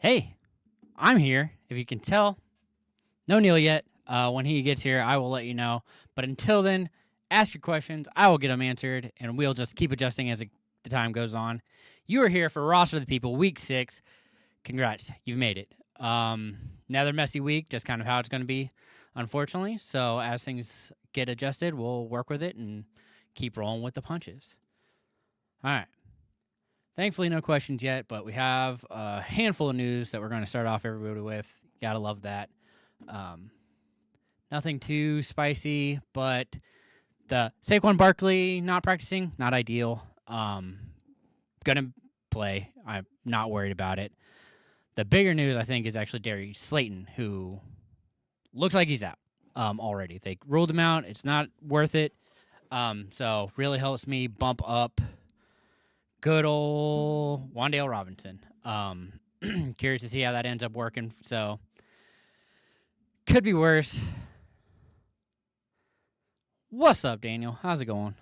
Hey, I'm here. If you can tell, no Neil yet. When he gets here, I will let you know. But until then, ask your questions. I will get them answered, and we'll just keep adjusting as the time goes on. You are here for Roster of the People, Week 6. Congrats, you've made it. Another messy week, just kind of how it's going to be, unfortunately. So as things get adjusted, we'll work with it and keep rolling with the punches. All right. Thankfully, no questions yet, but we have a handful of news that we're going to start off everybody with. Gotta love that. Nothing too spicy, but the Saquon Barkley not practicing, not ideal. Gonna play. I'm not worried about it. The bigger news, I think, is actually Darius Slayton, who looks like he's out already. They ruled him out. It's not worth it. So really helps me bump up good old Wan'Dale Robinson. Curious to see how that ends up working. So could be worse. What's up, Daniel? How's it going?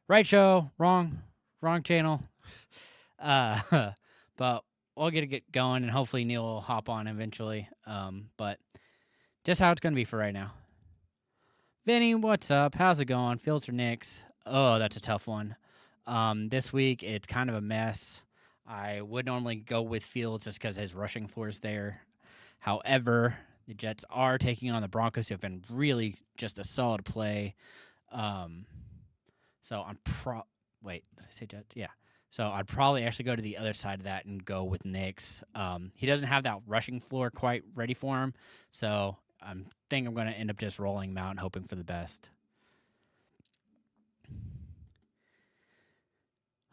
Right show, wrong channel. But we'll get going, and hopefully Neil will hop on eventually. But just how it's going to be for right now. Vinny, what's up? How's it going? Fields or Knicks? Oh, that's a tough one. This week, it's kind of a mess. I would normally go with Fields just because his rushing floor is there. However, the Jets are taking on the Broncos, who have been really just a solid play. So I'm wait, did I say Jets? Yeah. So I'd probably actually go to the other side of that and go with Knicks. He doesn't have that rushing floor quite ready for him, so I think I'm going to end up just rolling him out and hoping for the best.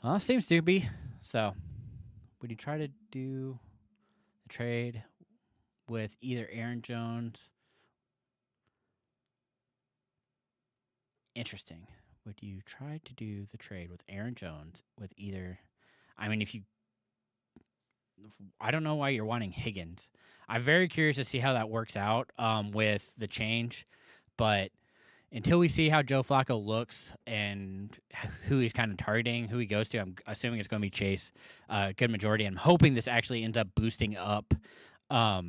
Well, seems to be. So, would you try to do the trade with either Aaron Jones? Interesting. Would you try to do the trade with Aaron Jones with either? I mean, I don't know why you're wanting Higgins. I'm very curious to see how that works out with the change, but until we see how Joe Flacco looks and who he's kind of targeting, who he goes to, I'm assuming it's going to be Chase, a good majority. I'm hoping this actually ends up boosting up. Why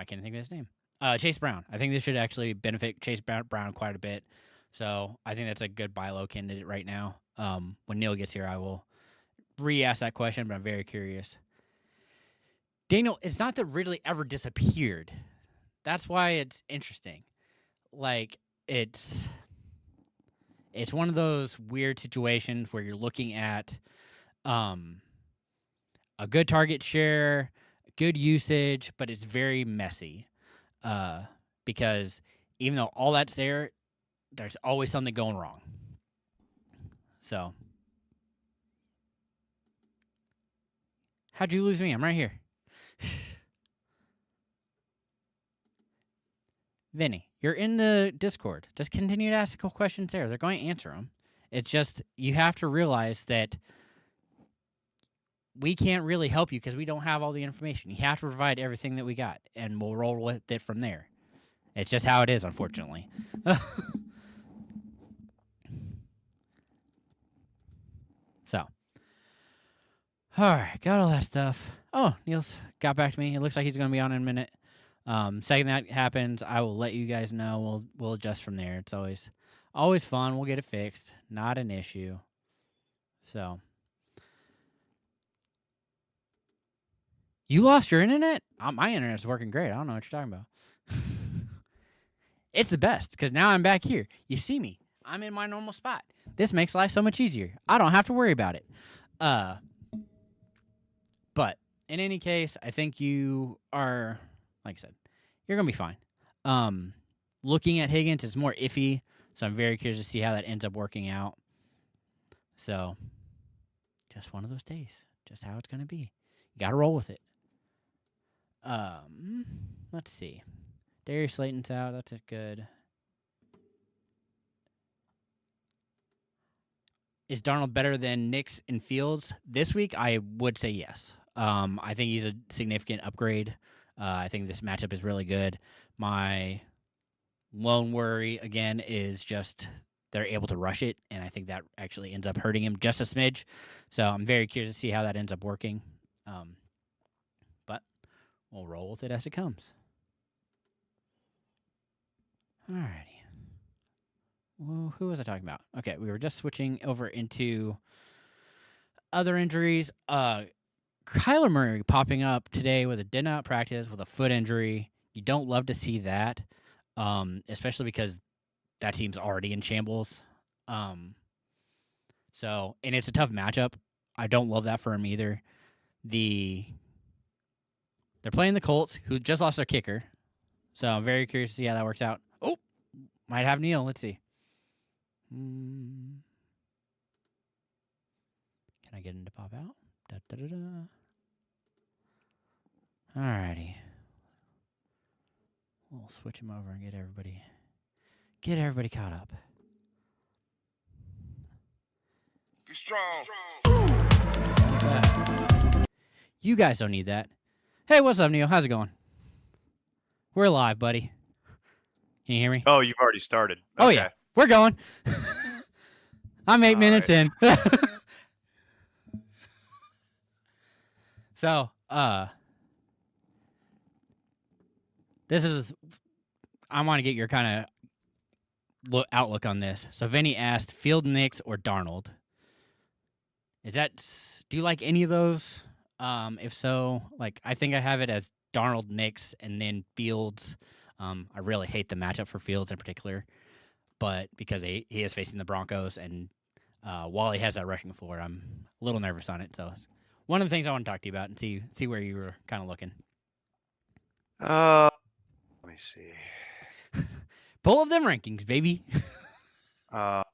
can't I think of his name? Chase Brown. I think this should actually benefit Chase Brown quite a bit. So I think that's a good buy low candidate right now. When Neil gets here, I will re-ask that question, but I'm very curious. Daniel, it's not that Ridley ever disappeared. That's why it's interesting. Like, it's one of those weird situations where you're looking at a good target share, good usage, but it's very messy. Because even though all that's there, there's always something going wrong. So, how'd you lose me? I'm right here. Vinny, you're in the Discord. Just continue to ask questions there. They're going to answer them. It's just you have to realize that we can't really help you because we don't have all the information. You have to provide everything that we got, and we'll roll with it from there. It's just how it is, unfortunately. So, all right, got all that stuff. Oh, Neil's got back to me. It looks like he's going to be on in a minute. Second that happens, I will let you guys know. We'll adjust from there. It's always fun. We'll get it fixed. Not an issue. So, you lost your internet? My internet's working great. I don't know what you're talking about. It's the best because now I'm back here. You see me. I'm in my normal spot. This makes life so much easier. I don't have to worry about it. But in any case, I think you are, like I said, you're going to be fine. Looking at Higgins is more iffy, so I'm very curious to see how that ends up working out. So, just one of those days. Just how it's going to be. You got to roll with it. Let's see. Darius Slayton's out. That's a good. Is Darnold better than Knicks and Fields this week? I would say yes. I think he's a significant upgrade. I think this matchup is really good. My lone worry, again, is just they're able to rush it, and I think that actually ends up hurting him just a smidge. So I'm very curious to see how that ends up working. But we'll roll with it as it comes. Alrighty. Well, who was I talking about? Okay, we were just switching over into other injuries. Kyler Murray popping up today with a did not practice with a foot injury. You don't love to see that, especially because that team's already in shambles. So, and it's a tough matchup. I don't love that for him either. They're playing the Colts, who just lost their kicker. So I'm very curious to see how that works out. Oh, might have Neil. Let's see. Can I get him to pop out? Alrighty. We'll switch him over and get everybody caught up. Be strong. You guys don't need that. Hey, what's up, Neil? How's it going? We're live, buddy. Can you hear me? Oh, you've already started. Oh, yeah. We're going. I'm 8 minutes in. So, this is, I want to get your kind of outlook on this. So, Vinny asked Field, Nix, or Darnold. Do you like any of those? If so, like, I think I have it as Darnold, Nix, and then Fields. I really hate the matchup for Fields in particular, but because he is facing the Broncos, and while he has that rushing floor, I'm a little nervous on it. So, it's one of the things I want to talk to you about and see where you were kind of looking. Let me see. Pull up them rankings, baby. I'd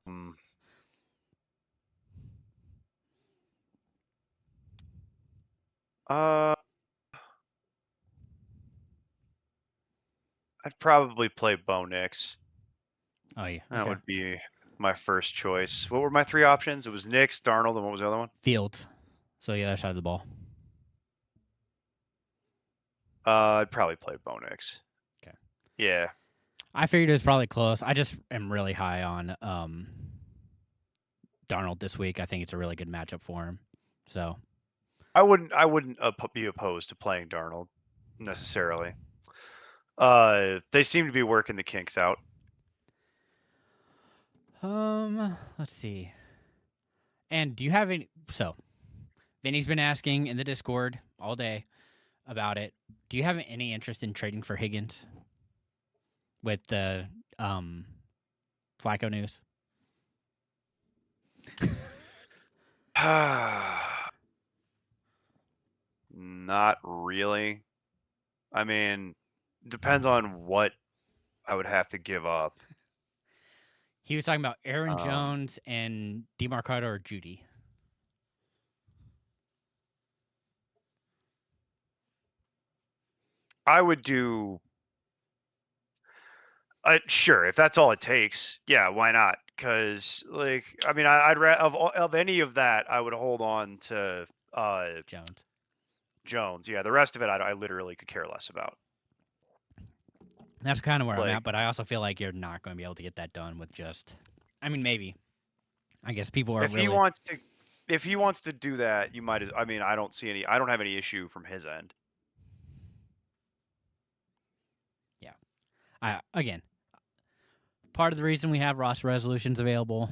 probably play Bo Nix. Oh, yeah. Okay. That would be my first choice. What were my three options? It was Nix, Darnold, and what was the other one? Fields. So the other side of the ball. I'd probably play Bo Nix. Okay. Yeah. I figured it was probably close. I just am really high on Darnold this week. I think it's a really good matchup for him. So I wouldn't be opposed to playing Darnold necessarily. They seem to be working the kinks out. Let's see. And do you have any? So, Vinny's been asking in the Discord all day about it. Do you have any interest in trading for Higgins with the Flacco news? Not really. I mean, depends on what I would have to give up. He was talking about Aaron Jones and DeMarcado or Judy. I would do. Sure, if that's all it takes, yeah, why not? Because, like, I mean, I'd of any of that, I would hold on to Jones. Yeah, the rest of it, I literally could care less about. That's kind of where I'm at, but I also feel like you're not going to be able to get that done with just. I mean, maybe. I guess people are. If he wants to do that, you might. I mean, I don't have any issue from his end. Yeah. Again, part of the reason we have roster resolutions available.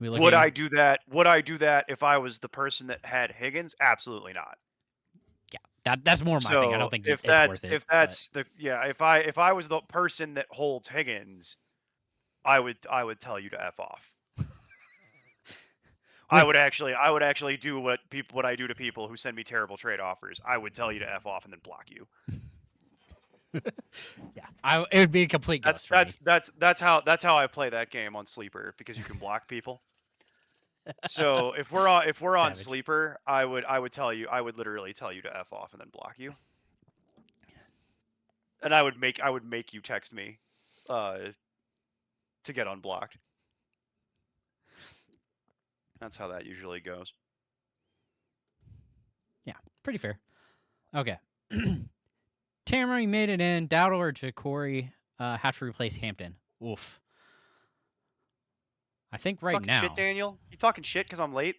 Would I do that? Would I do that if I was the person that had Higgins? Absolutely not. Yeah, that's more my thing. I don't think if I was the person that holds Higgins, I would tell you to F off. I would actually do what I do to people who send me terrible trade offers. I would tell you to F off and then block you. Yeah, it would be a complete. That's how I play that game on Sleeper, because you can block people. So if we're on Sleeper, I would literally tell you to F off and then block you. And I would make you text me to get unblocked. That's how that usually goes. Yeah, pretty fair. Okay. Tammering made it in. Dowdle or Ja'Cory have to replace Hampton. Oof. I think right Talking now. shit, Daniel? You talking shit because I'm late,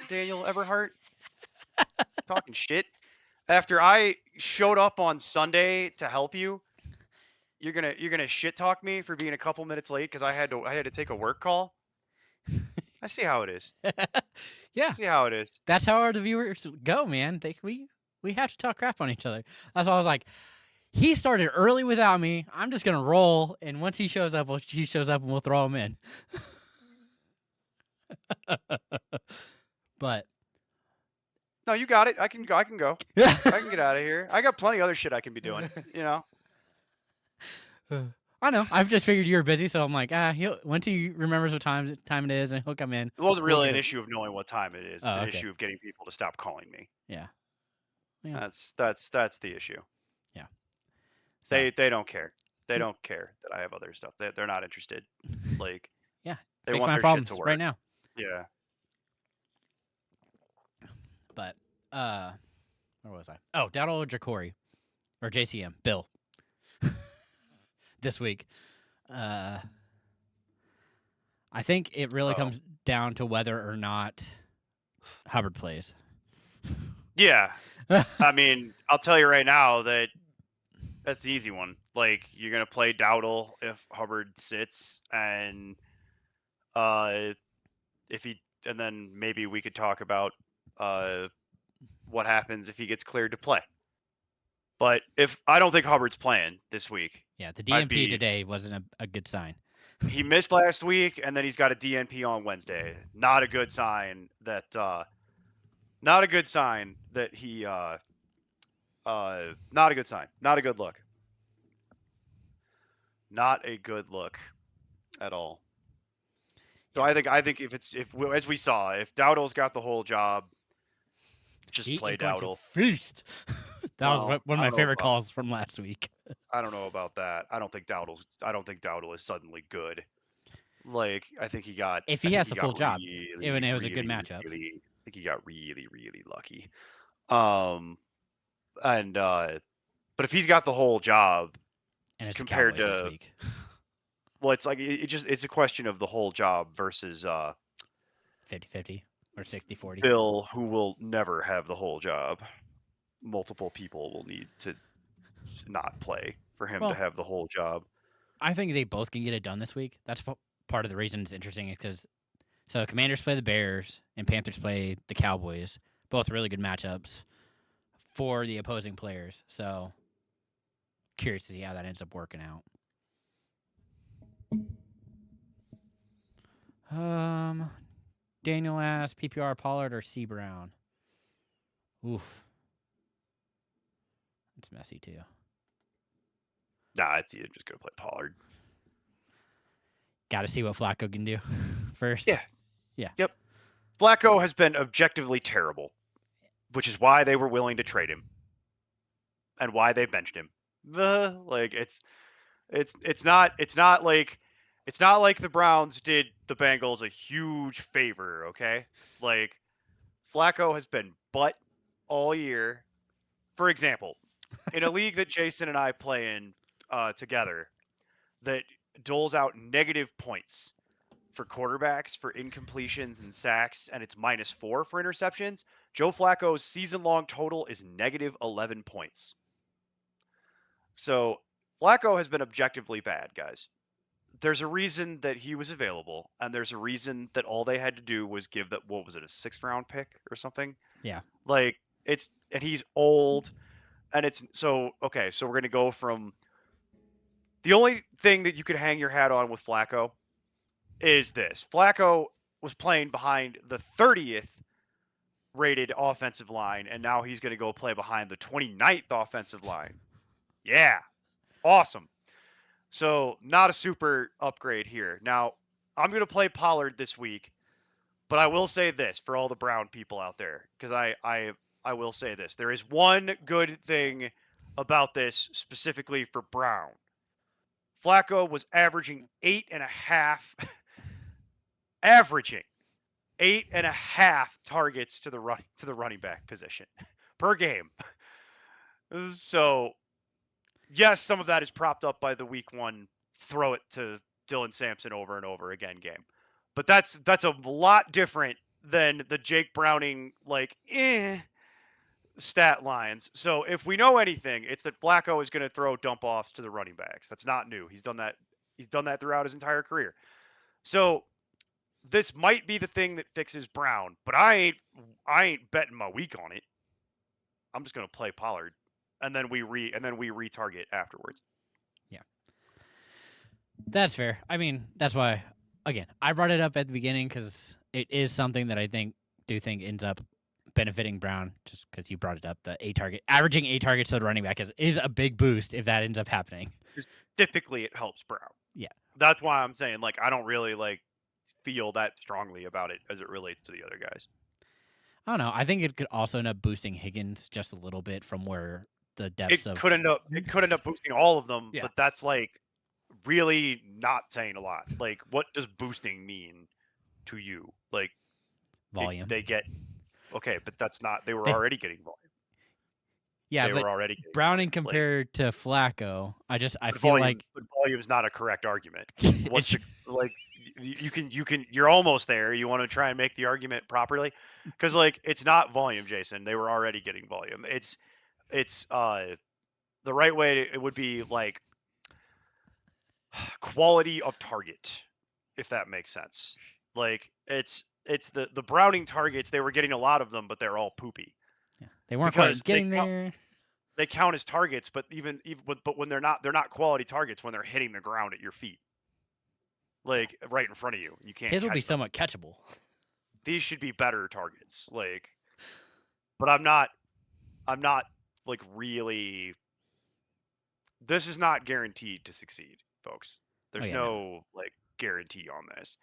Daniel Everhart? Talking shit? After I showed up on Sunday to help you, you're gonna shit talk me for being a couple minutes late because I had to take a work call. I see how it is. Yeah, See how it is. that's how our viewers go, man. We have to talk crap on each other. That's why I was like, he started early without me. I'm just gonna roll, and once he shows up, and we'll throw him in. But No, you got it. I can go. I can go. I can get out of here. I got plenty of other shit I can be doing. You know. I know. I've just figured you were busy, so I'm like, once he remembers what time it is, and he'll come in. It wasn't we'll really get an him. issue of knowing what time it is. It's Oh, an okay. issue of getting people to stop calling me. Yeah. That's the issue. Yeah. So, They don't care. They don't care that I have other stuff. They're not interested. Like, yeah, they fix want my their problems shit to work right now. Yeah. But where was I? Oh, Dowdle Jacori or JCM Bill this week. I think it really comes down to whether or not Hubbard plays. Yeah. I mean, I'll tell you right now that that's the easy one. Like, you're gonna play Dowdle if Hubbard sits, and and then maybe we could talk about what happens if he gets cleared to play. But if I don't think Hubbard's playing this week. Yeah, the DNP today wasn't a good sign. He missed last week, and then he's got a DNP on Wednesday. Not a good sign that not a good sign that he not a good sign. Not a good look. Not a good look at all. So I think if as we saw, if Dowdle's got the whole job, just he play is going to Dowdle. feast. That was one of my favorite about, calls from last week. I don't know about that. I don't think Dowdle is suddenly good. Like, I think he got. If he has a full job, really, even it was really, a good matchup. I think he got really, really lucky. But if he's got the whole job, and it's compared Cowboys to this week. Well, it's like it's a question of the whole job versus 50-50 or 60-40. Bill, who will never have the whole job. Multiple people will need to not play for him to have the whole job. I think they both can get it done this week. That's part of the reason it's interesting, because Commanders play the Bears and Panthers play the Cowboys. Both really good matchups for the opposing players. So curious to see how that ends up working out. Daniel asked PPR Pollard or C Brown. Oof. It's messy too. Nah, it's either just gonna play Pollard. Got to see what Flacco can do first. Yeah. Yeah. Yep. Flacco has been objectively terrible, which is why they were willing to trade him and why they benched him. Like, it's not like the Browns did the Bengals a huge favor, okay? Like, Flacco has been butt all year. For example, in a league that Jason and I play in together, that doles out negative points for quarterbacks for incompletions and sacks, and it's -4 for interceptions, Joe Flacco's season-long total is -11 points. So Flacco has been objectively bad, guys. There's a reason that he was available, and there's a reason that all they had to do was give that, what was it, a 6th-round pick or something? Yeah. Like, and he's old, and so we're going to go from the only thing that you could hang your hat on with Flacco is this. Flacco was playing behind the 30th rated offensive line, and now he's going to go play behind the 29th offensive line. Yeah. Awesome. So not a super upgrade here. Now, I'm going to play Pollard this week, but I will say this for all the Brown people out there, because I will say this. There is one good thing about this specifically for Brown. Flacco was averaging 8.5 targets to the running back position per game. So, yes, some of that is propped up by the week 1 throw it to Dylan Sampson over and over again game. But that's a lot different than the Jake Browning stat lines. So if we know anything, it's that Flacco is going to throw dump offs to the running backs. That's not new. He's done that. He's done that throughout his entire career. So this might be the thing that fixes Brown, but I ain't betting my week on it. I'm just going to play Pollard, and then we retarget afterwards. Yeah, that's fair. I mean, that's why. Again, I brought it up at the beginning because it is something that I think ends up benefiting Brown, just because you brought it up. The averaging 8 targets to the running back is a big boost if that ends up happening. Typically, it helps Brown. Yeah, that's why I'm saying I don't really feel that strongly about it as it relates to the other guys. I don't know. I think it could also end up boosting Higgins just a little bit from where the depths it could end up boosting all of them, yeah. But that's really not saying a lot. What does boosting mean to you? Volume. They get okay, but that's not. They were already getting volume. Yeah, they were already Browning compared to Flacco. I feel volume is not a correct argument. What's you can you're almost there. You want to try and make the argument properly, because it's not volume, Jason. They were already getting volume. It's the right way. It would be quality of target, if that makes sense. It's the Browning targets. They were getting a lot of them, but they're all poopy. Yeah, they weren't quite getting there. They count as targets, but but when they're not quality targets when they're hitting the ground at your feet, right in front of you. You can't. His would be somewhat catchable. These should be better targets, but I'm not really. This is not guaranteed to succeed, folks. There's no guarantee on this.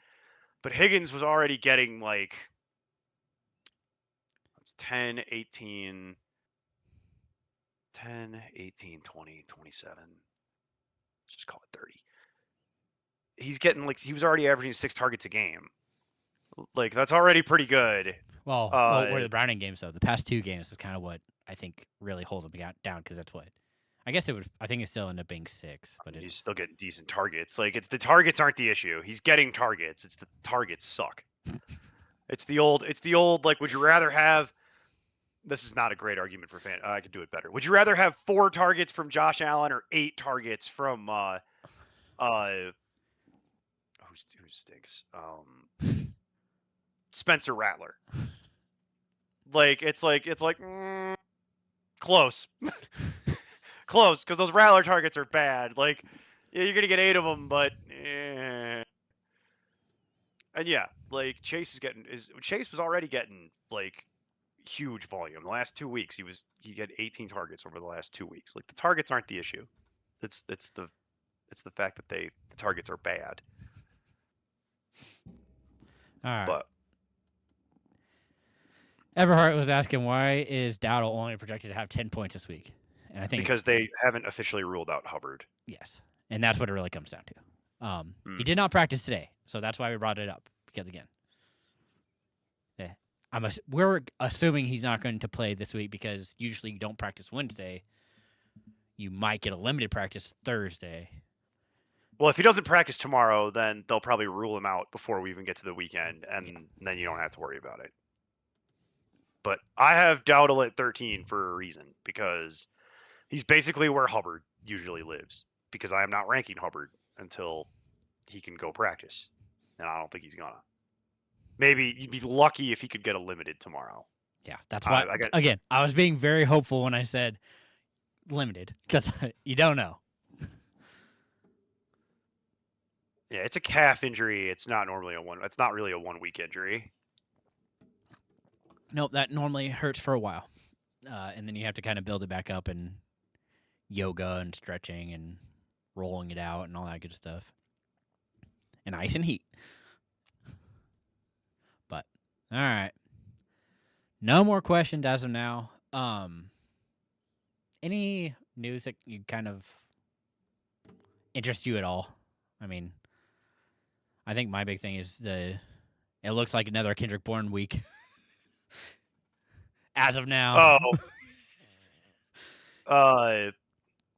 But Higgins was already getting it's 10, 18, 10, 18, 20, 27. Let's just call it 30. He's getting he was already averaging 6 targets a game. That's already pretty good. Well, where the Browning games though, the past 2 games is kind of what I think really holds him down, because that's what I guess it would. I think it still ended up being 6, but he's still getting decent targets. It's the targets aren't the issue. He's getting targets. It's the targets suck. It's the old. Would you rather have? This is not a great argument for fan. I could do it better. Would you rather have 4 targets from Josh Allen or 8 targets from who stinks? Spencer Rattler. Close. Close, because those Rattler targets are bad. You're gonna get 8 of them, but and yeah, Chase was already getting huge volume. The last 2 weeks, he had 18 targets over the last 2 weeks. The targets aren't the issue. It's the fact that the targets are bad. All right. But Everhart was asking, why is Dowdle only projected to have 10 points this week? And I think because they haven't officially ruled out Hubbard. Yes, and that's what it really comes down to. He did not practice today, so that's why we brought it up. Because again, we're assuming he's not going to play this week, because usually you don't practice Wednesday. You might get a limited practice Thursday. Well, if he doesn't practice tomorrow, then they'll probably rule him out before we even get to the weekend, and then you don't have to worry about it. But I have Dowdle at 13 for a reason, because he's basically where Hubbard usually lives, because I am not ranking Hubbard until he can go practice, and I don't think he's gonna. Maybe you'd be lucky if he could get a limited tomorrow. Yeah, that's why. Again, I was being very hopeful when I said limited, because you don't know. Yeah, it's a calf injury. It's not normally It's not really a 1-week injury. Nope, that normally hurts for a while, and then you have to kind of build it back up, and yoga and stretching and rolling it out and all that good stuff, and ice and heat. But all right, no more questions as of now. Any news that you kind of interest you at all? I mean, I think my big thing is it looks like another Kendrick Bourne week. As of now. Oh.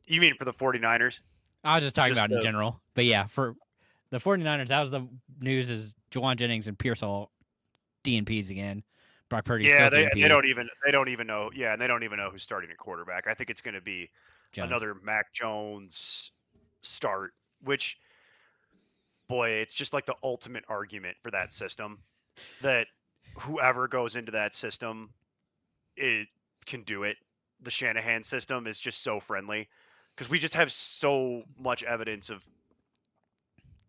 You mean for the 49ers? I was just talking about in general. But yeah, for the 49ers, that was the news, is Jawan Jennings and Pearsall DNPs again. Brock Purdy Yeah, still DNP. they don't even know. Yeah, and they don't even know who's starting at quarterback. I think it's going to be Jones. another Mac Jones start, which, boy, it's just like the ultimate argument for that system, that whoever goes into that system it can do it. The Shanahan system is just so friendly because we just have so much evidence of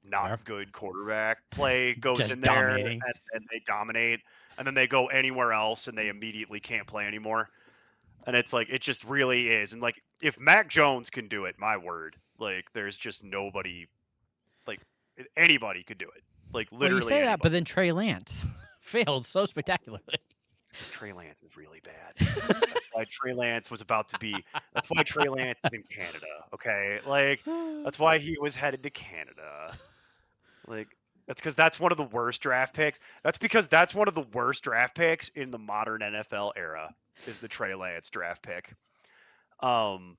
not Fair. good quarterback play goes Just in there dominating. and they dominate, and then they go anywhere else and they immediately can't play anymore. And it's like it just really is. And like if Mac Jones can do it, my word, like there's just nobody, like anybody could do it. Like Well, you literally say anybody. that, but then Trey Lance failed so spectacularly. Trey Lance is really bad. That's why Trey Lance was about to be. That's why Trey Lance is in Canada. Okay, like that's why he was headed to Canada. Like that's because that's one of the worst draft picks. That's because that's one of the worst draft picks in the modern NFL era. Is the Trey Lance draft pick. And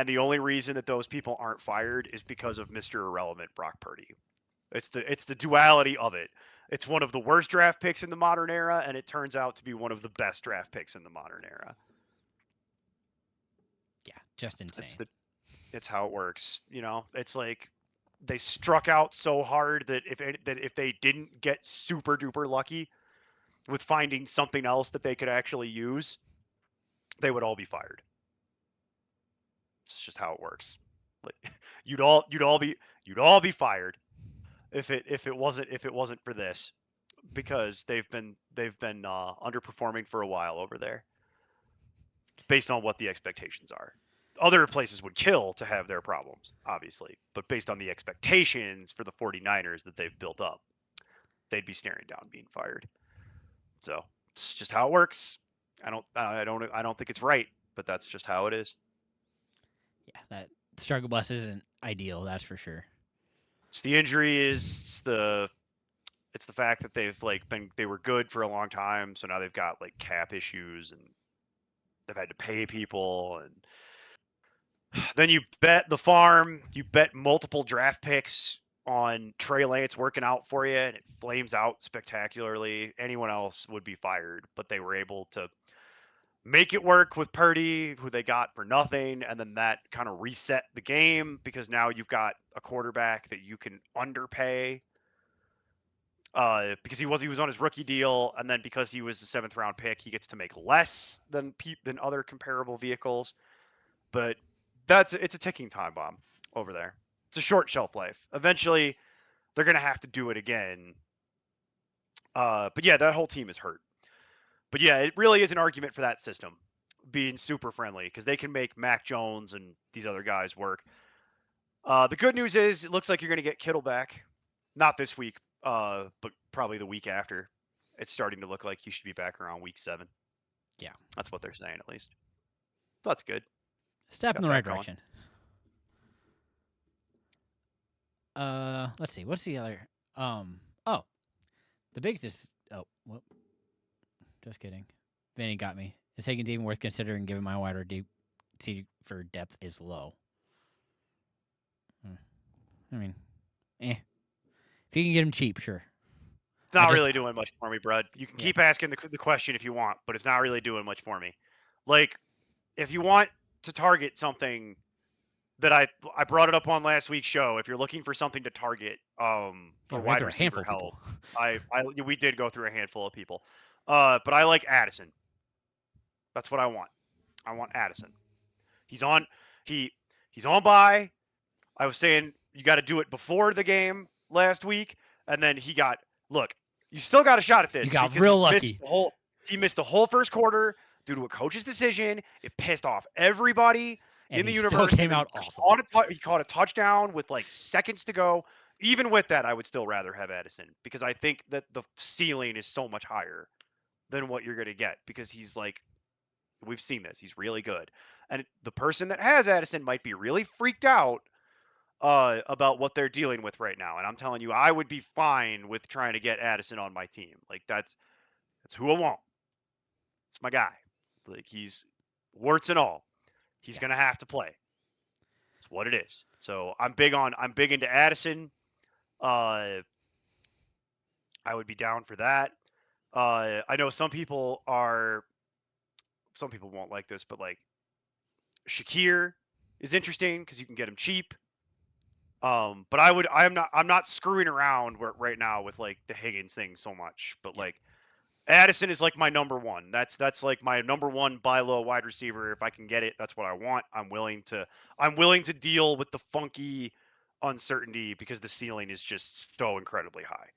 the only reason that those people aren't fired is because of Mr. Irrelevant Brock Purdy. It's the duality of it. It's one of the worst draft picks in the modern era, and it turns out to be one of the best draft picks in the modern era. Yeah, just insane. It's how it works. You know, it's like they struck out so hard that if they didn't get super duper lucky with finding something else that they could actually use, they would all be fired. It's just how it works. Like you'd all be fired if it wasn't for this, because they've been underperforming for a while over there based on what the expectations are. Other places would kill to have their problems, obviously, but based on the expectations for the 49ers that they've built up, they'd be staring down being fired. So it's just how it works. I don't think it's right, but that's just how it is. Yeah, that struggle bus isn't ideal, that's for sure. It's the injuries, it's the fact that they were good for a long time, so now they've got like cap issues and they've had to pay people, and then you bet the farm, you bet multiple draft picks on Trey Lance working out for you, and it flames out spectacularly. Anyone else would be fired, but they were able to make it work with Purdy, who they got for nothing, and then that kind of reset the game because now you've got a quarterback that you can underpay. Because he was on his rookie deal, and then because he was a 7th round pick, he gets to make less than other comparable vehicles. But it's a ticking time bomb over there. It's a short shelf life. Eventually, they're gonna have to do it again. But yeah, that whole team is hurt. But yeah, it really is an argument for that system being super friendly because they can make Mac Jones and these other guys work. The good news is it looks like you're gonna get Kittle back, not this week, but probably the week after. It's starting to look like he should be back around week 7. Yeah, that's what they're saying at least. So that's good. Step in the right direction. Let's see. What's the other? The biggest. Oh, whoop. Just kidding. Vinny got me. Is Higgins even worth considering given my wider deep for depth is low? I mean, If you can get him cheap, sure. It's not really doing much for me, Brad. You can keep asking the question if you want, but it's not really doing much for me. Like, if you want to target something that I brought it up on last week's show, if you're looking for something to target for wide receiver help, we did go through a handful of people. But I like Addison. That's what I want. I want Addison. He's on bye. I was saying you got to do it before the game last week, and then you still got a shot at this. You got real lucky. He missed the whole first quarter due to a coach's decision. It pissed off everybody in the universe. Still came out awesome. He caught a touchdown with like seconds to go. Even with that, I would still rather have Addison because I think that the ceiling is so much higher than what you're going to get because he's like, we've seen this. He's really good. And the person that has Addison might be really freaked out about what they're dealing with right now. And I'm telling you, I would be fine with trying to get Addison on my team. Like that's who I want. It's my guy. Like he's warts and all. He's going to have to play. It's what it is. So I'm big into Addison. I would be down for that. I know some people won't like this, but like Shakir is interesting because you can get him cheap. But I'm not screwing around right now with like the Higgins thing so much, but Yeah. like Addison is like my number one. That's like my number one buy low wide receiver. If I can get it, that's what I want. I'm willing to deal with the funky uncertainty because the ceiling is just so incredibly high.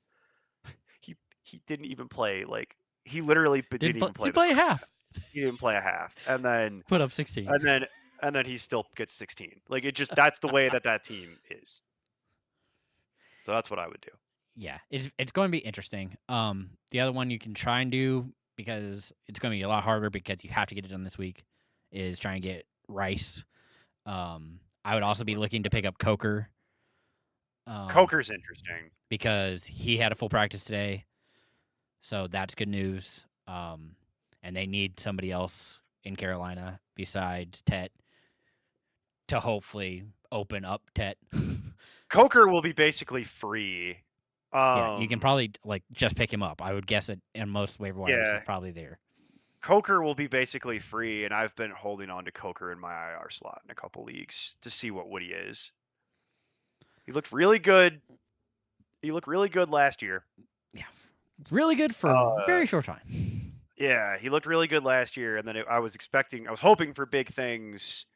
He didn't even play like he literally didn't even play He the play first. half. He didn't play a half, and then Put up 16. and then and then he still gets 16. Like it just that's the way that team is. So that's what I would do. Yeah, it's going to be interesting. The other one you can try and do, because it's going to be a lot harder because you have to get it done this week, is try and get Rice. I would also be looking to pick up Coker. Coker's interesting. Because he had a full practice today, so that's good news. And they need somebody else in Carolina besides Tet to hopefully open up Tet. Coker will be basically free. Yeah, you can probably like just pick him up. I would guess it in most waiver wires Yeah. is probably there. Coker will be basically free, and I've been holding on to Coker in my IR slot in a couple leagues to see what Woody is. He looked really good. He looked really good last year. Yeah, really good for a very short time. Yeah, he looked really good last year, and then I was hoping for big things.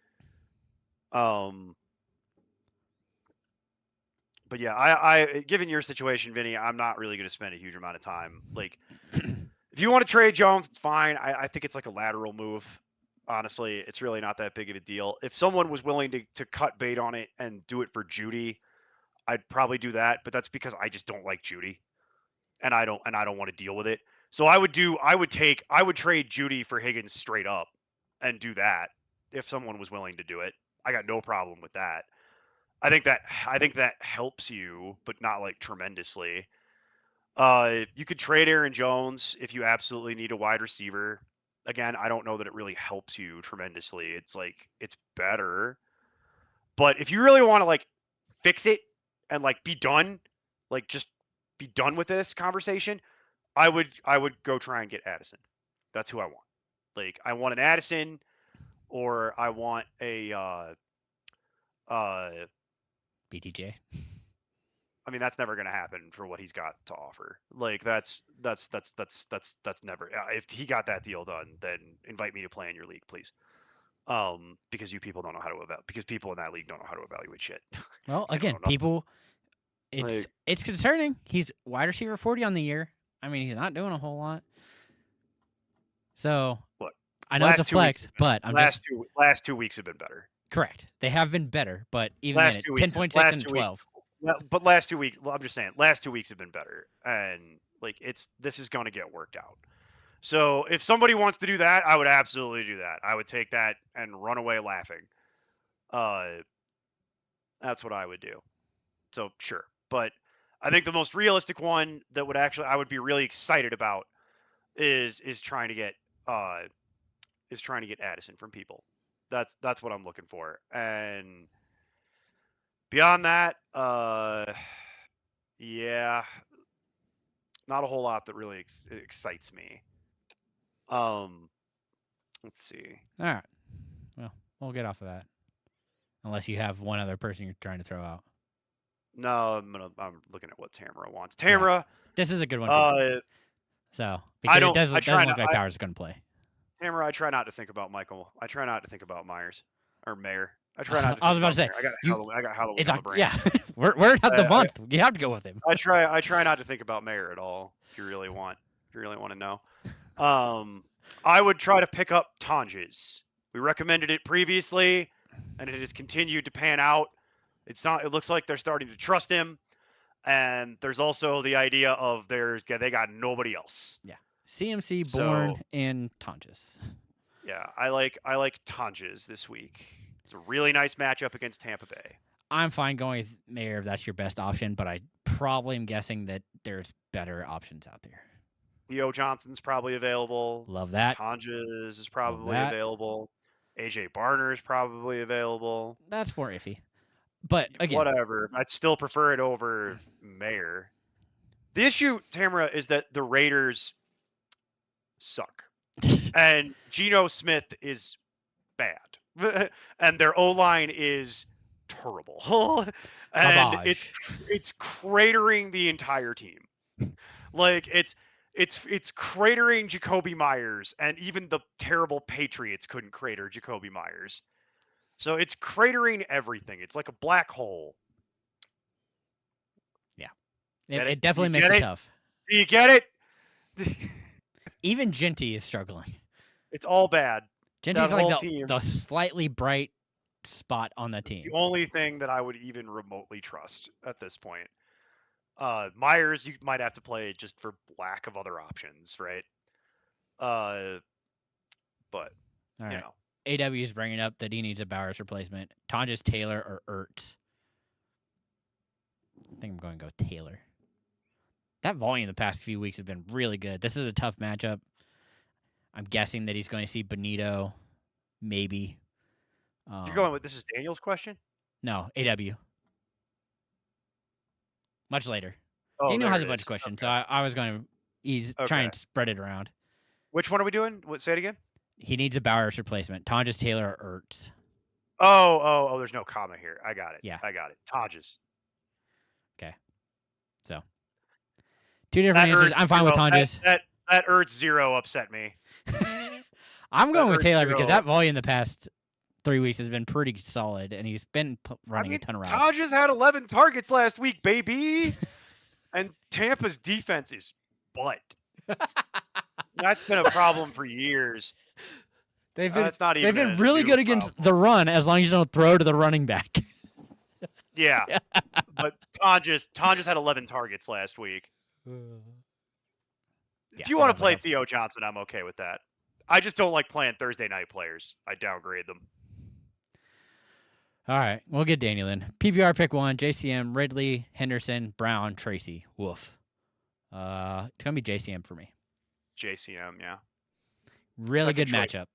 But yeah, I given your situation, Vinny, I'm not really going to spend a huge amount of time. Like, if you want to trade Jones, it's fine. I think it's like a lateral move. Honestly, it's really not that big of a deal. If someone was willing to cut bait on it and do it for Judy, I'd probably do that. But that's because I just don't like Judy, and I don't want to deal with it. So I would trade Judy for Higgins straight up, and do that if someone was willing to do it. I got no problem with that. I think that helps you, but not like tremendously. You could trade Aaron Jones if you absolutely need a wide receiver. Again, I don't know that it really helps you tremendously. It's like it's better. But if you really want to like fix it and like be done, like just be done with this conversation, I would go try and get Addison. That's who I want. Like I want an Addison, or I want a BTJ. I mean, that's never going to happen for what he's got to offer. Like that's never. If he got that deal done, then invite me to play in your league, please. Because you people don't know how to evaluate. Because people in that league don't know how to evaluate shit. Well, They don't again, know nothing. people, it's concerning. He's wide receiver 40 on the year. I mean, he's not doing a whole lot. So Look, I know it's a last 2 weeks flex, but I'm last just last 2 weeks have been better. correct. They have been better, but even Last then, 2 weeks, 10.6 last and 2 weeks, 12. but last 2 weeks, I'm just saying, last 2 weeks have been better, and like this is going to get worked out. So if somebody wants to do that, I would absolutely do that. I would take that and run away laughing. That's what I would do. So sure, but I think the most realistic one that I would be really excited about is trying to get Addison from people. That's what I'm looking for. And beyond that, yeah, not a whole lot that really excites me. Let's see. All right. Well, we'll get off of that. Unless you have one other person you're trying to throw out. No, I'm looking at what Tamara wants. Tamara, This is a good one too. So because don't- it doesn't try look not- like Powers is going to play. Tamara, I try not to think about Michael. I try not to think about Myers or Mayer. I try not to. I was think about to say, Mayer. I got Halloween It's on like, the brain. yeah, we're at the month. You have to go with him. I try not to think about Mayer at all. If you really want to know, I would try to pick up Tonjes. We recommended it previously, and it has continued to pan out. It looks like they're starting to trust him, and there's also the idea of they got nobody else. Yeah, CMC, So- Bourne, and Tonjes. Yeah, I like Tonjes this week. It's a really nice matchup against Tampa Bay. I'm fine going with Mayer if that's your best option, but I probably am guessing that there's better options out there. Theo Johnson's probably available. Love that. Tonjes is probably that. available. AJ Barner is probably available. That's more iffy. But again, Whatever. I'd still prefer it over Mayer. The issue, Tamara, is that the Raiders suck. And Geno Smith is bad. And their O-line is terrible. And Garbage. it's cratering the entire team. Like it's cratering Jacoby Myers, and even the terrible Patriots couldn't crater Jacoby Myers. So it's cratering everything. It's like a black hole. Get It definitely You makes get it it? tough. Do you get it? Even Genty is struggling. It's all bad. Genty's whole like team. the slightly bright spot on the team. The only thing that I would even remotely trust at this point. Myers, you might have to play just for lack of other options, right? But All you right. know, AW is bringing up that he needs a Bowers replacement. Tonjes Taylor or Ertz. I think I'm going to go Taylor. That volume the past few weeks have been really good. This is a tough matchup. I'm guessing that he's going to see Benito, maybe. you're going with this is Daniel's question. No, AW. Much later. Oh, Daniel there has it a bunch is. of questions, Okay. so I was going to try Okay. and spread it around. Which one are we doing? Say it again. He needs a Bowers replacement. Tonjes Taylor or Ertz. Oh, there's no comma here. I got it. Yeah. I got it. Tonjes. So, two different That answers. Ertz I'm fine with zero- Tonjes. That Ertz 0 upset me. I'm going with Ertz Taylor because 0. that volume the past 3 weeks has been pretty solid, and he's been running a ton of routes. Tonjes had 11 targets last week, baby. And Tampa's defense is butt. That's been a problem for years. They've been That's not even they've been a really new good against problem. the run as long as you don't throw to the running back. Yeah. But Tonjes had 11 targets last week. If you want to play Theo Johnson, I'm okay with that. I just don't like playing Thursday night players. I downgrade them. All right, we'll get Daniel in. PPR pick 1, JCM, Ridley, Henderson, Brown, Tracy, Wolf. It's going to be JCM for me. JCM, yeah. Really good Second choice matchup.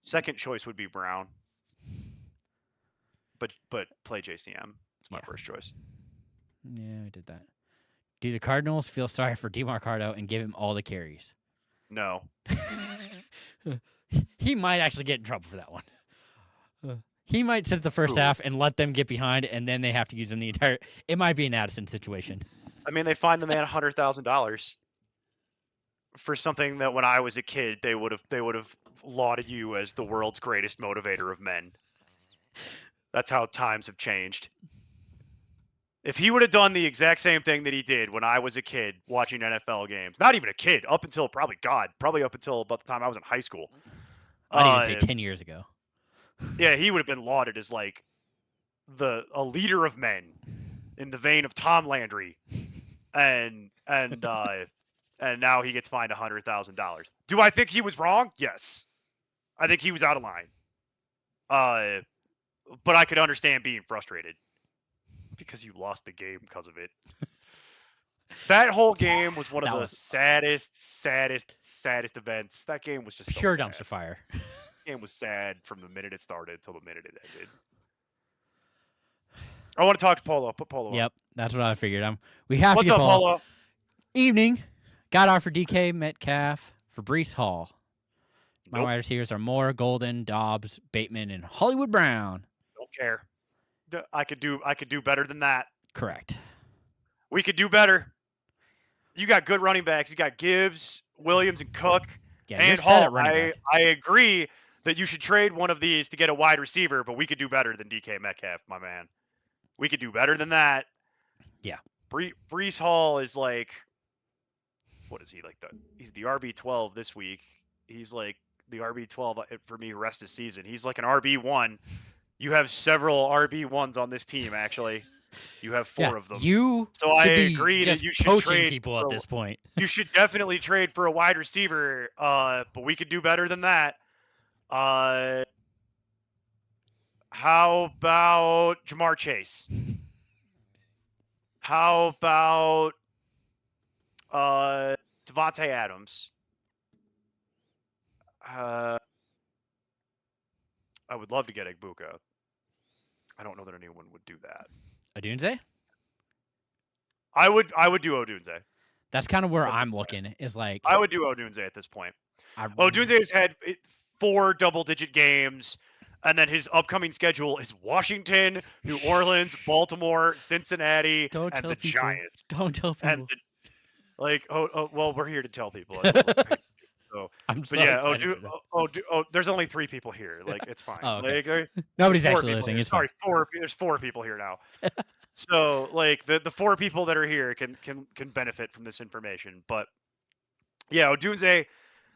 Second choice would be Brown. But play JCM. It's my first choice. Yeah, I did that. Do the Cardinals feel sorry for DeMarcado and give him all the carries? No. He might actually get in trouble for that one. He might sit the first half and let them get behind, and then they have to use him the entire. It might be an Addison situation. I mean, they fined the man $100,000 for something that when I was a kid they would have lauded you as the world's greatest motivator of men. That's how times have changed. If he would have done the exact same thing that he did when I was a kid watching NFL games, not even a kid, up until probably up until about the time I was in high school. I'd even say 10 years ago. Yeah, he would have been lauded as like a leader of men in the vein of Tom Landry, and now he gets fined $100,000. Do I think he was wrong? Yes, I think he was out of line. But I could understand being frustrated because you lost the game because of it. That whole game was one of the saddest events. That game was just pure so sad. dumpster fire. Game was sad from the minute it started till the minute it ended. I want to talk to Polo. Put Polo Yep, up. that's what I figured. We have What's to up, get Polo. Polo? Evening. Got off for DK Metcalf for Breece Hall. My Nope. wide receivers are Moore, Golden, Dobbs, Bateman, and Hollywood Brown. Don't care. I could do better than that. Correct. We could do better. You got good running backs. You got Gibbs, Williams, and Cook. Yeah, and you're set at Hall. running back. I agree that you should trade one of these to get a wide receiver, but we could do better than DK Metcalf, my man. We could do better than that. Yeah. Breece Hall is like, what is he like? He's the RB12 this week. He's like the RB12 for me rest of season. He's like an RB1. You have several RB1s on this team, actually. You have 4 of them. So I agree that you should trade people at this point. You should definitely trade for a wide receiver, but we could do better than that. How about Jamar Chase? How about Devontae Adams? I would love to get Egbuka. I don't know that anyone would do that. Odunze? I would do Odunze. That's kind of where That's- I'm looking. Is like I would do Odunze at this point. I Odunze has had 4 double-digit games, and then his upcoming schedule is Washington, New Orleans, Baltimore, Cincinnati, don't and tell the people. Giants. Don't tell And people. well, we're here to tell people. That's what we're paid to do. So, I'm but so yeah, excited for that. there's only 3 people here. Like, it's fine. Oh, okay. Like, Nobody's there's 4 actually people listening. here. It's Sorry, fine. 4. There's 4 people here now. So, like, the 4 people that are here can benefit from this information. But yeah, Odunze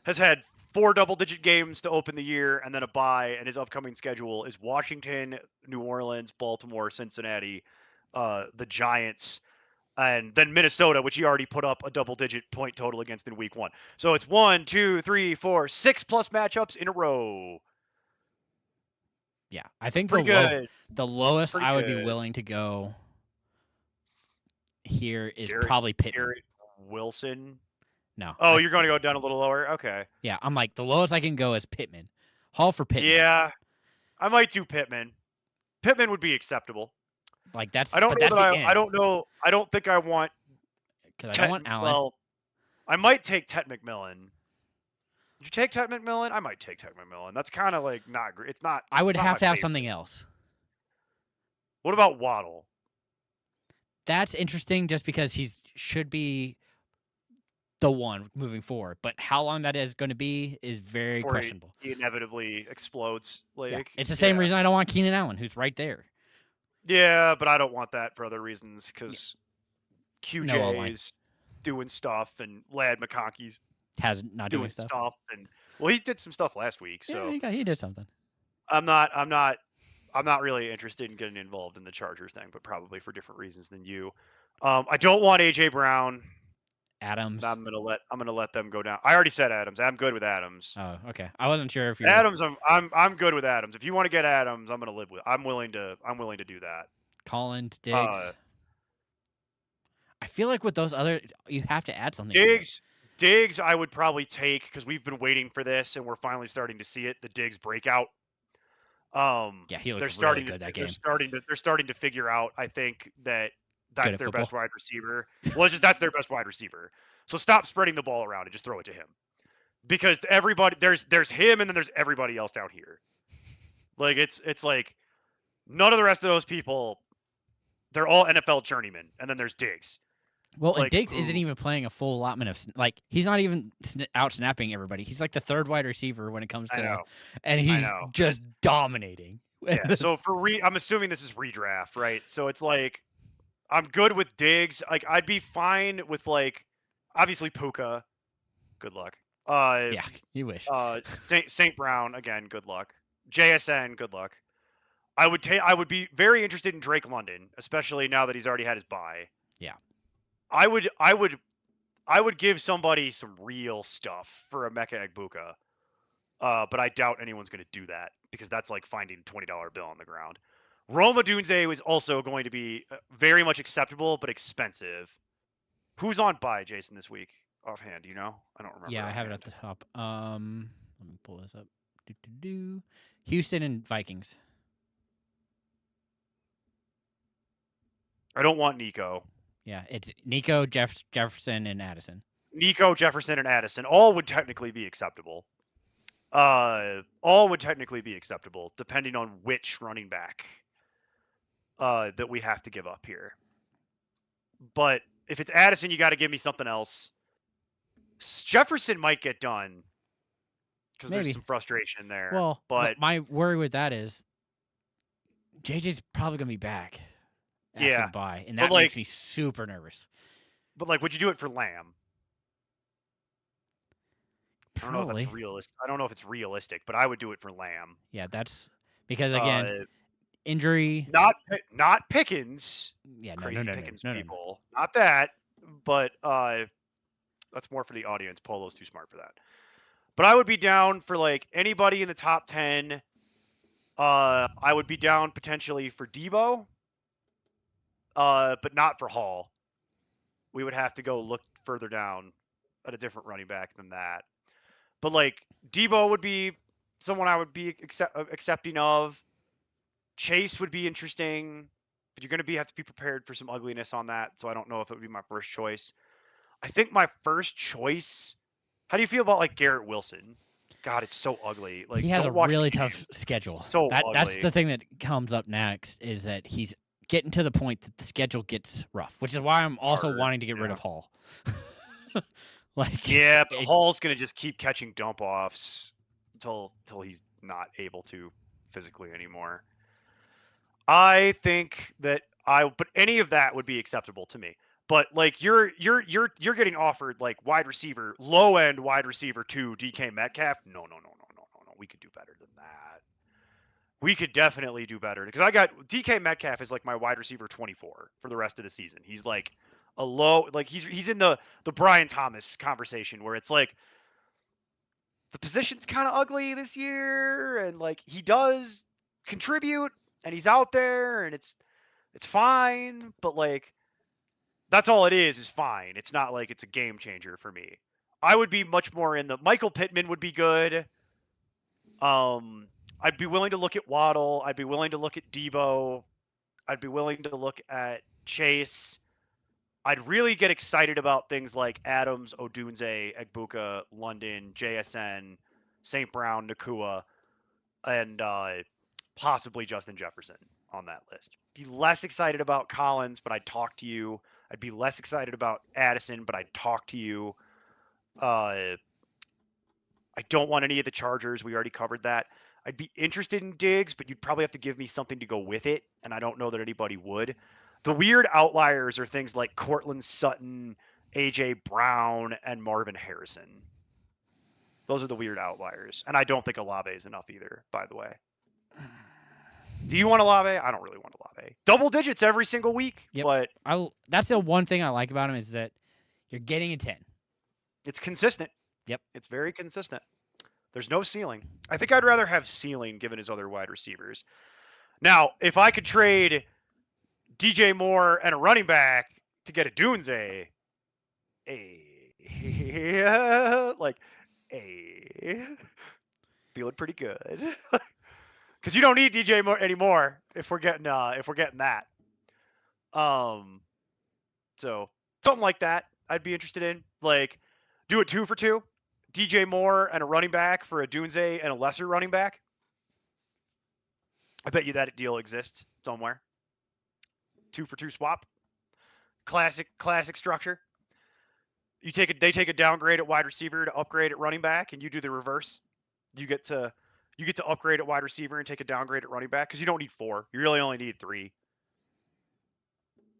has had 4 double-digit games to open the year, and then a bye. And his upcoming schedule is Washington, New Orleans, Baltimore, Cincinnati, the Giants, and then Minnesota, which he already put up a double-digit point total against in Week 1. So it's 1, 2, 3, 4, 6 plus matchups in a row. Yeah, I think Pretty good. the lowest Pretty I would be good. willing to go here is Garrett- probably Pittman. Garrett Wilson. No. Oh, you're going to go down a little lower? Okay. Yeah, I'm like the lowest I can go is Pittman. Hall for Pittman. Yeah, I might do Pittman. Pittman would be acceptable. Like that's. I don't but know that's that the end. I don't know. I don't think I want. Because I don't want Allen. Well, I might take Tet McMillan. Did you take Tet McMillan? I might take Tet McMillan. That's kind of like not great. It's not. I would not have my to have favorite. something else. What about Waddle? That's interesting, just because should be the one moving forward. But how long that is going to be is very Before questionable. He inevitably explodes. Like Yeah. It's the same reason I don't want Keenan Allen, who's right there. Yeah, but I don't want that for other reasons because No O-line. QJ's doing stuff and Lad McConkey's Has not doing doing stuff. stuff. And well, he did some stuff last week, so Yeah, he did something. I'm not really interested in getting involved in the Chargers thing, but probably for different reasons than you. I don't want AJ Brown. Adams. I'm gonna let them go down. I already said Adams. I'm good with Adams. Oh, okay. I wasn't sure if you Adams, I'm good with Adams. If you want to get Adams, I'm willing to do that. Collins, Diggs. I feel like with those other, you have to add something. Diggs, I would probably take because we've been waiting for this and we're finally starting to see it. The Diggs breakout. Yeah, he looked really good that game. They're starting to figure out. I think that's Good at their football. best wide receiver. Well, that's their best wide receiver. So stop spreading the ball around and just throw it to him, because everybody there's him and then there's everybody else down here. Like it's like none of the rest of those people. They're all NFL journeymen, and then there's Diggs. Well, and Like, Diggs isn't ooh. even playing a full allotment of he's not even out snapping everybody. He's like the third wide receiver when it comes I to, know. and he's know. just dominating. Yeah. So I'm assuming this is redraft, right? So it's like I'm good with Diggs. Like I'd be fine with like obviously Puka. Good luck. Yeah, you wish. St. Brown again. Good luck. JSN. Good luck. I would be very interested in Drake London, especially now that he's already had his bye. Yeah. I would give somebody some real stuff for Emeka Egbuka. But I doubt anyone's going to do that because that's like finding a $20 bill on the ground. Rome Odunze was also going to be very much acceptable, but expensive. Who's on bye, Jason, this week? Offhand, do you know? I don't remember. Yeah, I have it at the top. Let me pull this up. Houston and Vikings. I don't want Nico. Yeah, it's Nico, Jefferson, and Addison. Nico, Jefferson, and Addison all would technically be acceptable. All would technically be acceptable, depending on which running back that we have to give up here. But if it's Addison, you got to give me something else. Jefferson might get done because there's some frustration there. Well, but my worry with that is JJ's probably gonna be back after the bye, and that makes me super nervous. But like, would you do it for Lamb? Probably. I don't know if that's realistic. I don't know if it's realistic, but I would do it for Lamb. Yeah, that's because again, injury. Not Pickens. Yeah, crazy Pickens no. people. Not that, but that's more for the audience. Polo's too smart for that. But I would be down for like anybody in the top 10. I would be down potentially for Debo, but not for Hall. We would have to go look further down at a different running back than that. But like Debo would be someone I would be accepting of. Chase would be interesting, but you're going to have to be prepared for some ugliness on that. So I don't know if it would be my first choice. I think my first choice. How do you feel about like Garrett Wilson? God, it's so ugly. Like, He has a don't watch really the tough game. schedule. So That's ugly. the thing that comes up next is that he's getting to the point that the schedule gets rough, which is why I'm also Hard, wanting to get rid yeah. of Hall. Like, Yeah, but it- Hall's gonna just keep catching dump offs until he's not able to physically anymore. I think that but any of that would be acceptable to me. But like you're getting offered like wide receiver, low end wide receiver 2 DK Metcalf. No. We could do better than that. We could definitely do better because I got DK Metcalf is like my wide receiver 24 for the rest of the season. He's like a low, like he's in the Brian Thomas conversation where it's like the position's kind of ugly this year, and like he does contribute, and he's out there, and it's fine, but like that's all it is fine. It's not like it's a game changer for me. I would be much more in the Michael Pittman would be good. I'd be willing to look at Waddle. I'd be willing to look at Debo. I'd be willing to look at Chase. I'd really get excited about things like Adams, Odunze, Egbuka, London, JSN, St. Brown, Nakua, and possibly Justin Jefferson on that list. Be less excited about Collins, but I'd talk to you. I'd be less excited about Addison, but I'd talk to you. I don't want any of the Chargers. We already covered that. I'd be interested in Diggs, but you'd probably have to give me something to go with it, and I don't know that anybody would. The weird outliers are things like Cortland Sutton, AJ Brown, and Marvin Harrison. Those are the weird outliers, and I don't think Olave is enough either, by the way. Do you want Olave? I don't really want Olave. Double digits every single week, Yep. but that's the one thing I like about him is that you're getting a 10. it's consistent. Yep. It's very consistent. There's no ceiling. I think I'd rather have ceiling given his other wide receivers. Now, if I could trade DJ Moore and a running back to get a Dunze, feeling pretty good. Because you don't need DJ Moore anymore if we're getting that. So something like that I'd be interested in. Like, do it 2 for 2. DJ Moore and a running back for a Dunze and a lesser running back. I bet you that deal exists somewhere. 2 for 2 swap. Classic structure. They take a downgrade at wide receiver to upgrade at running back, and you do the reverse. You get to upgrade at wide receiver and take a downgrade at running back because you don't need 4. You really only need 3.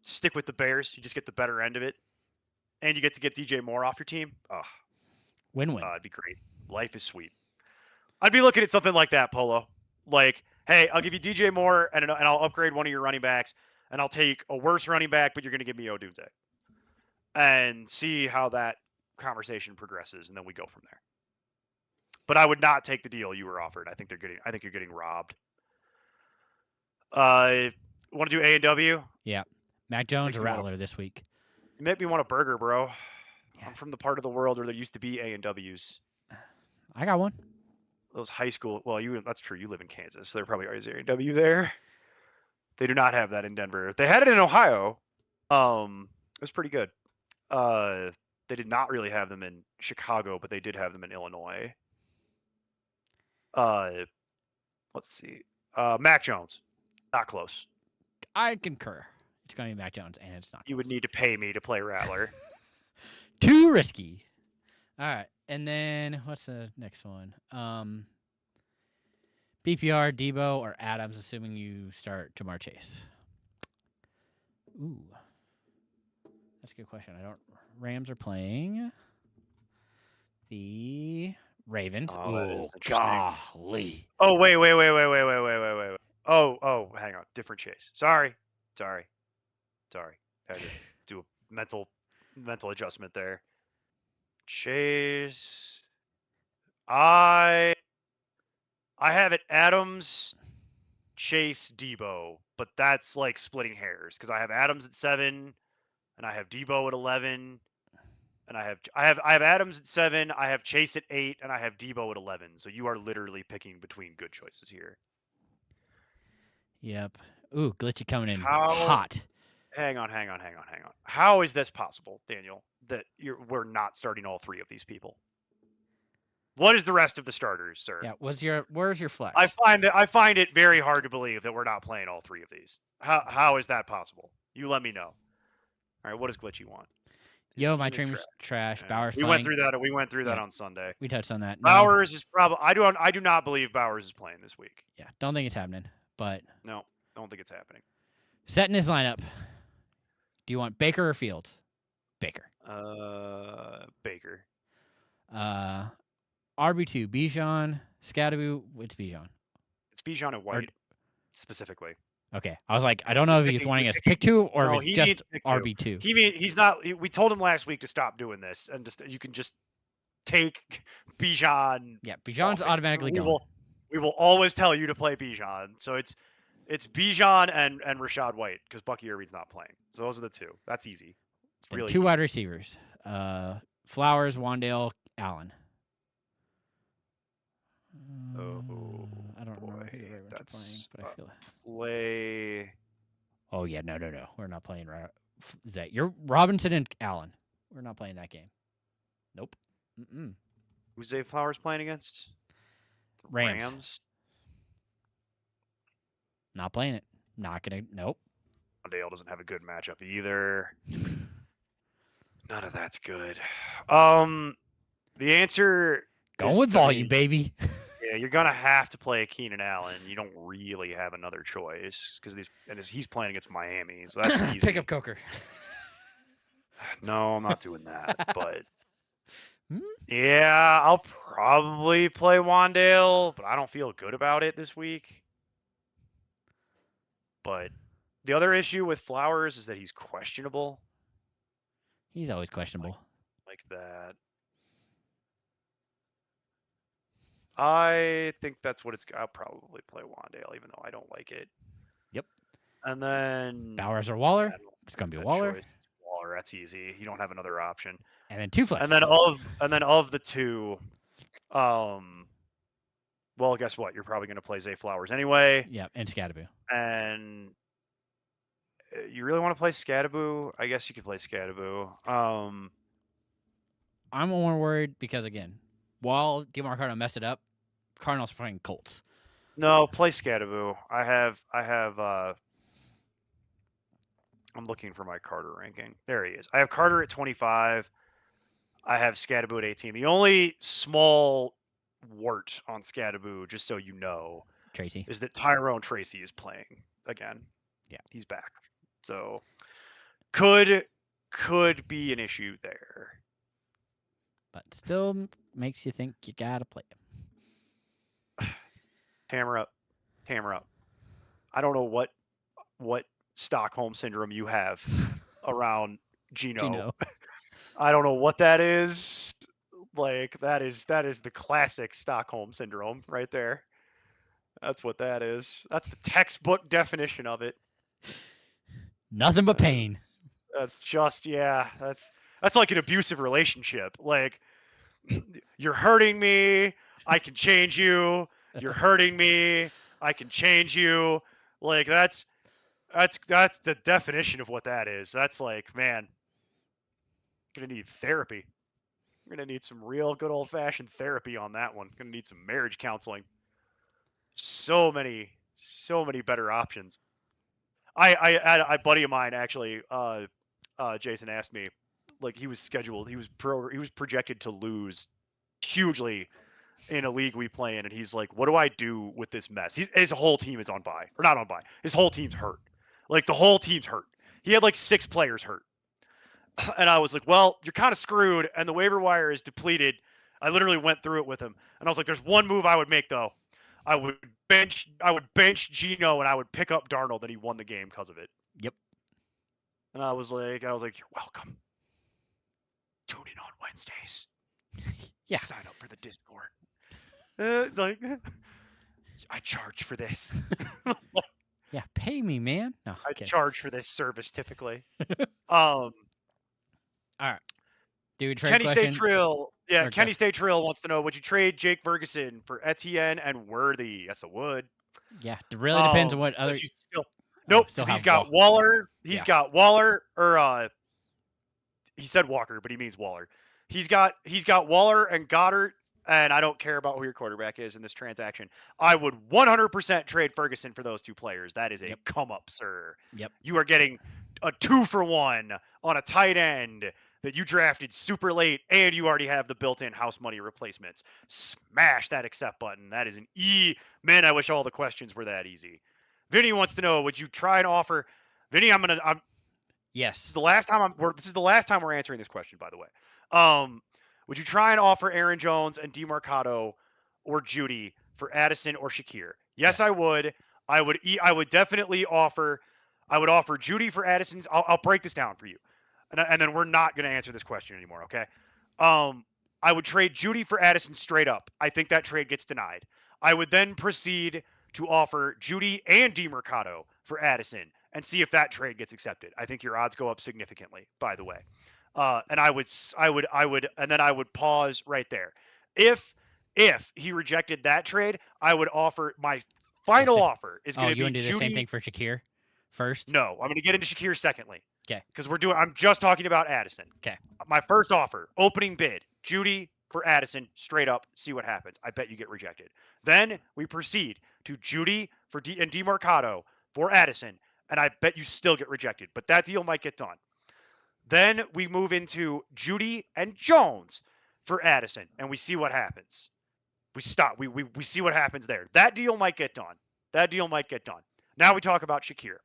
Stick with the Bears. You just get the better end of it, and you get to get DJ Moore off your team. Oh, Win-win. it'd be great. Life is sweet. I'd be looking at something like that, Polo. Like, hey, I'll give you DJ Moore, and I'll upgrade one of your running backs, and I'll take a worse running back, but you're going to give me Odunze. And see how that conversation progresses, and then we go from there. But I would not take the deal you were offered. I think you're getting robbed. Want to do A&W? Yeah. Mac Jones Makes or me wanna- Rattler this week. You make me want a burger, bro. Yeah. I'm from the part of the world where there used to be A&Ws. I got one. Those high school. Well, that's true. You live in Kansas, so there probably is A&W there. They do not have that in Denver. They had it in Ohio. It was pretty good. They did not really have them in Chicago, but they did have them in Illinois. Let's see. Mac Jones, not close. I concur. It's going to be Mac Jones, and it's not. You would need to pay me to play Rattler. Too risky. All right. And then what's the next one? BPR, Debo, or Adams, assuming you start Jamar Chase. Ooh. That's a good question. Rams are playing the Ravens. Oh, that is Ooh, interesting. golly. Oh, wait. Oh, hang on. Different Chase. Sorry. Had to do a mental adjustment there. Chase. I have it Adams, Chase, Debo, but that's like splitting hairs because I have Adams at 7, and I have Debo at 11, and I have Adams at 7, I have Chase at 8, and I have Debo at 11. So you are literally picking between good choices here. Yep. Ooh, Glitchy coming in How- hot. Hang on. How is this possible, Daniel? That we're not starting all three of these people? What is the rest of the starters, sir? Yeah. Where's your flex? I find it very hard to believe that we're not playing all three of these. How is that possible? You let me know. All right, what does Glitchy want? His Yo, my team is dream is trash. Yeah. Bowers We playing. went through that. We went through that Yeah. on Sunday. We touched on that. No. Bowers is probably. I do not believe Bowers is playing this week. Yeah. Don't think it's happening. But No, don't think it's happening. setting his lineup. Do you want Baker or Fields? Baker. Baker. RB2, Bijan, Scadaboo. It's Bijan. It's Bijan and White specifically. Okay. I was like, I don't know if he's Picking- wanting us to pick two or No, if he it's just needs to pick two. RB2. He's not. We told him last week to stop doing this, and you can just take Bijan. Yeah, Bijan's off it. automatically going. We will always tell you to play Bijan. So it's Bijan and Rashad White because Bucky Irving's not playing. So those are the two. That's easy. It's Then really two easy. wide receivers. Flowers, Wandale, Allen. Oh, I don't remember who the boy, Ravens are playing, that's but I feel. play. Oh yeah, no. We're not playing. Is that you're Robinson and Allen? We're not playing that game. Nope. Mm-mm. Who's Zay Flowers playing against? The Rams. Not playing it. Not gonna. Nope. Dale doesn't have a good matchup either. None of that's good. The answer. Going is with volume, three. baby. Yeah, you're gonna have to play Keenan Allen. You don't really have another choice because he's playing against Miami, so that's easy. Pick up Coker. No, I'm not doing that. But Hmm? yeah, I'll probably play Wandale, but I don't feel good about it this week. But the other issue with Flowers is that he's questionable He's always questionable. like that. I think that's what I'll probably play Wandale, even though I don't like it. Yep. And then Bowers or Waller? yeah, It's gonna be that Waller. choice. Waller, that's easy. You don't have another option. And then two flexes. And then of the two, well, guess what? You're probably gonna play Zay Flowers anyway. Yeah, and Scadaboo. And you really want to play Scadaboo? I guess you could play Scadaboo. I'm more worried because again, while DeMarco messed it up, Cardinals are playing Colts. No, play Scadaboo. I have I'm looking for my Carter ranking. There he is. I have Carter at 25. I have Scadaboo at 18. The only small wart on Scadaboo, just so you know, Tracy. is that Tyrone Tracy is playing again. Yeah. He's back. So could be an issue there. But still makes you think you gotta play him. Hammer up. I don't know what Stockholm syndrome you have around Gino. I don't know what that is. Like that is the classic Stockholm syndrome right there. That's what that is. That's the textbook definition of it. Nothing but pain. That's just that's like an abusive relationship. Like you're hurting me, I can change you. You're hurting me, I can change you. Like that's the definition of what that is. That's like, man, I'm gonna need therapy. I'm gonna need some real good old fashioned therapy on that one. Gonna need some marriage counseling. So many better options. A buddy of mine actually, Jason asked me, like he was projected to lose hugely in a league we play in, and he's like, what do I do with this mess? His whole team is on bye, or not on bye. His whole team's hurt. Like the whole team's hurt. He had like 6 players hurt. And I was like, well, you're kind of screwed, and the waiver wire is depleted. I literally went through it with him, and I was like, there's one move I would make though. I would bench Gino, and I would pick up Darnold, and he won the game because of it. Yep. And I was like, you're welcome. Tune in on Wednesdays. Yeah. Sign up for the Discord. I charge for this. Yeah, pay me, man. No, I okay. charge for this service typically. All right. Dude, trade Kenny question. State Trill. Yeah, Or Kenny Jeff- State Trill wants to know, would you trade Jake Ferguson for Etienne and Worthy? Yes, I would. Yeah, it really depends on what other. Nope, still because he's have got Wall- Waller. He's Yeah. got Waller, or he said Walker, but he means Waller. He's got Waller and Goddard, and I don't care about who your quarterback is in this transaction. I would 100% trade Ferguson for those two players. That is a Yep. come up, sir. Yep. You are getting a 2-for-1 on a tight end that you drafted super late, and you already have the built-in house money replacements. Smash that accept button. That is an E. Man, I wish all the questions were that easy. Vinny wants to know, would you try and offer? Vinny, this Yes. is the last time we're answering this question, by the way. Would you try and offer Aaron Jones and DeMarcado or Judy for Addison or Shakir? Yes, Yes. I would. I would definitely offer. I would offer Judy for Addison. I'll break this down for you, and then we're not going to answer this question anymore. Okay. I would trade Judy for Addison straight up. I think that trade gets denied. I would then proceed to offer Judy and DeMarcado for Addison and see if that trade gets accepted. I think your odds go up significantly, by the way. And I would pause right there. If he rejected that trade, I would offer my final offer is going to be you want to do the Judy. same thing for Shakir first? No, I'm going to get into Shakir secondly. Okay. Because I'm just talking about Addison. Okay. My first offer, opening bid, Judy for Addison, straight up, see what happens. I bet you get rejected. Then we proceed to Judy and DeMarcado for Addison, and I bet you still get rejected. But that deal might get done. Then we move into Judy and Jones for Addison, and we see what happens. We stop. We see what happens there. That deal might get done. Now we talk about Shakir.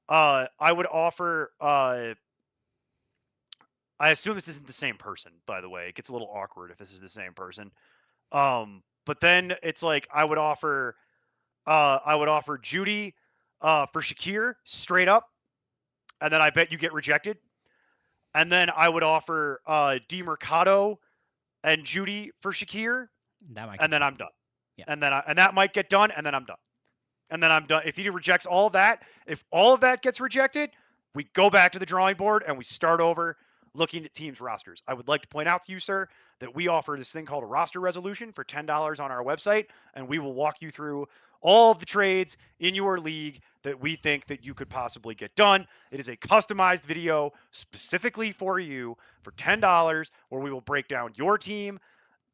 I would offer. I assume this isn't the same person, by the way. It gets a little awkward if this is the same person. But then it's like I would offer Judy for Shakir straight up, and then I bet you get rejected. And then I would offer DeMarcado and Judy for Shakir, and then I'm done. Yeah. And that might get done, and then I'm done. And then I'm done. If he rejects all of that, if all of that gets rejected, we go back to the drawing board and we start over looking at teams' rosters. I would like to point out to you, sir, that we offer this thing called a roster resolution for $10 on our website, and we will walk you through all of the trades in your league that we think that you could possibly get done. It is a customized video specifically for you for $10 where we will break down your team,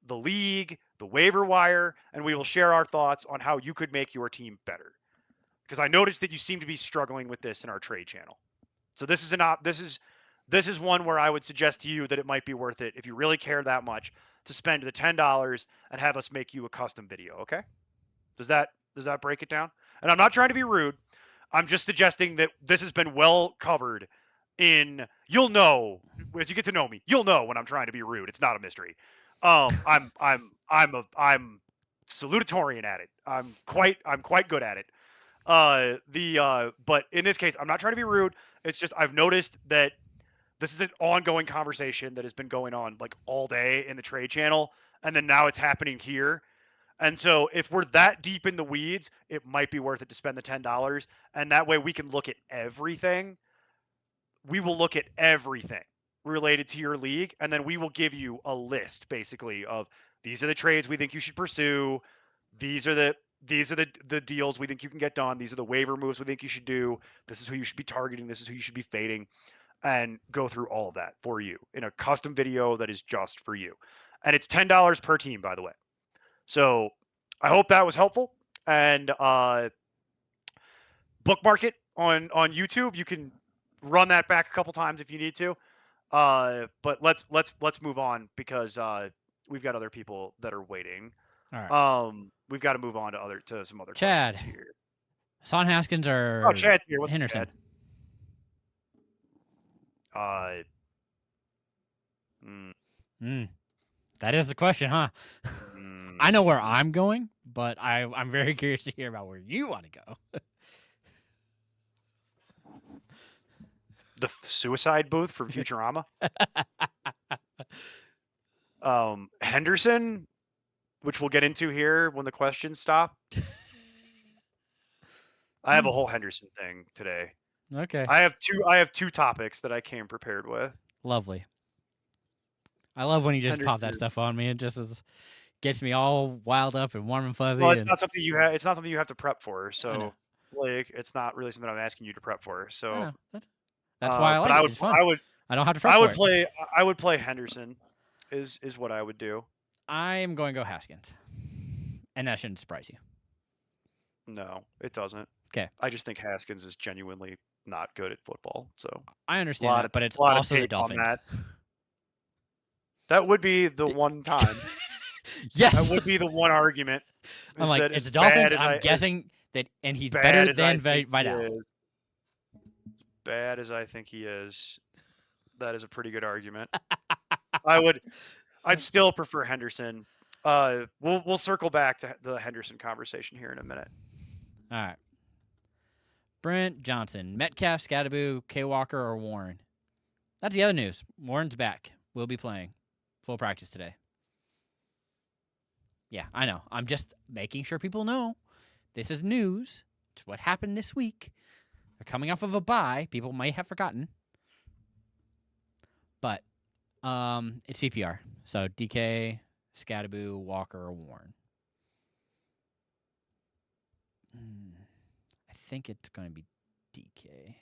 the league, the waiver wire, and we will share our thoughts on how you could make your team better. Because I noticed that you seem to be struggling with this in our trade channel. So this is one where I would suggest to you that it might be worth it if you really care that much to spend the $10 and have us make you a custom video, okay? Does that break it down? And I'm not trying to be rude. I'm just suggesting that this has been well covered you'll know as you get to know me. You'll know when I'm trying to be rude. It's not a mystery. I'm salutatorian at it. I'm quite good at it. But in this case, I'm not trying to be rude. It's just I've noticed that this is an ongoing conversation that has been going on like all day in the trade channel, and then now it's happening here. And so if we're that deep in the weeds, it might be worth it to spend the $10, and that way we can look at everything. We will look at everything related to your league, and then we will give you a list basically of these are the trades we think you should pursue. These are the deals we think you can get done. These are the waiver moves we think you should do. This is who you should be targeting. This is who you should be fading, and go through all of that for you in a custom video that is just for you. And it's $10 per team, by the way. So I hope that was helpful. And bookmark it on YouTube. You can run that back a couple times if you need to. But let's move on because we've got other people that are waiting. All right. We've got to move on to some other Chad questions here. Hassan Haskins or Chad's here. What's Henderson? Chad? That is the question, huh? I know where I'm going, but I'm very curious to hear about where you want to go. The suicide booth from Futurama. Henderson, which we'll get into here when the questions stop. I have a whole Henderson thing today. Okay. I have two topics that I came prepared with. Lovely. I love when you just pop that Henderson. stuff on me. It just gets me all wild up and warm and fuzzy. Well, it's not something you have. It's not something you have to prep for. So like it's not really something I'm asking you to prep for. I So know. That's why I but like it. It's fun. I don't have to prep for it. I would play Henderson is what I would do. I am going to go Haskins, and that shouldn't surprise you. No, it doesn't. 'Kay. I just think Haskins is genuinely not good at football. So I understand that, but it's a lot of also the tape on Dolphins. that would be the one time. Yes. That would be the one argument. I'm is like, that it's as Dolphins. bad as I'm guessing that, and he's bad better as I than think he Vidal. is, bad as I think he is, that is a pretty good argument. I'd still prefer Henderson. We'll circle back to the Henderson conversation here in a minute. All right. Brent Johnson, Metcalf, Scadaboo, K. Walker, or Warren. That's the other news. Warren's back. Will be playing full practice today. Yeah, I know. I'm just making sure people know this is news. It's what happened this week. They're coming off of a bye. People may have forgotten. But it's PPR. So DK, Scadaboo, Walker, or Warren. I think it's going to be DK.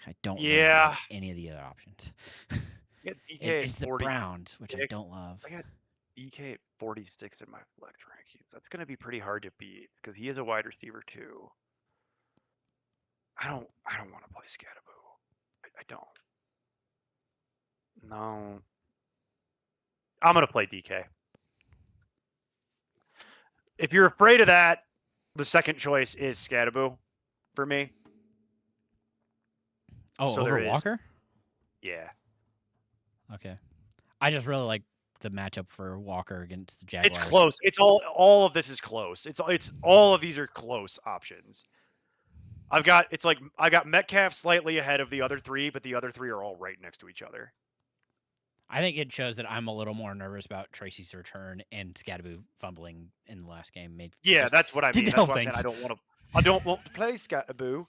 I don't really like any of the other options. It's the Browns, which I don't love. I got DK at 46 in my flex rankings. That's going to be pretty hard to beat because he is a wide receiver too. I don't want to play Scadaboo. I don't. No. I'm going to play DK. If you're afraid of that, the second choice is Scadaboo for me. Oh, so over Walker? Yeah. Okay. I just really like the matchup for Walker against the Jaguars. It's close. It's all of this is close. It's all of these are close options. I got Metcalf slightly ahead of the other three, but the other three are all right next to each other. I think it shows that I'm a little more nervous about Tracy's return and Scadaboo fumbling in the last game. That's what I mean. That's what I'm saying. I don't want to play Scadaboo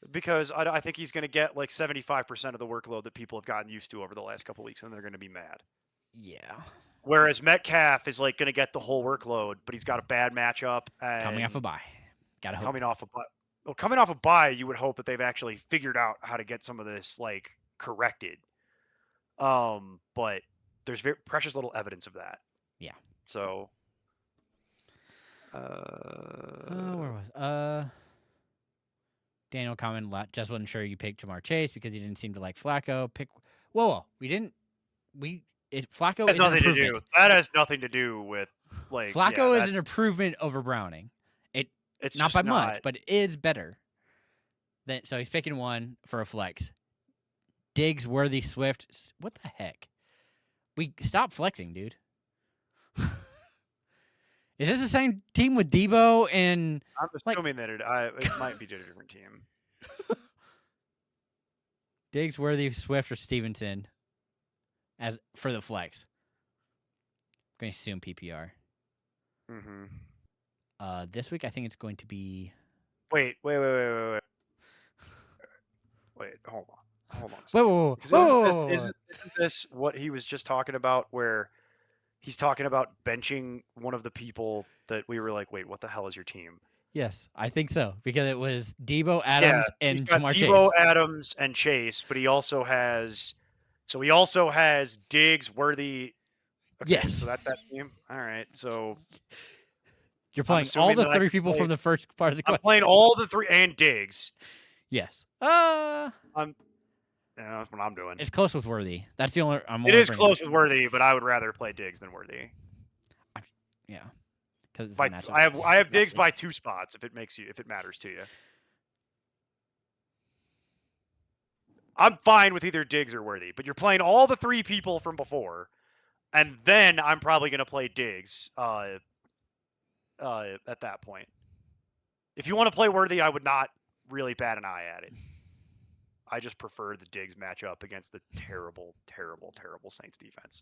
because I think he's going to get like 75% of the workload that people have gotten used to over the last couple of weeks, and they're going to be mad. Yeah. Whereas Metcalf is like going to get the whole workload, but he's got a bad matchup. And coming off a bye. Coming off a bye, you would hope that they've actually figured out how to get some of this like corrected. But there's very precious little evidence of that. Yeah. So. Where was Daniel comment just wasn't sure you picked Jamar Chase because he didn't seem to like Flacco. Whoa, we didn't. Flacco has is nothing an to improvement. do. That has nothing to do with like Flacco is an improvement over Browning. It's not by much, but it is better. So he's picking one for a flex. Diggs, Worthy, Swift. What the heck? We stop flexing, dude. Is this the same team with Debo and? I'm assuming that it might be a different team. Diggs, Worthy, Swift, or Stevenson as for the flex. I'm going to assume PPR. Mm-hmm. This week I think it's going to be. Wait. Hold on. Whoa. Isn't this what he was just talking about? Where he's talking about benching one of the people that we were like, wait, what the hell is your team? Yes, I think so because it was Debo, Adams, and Jamar Chase. Debo, Adams, and Chase, but he also has Diggs, Worthy. Okay, yes. So that's that team. All right. So you're playing all the three people from the first part of the question. I'm playing all the three and Diggs. Yes. That's what I'm doing. It's close with Worthy. That's the only. It is close with Worthy, but I would rather play Diggs than Worthy. Yeah. Because I have Diggs by 2 spots if it matters to you. I'm fine with either Diggs or Worthy, but you're playing all the 3 people from before, and then I'm probably going to play Diggs at that point. If you want to play Worthy, I would not really bat an eye at it. I just prefer the Diggs matchup against the terrible, terrible, terrible Saints defense.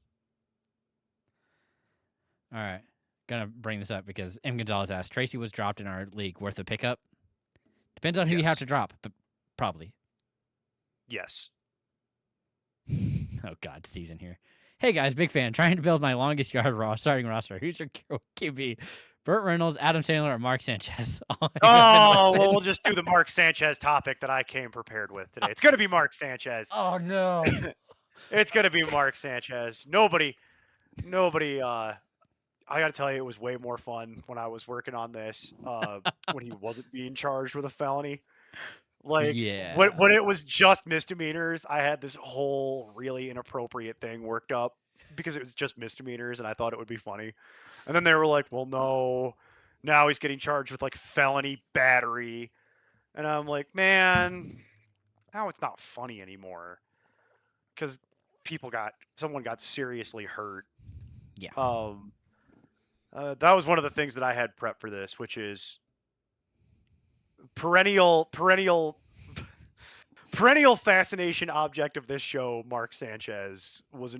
All right. Gonna bring this up because M. Gonzalez asked, Tracy was dropped in our league. Worth a pickup? Depends on who you have to drop, but probably. Yes. Oh, God, Steve's in here. Hey, guys, big fan. Trying to build my longest yard starting roster. Who's your QB? Burt Reynolds, Adam Sandler, or Mark Sanchez. All you have been Oh, listed. well, we'll just do the Mark Sanchez topic that I came prepared with today. It's going to be Mark Sanchez. Oh no. It's going to be Mark Sanchez. Nobody, I got to tell you, it was way more fun when I was working on this, when he wasn't being charged with a felony. Like, Yeah. when it was just misdemeanors, I had this whole really inappropriate thing worked up because it was just misdemeanors and I thought it would be funny. And then they were like, well, no, now he's getting charged with like felony battery. And I'm like, man, now it's not funny anymore because someone got seriously hurt. Yeah. That was one of the things that I had prepped for this, which is perennial fascination object of this show. Mark Sanchez was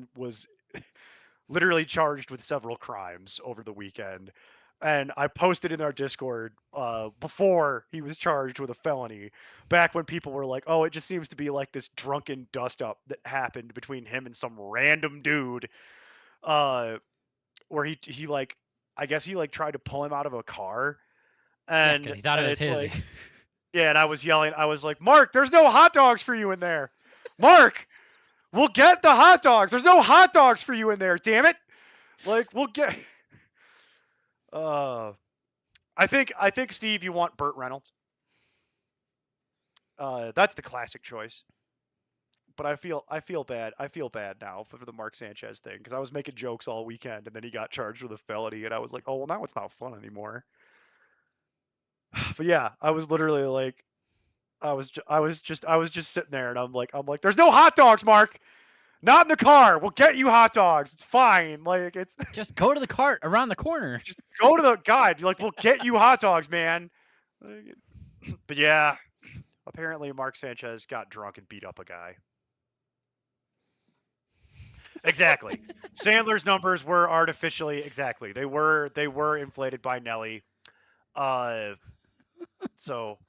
literally charged with several crimes over the weekend, and I posted in our Discord before he was charged with a felony, back when people were like, "Oh, it just seems to be like this drunken dust up that happened between him and some random dude," where he like, I guess he like tried to pull him out of a car, Yeah, and 'cause he thought it was it's his. like, yeah, and I was yelling, I was like, Mark, there's no hot dogs for you in there. Mark, we'll get the hot dogs. There's no hot dogs for you in there, damn it. Like, we'll get I think Steve, you want Burt Reynolds. That's the classic choice. But I feel bad. I feel bad now for the Mark Sanchez thing because I was making jokes all weekend and then he got charged with a felony and I was like, oh well, now it's not fun anymore. But yeah, I was literally like, I was just sitting there and I'm like, there's no hot dogs, Mark. Not in the car. We'll get you hot dogs. It's fine. Like, it's Just go to the cart around the corner. just go to the guide. Like, we'll get you hot dogs, man. But yeah, apparently Mark Sanchez got drunk and beat up a guy. Exactly. Sandler's numbers were artificially They were inflated by Nelly. So,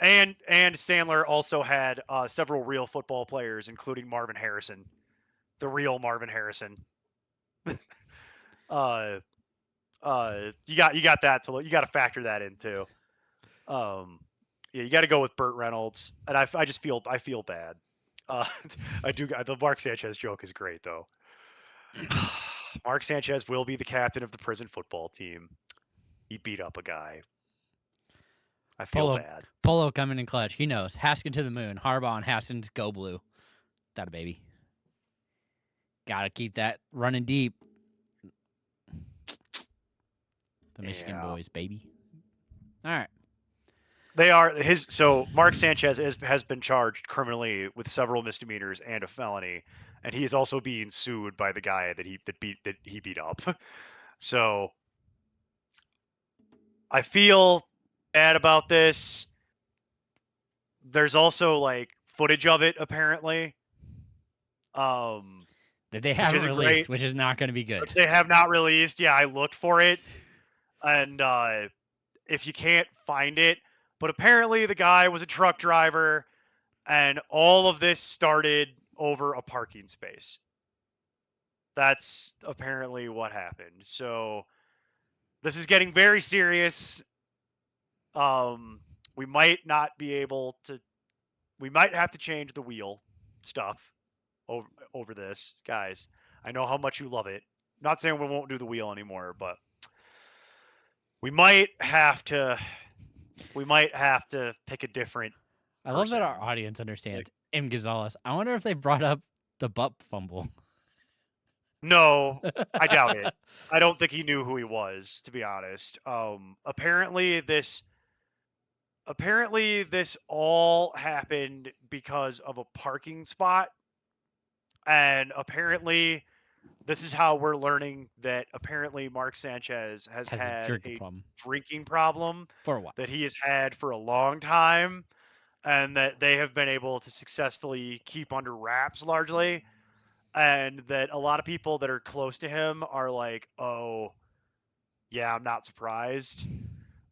and Sandler also had several real football players, including Marvin Harrison, the real Marvin Harrison. You got that you got to factor that in too. Yeah, you got to go with Burt Reynolds, and I feel bad. The Mark Sanchez joke is great though. Mark Sanchez will be the captain of the prison football team. He beat up a guy. I feel bad. Polo coming in clutch. He knows. Haskin to the moon. Harbaugh and Haskins go blue. That a baby. Gotta keep that running deep. The Michigan boys, baby. All right. They are so Mark Sanchez has been charged criminally with several misdemeanors and a felony, and he is also being sued by the guy that he beat up. So I feel bad about this. There's also like footage of it apparently. That they haven't released, which is not going to be good. Which they have not released. Yeah, I looked for it, and if you can't find it, but apparently the guy was a truck driver, and all of this started over a parking space. That's apparently what happened. So this is getting very serious. We might not be able to. We might have to change the wheel stuff over this, guys. I know how much you love it. Not saying we won't do the wheel anymore, but we might have to pick a different I love that our audience understands M. Gonzalez. I wonder if they brought up the butt fumble. No, I doubt it. I don't think he knew who he was, to be honest. Apparently this all happened because of a parking spot. And apparently this is how we're learning that apparently Mark Sanchez has had a drinking problem for a while, that he has had for a long time, and that they have been able to successfully keep under wraps largely, and that a lot of people that are close to him are like, oh, yeah, I'm not surprised.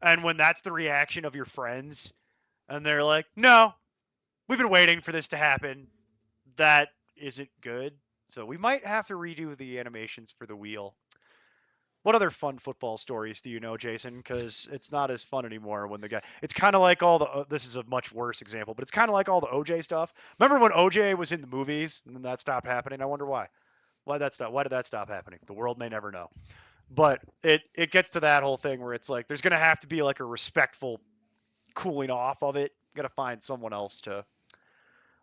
And when that's the reaction of your friends, and they're like, no, we've been waiting for this to happen, that isn't good. So we might have to redo the animations for the wheel. What other fun football stories do you know, Jason? Because it's not as fun anymore when the guy. It's kind of like all the. This is a much worse example, but it's kind of like all the OJ stuff. Remember when OJ was in the movies and then that stopped happening? I wonder why. Why that stop? Why did that stop happening? The world may never know. But it gets to that whole thing where it's like there's gonna have to be like a respectful cooling off of it. Gotta find someone else to.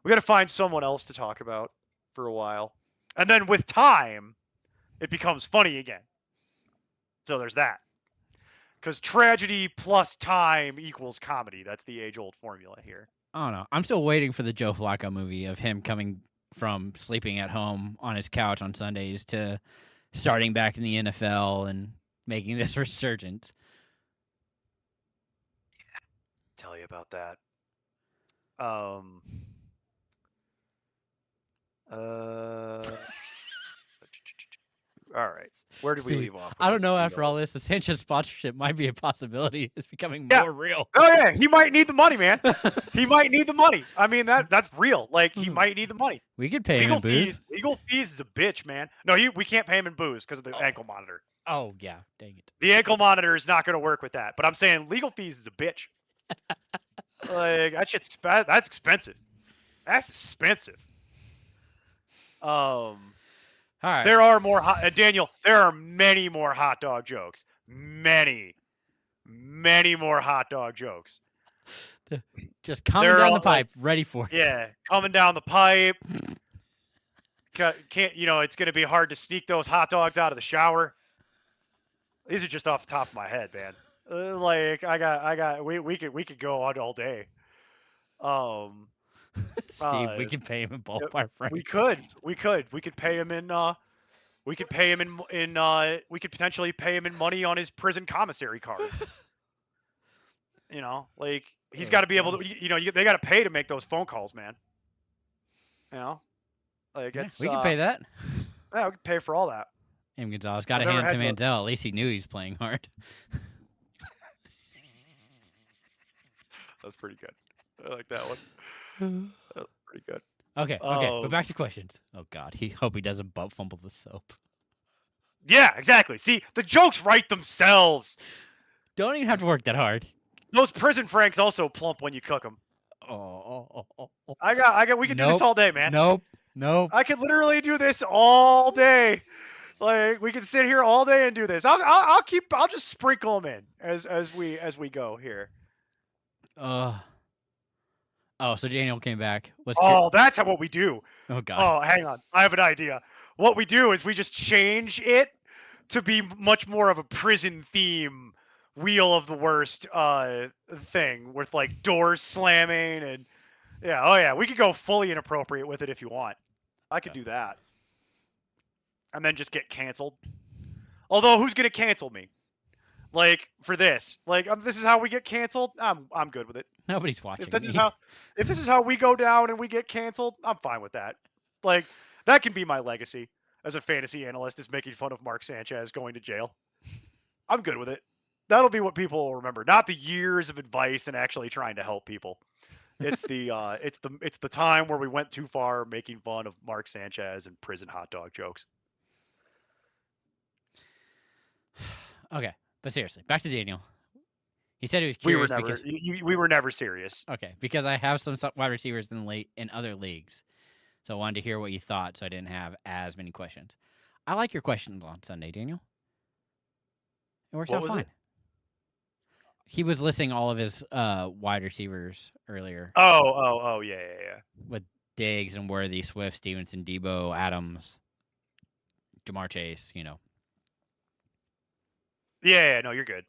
We gotta find someone else to talk about for a while, and then with time, it becomes funny again. So there's that. Because tragedy plus time equals comedy. That's the age-old formula here. I don't know. I'm still waiting for the Joe Flacco movie of him coming from sleeping at home on his couch on Sundays to starting back in the NFL and making this resurgence. Tell you about that. All right. Where did we Steve, leave off? I don't know. You After all this, the Sanchez sponsorship might be a possibility. It's becoming Yeah. more real. Oh yeah, he might need the money, man. He might need the money. I mean that's real. Like he might need the money. We could pay him in booze. Legal fees is a bitch, man. No, we can't pay him in booze because of the ankle monitor. Oh yeah, dang it. The ankle monitor is not going to work with that. But I'm saying legal fees is a bitch. Like that's expensive. That's expensive. All right. There are more Daniel. There are many more hot dog jokes. Many more hot dog jokes. Just coming down the pipe, ready for it. Yeah, coming down the pipe. Can't it's going to be hard to sneak those hot dogs out of the shower. These are just off the top of my head, man. Like we could go on all day. Steve, we could pay him in ballpark francs. We could pay him in we could pay him in we could potentially pay him in money on his prison commissary card. Like he's got to be able to they got to pay to make those phone calls, man. Like we can pay that. Yeah, we can pay for all that. M. Gonzalez got a hand to Manziel. At least he knew he was playing hard. That's pretty good. I like that one. That's pretty good. Okay, but back to questions. Oh God, hope he doesn't butt fumble the soap. Yeah, exactly. See, the jokes write themselves. Don't even have to work that hard. Those prison franks also plump when you cook them. Oh. I got. We could do this all day, man. Nope. I could literally do this all day. Like we could sit here all day and do this. I'll just sprinkle them in as we go here. Oh, so Daniel came back. That's what we do. Oh God. Oh, hang on. I have an idea. What we do is we just change it to be much more of a prison theme wheel of the worst thing with like doors slamming and we could go fully inappropriate with it if you want. I could do that. And then just get canceled. Although who's going to cancel me? Like for this. Like this is how we get canceled. I'm good with it. Nobody's watching. If this is how we go down and we get canceled, I'm fine with that. Like that can be my legacy as a fantasy analyst, is making fun of Mark Sanchez going to jail. I'm good with it. That'll be what people will remember, not the years of advice and actually trying to help people. It's the it's the time where we went too far making fun of Mark Sanchez and prison hot dog jokes. Okay, but seriously, back to Daniel. He said he was curious we were never serious. Okay, because I have some wide receivers in other leagues, so I wanted to hear what you thought, so I didn't have as many questions. I like your questions on Sunday, Daniel. It works out fine. He was listing all of his wide receivers earlier. Oh, yeah. With Diggs and Worthy, Swift, Stevenson, Debo, Adams, Jamar Chase, Yeah, no, you're good.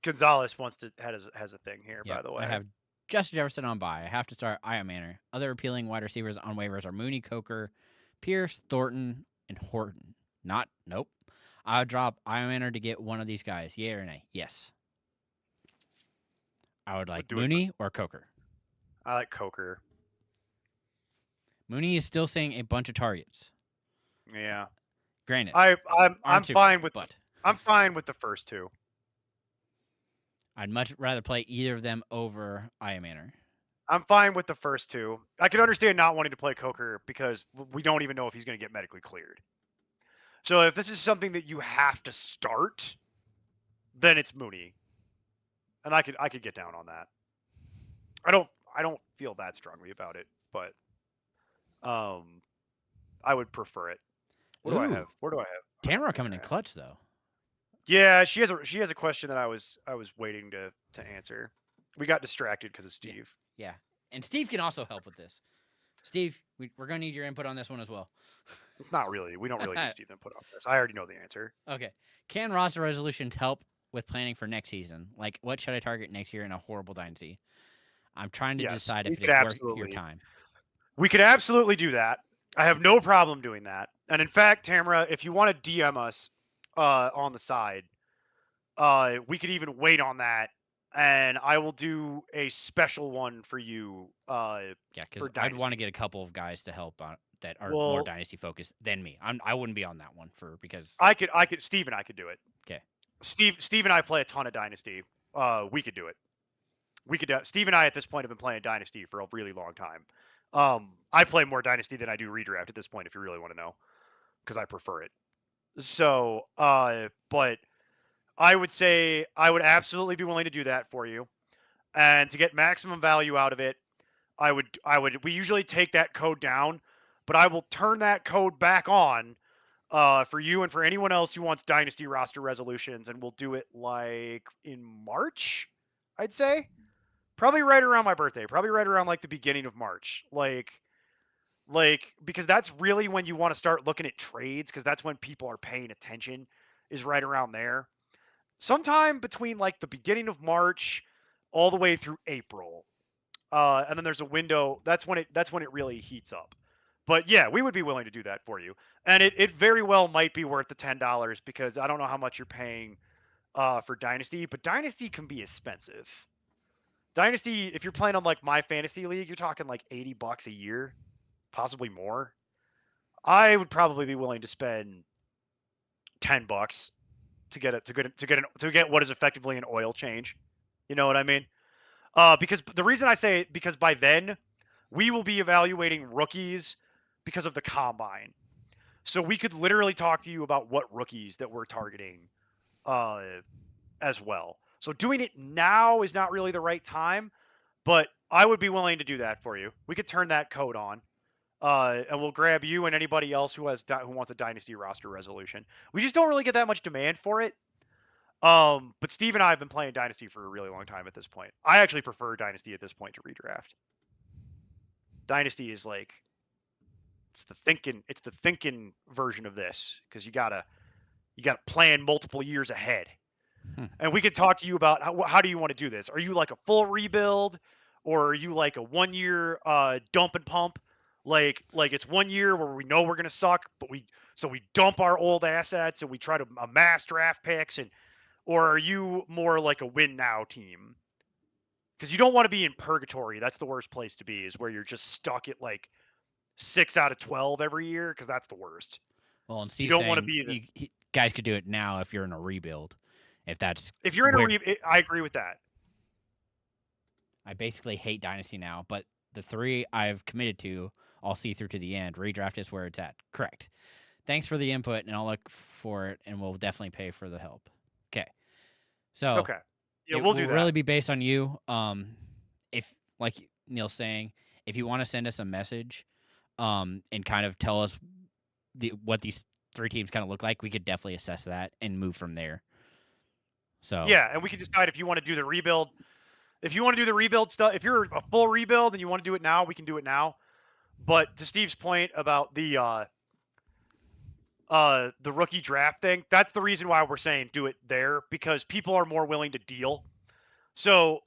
Gonzalez has a thing here, by the way. I have Justin Jefferson on bye. I have to start Aya Manor. Other appealing wide receivers on waivers are Mooney, Coker, Pierce, Thornton, and Horton. Nope. I would drop Aya Manor to get one of these guys. Yeah or nay? Yes. I would like Mooney or Coker. I like Coker. Mooney is still seeing a bunch of targets. Yeah. Granted, I'm fine with the first two. I'd much rather play either of them over Aya Manor. I'm fine with the first two. I can understand not wanting to play Coker because we don't even know if he's going to get medically cleared. So if this is something that you have to start, then it's Mooney, and I could get down on that. I don't feel that strongly about it, but um, I would prefer it. What do I Ooh, have? Where do I have? Tamara Here coming I in have. clutch though. Yeah, she has a question that I was waiting to answer. We got distracted because of Yeah, Steve. yeah. And Steve can also help with this. Steve, we're gonna need your input on this one as well. Not really. We don't really need Steve input on this. I already know the answer. Okay. Can roster resolutions help with planning for next season? Like, what should I target next year in a horrible dynasty? I'm trying to Yes, decide if it is worth your time. we could absolutely do that. I have no problem doing that. And in fact, Tamara, if you want to DM us on the side, we could even wait on that, and I will do a special one for you Yeah, because for I'd want to Dynasty. get a couple of guys to help on that are more Well, dynasty focused than me. I wouldn't be on that one because I could Steve and I could do it. okay, Steve and I play a ton of Dynasty. We could do it. We could. Steve and I at this point have been playing Dynasty for a really long time. I play more Dynasty than I do redraft at this point, if you really want to know, because I prefer it. So, but I would say I would absolutely be willing to do that for you, and to get maximum value out of it, we usually take that code down, but I will turn that code back on for you and for anyone else who wants Dynasty roster resolutions, and we'll do it like in March, I'd say. Probably right around my birthday, probably right around like the beginning of March. Like because that's really when you want to start looking at trades, because that's when people are paying attention, is right around there. Sometime between like the beginning of March all the way through April. And then there's a window. That's when it really heats up. But yeah, we would be willing to do that for you. And it very well might be worth the $10, because I don't know how much you're paying for Dynasty, but Dynasty can be expensive. Dynasty, if you're playing on like my fantasy league, you're talking like $80 a year, possibly more. I would probably be willing to spend $10 to get it to get what is effectively an oil change. You know what I mean? Because the reason I say it, because by then we will be evaluating rookies because of the combine. So we could literally talk to you about what rookies that we're targeting uh, as well. So doing it now is not really the right time, but I would be willing to do that for you. We could turn that code on, and we'll grab you and anybody else who who wants a dynasty roster resolution. We just don't really get that much demand for it. But Steve and I have been playing Dynasty for a really long time at this point. I actually prefer Dynasty at this point to redraft. Dynasty is like it's the thinking version of this, because you gotta plan multiple years ahead. Hmm. And we could talk to you about how do you want to do this? Are you like a full rebuild, or are you like a 1 year dump and pump? Like it's 1 year where we know we're gonna suck, but we dump our old assets and we try to amass draft picks, and or are you more like a win now team? Because you don't want to be in purgatory. That's the worst place to be, is where you're just stuck at like 6 out of 12 every year, because that's the worst. well, and You Steve's don't want to saying be the guys could do it now if you're in a rebuild. If that's if you're in a where I agree with that. I basically hate dynasty now, but the three I've committed to, I'll see through to the end. Redraft is where it's at. Correct. Thanks for the input, and I'll look for it, and we'll definitely pay for the help. Okay. So Okay. Yeah, it we'll will do that. really be based on you. If like Neil's saying, if you want to send us a message, and kind of tell us what these three teams kind of look like, we could definitely assess that and move from there. So Yeah, and we can decide if you want to do the rebuild. If you want to do the rebuild stuff, if you're a full rebuild and you want to do it now, we can do it now. But to Steve's point about the rookie draft thing, that's the reason why we're saying do it there, because people are more willing to deal. So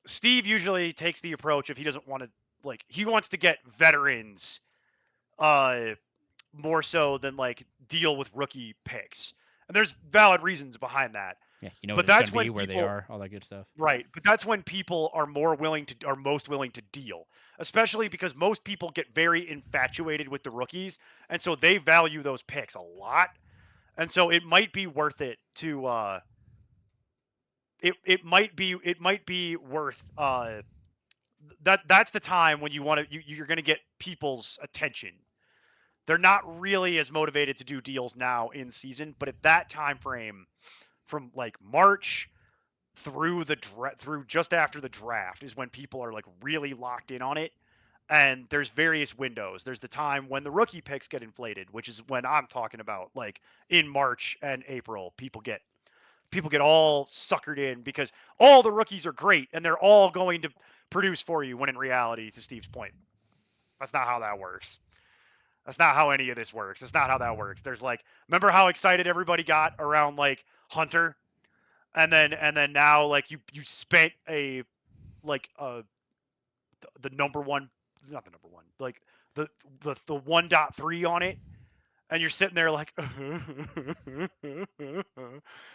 Steve usually takes the approach, if he doesn't want to, like, he wants to get veterans uh more so than like deal with rookie picks. And there's valid reasons behind that. yeah, you know what But it's going that's to be, when where they people are, all that good stuff. right, but that's when people are most willing to deal, especially because most people get very infatuated with the rookies, and so they value those picks a lot. And so it might be worth it to it might be worth that's the time when you're going to get people's attention. they're not really as motivated to do deals now in season, but at that time frame from like March through through just after the draft is when people are like really locked in on it. And there's various windows. There's the time when the rookie picks get inflated, which is when I'm talking about, like in March and April, people get all suckered in because all the rookies are great and they're all going to produce for you, when in reality, to Steve's point, that's not how that works. That's not how any of this works. That's not how that works. There's like, remember how excited everybody got around like Hunter, and then now like you spent a like the number one, not the number one, like the 1.3 on it, and you're sitting there like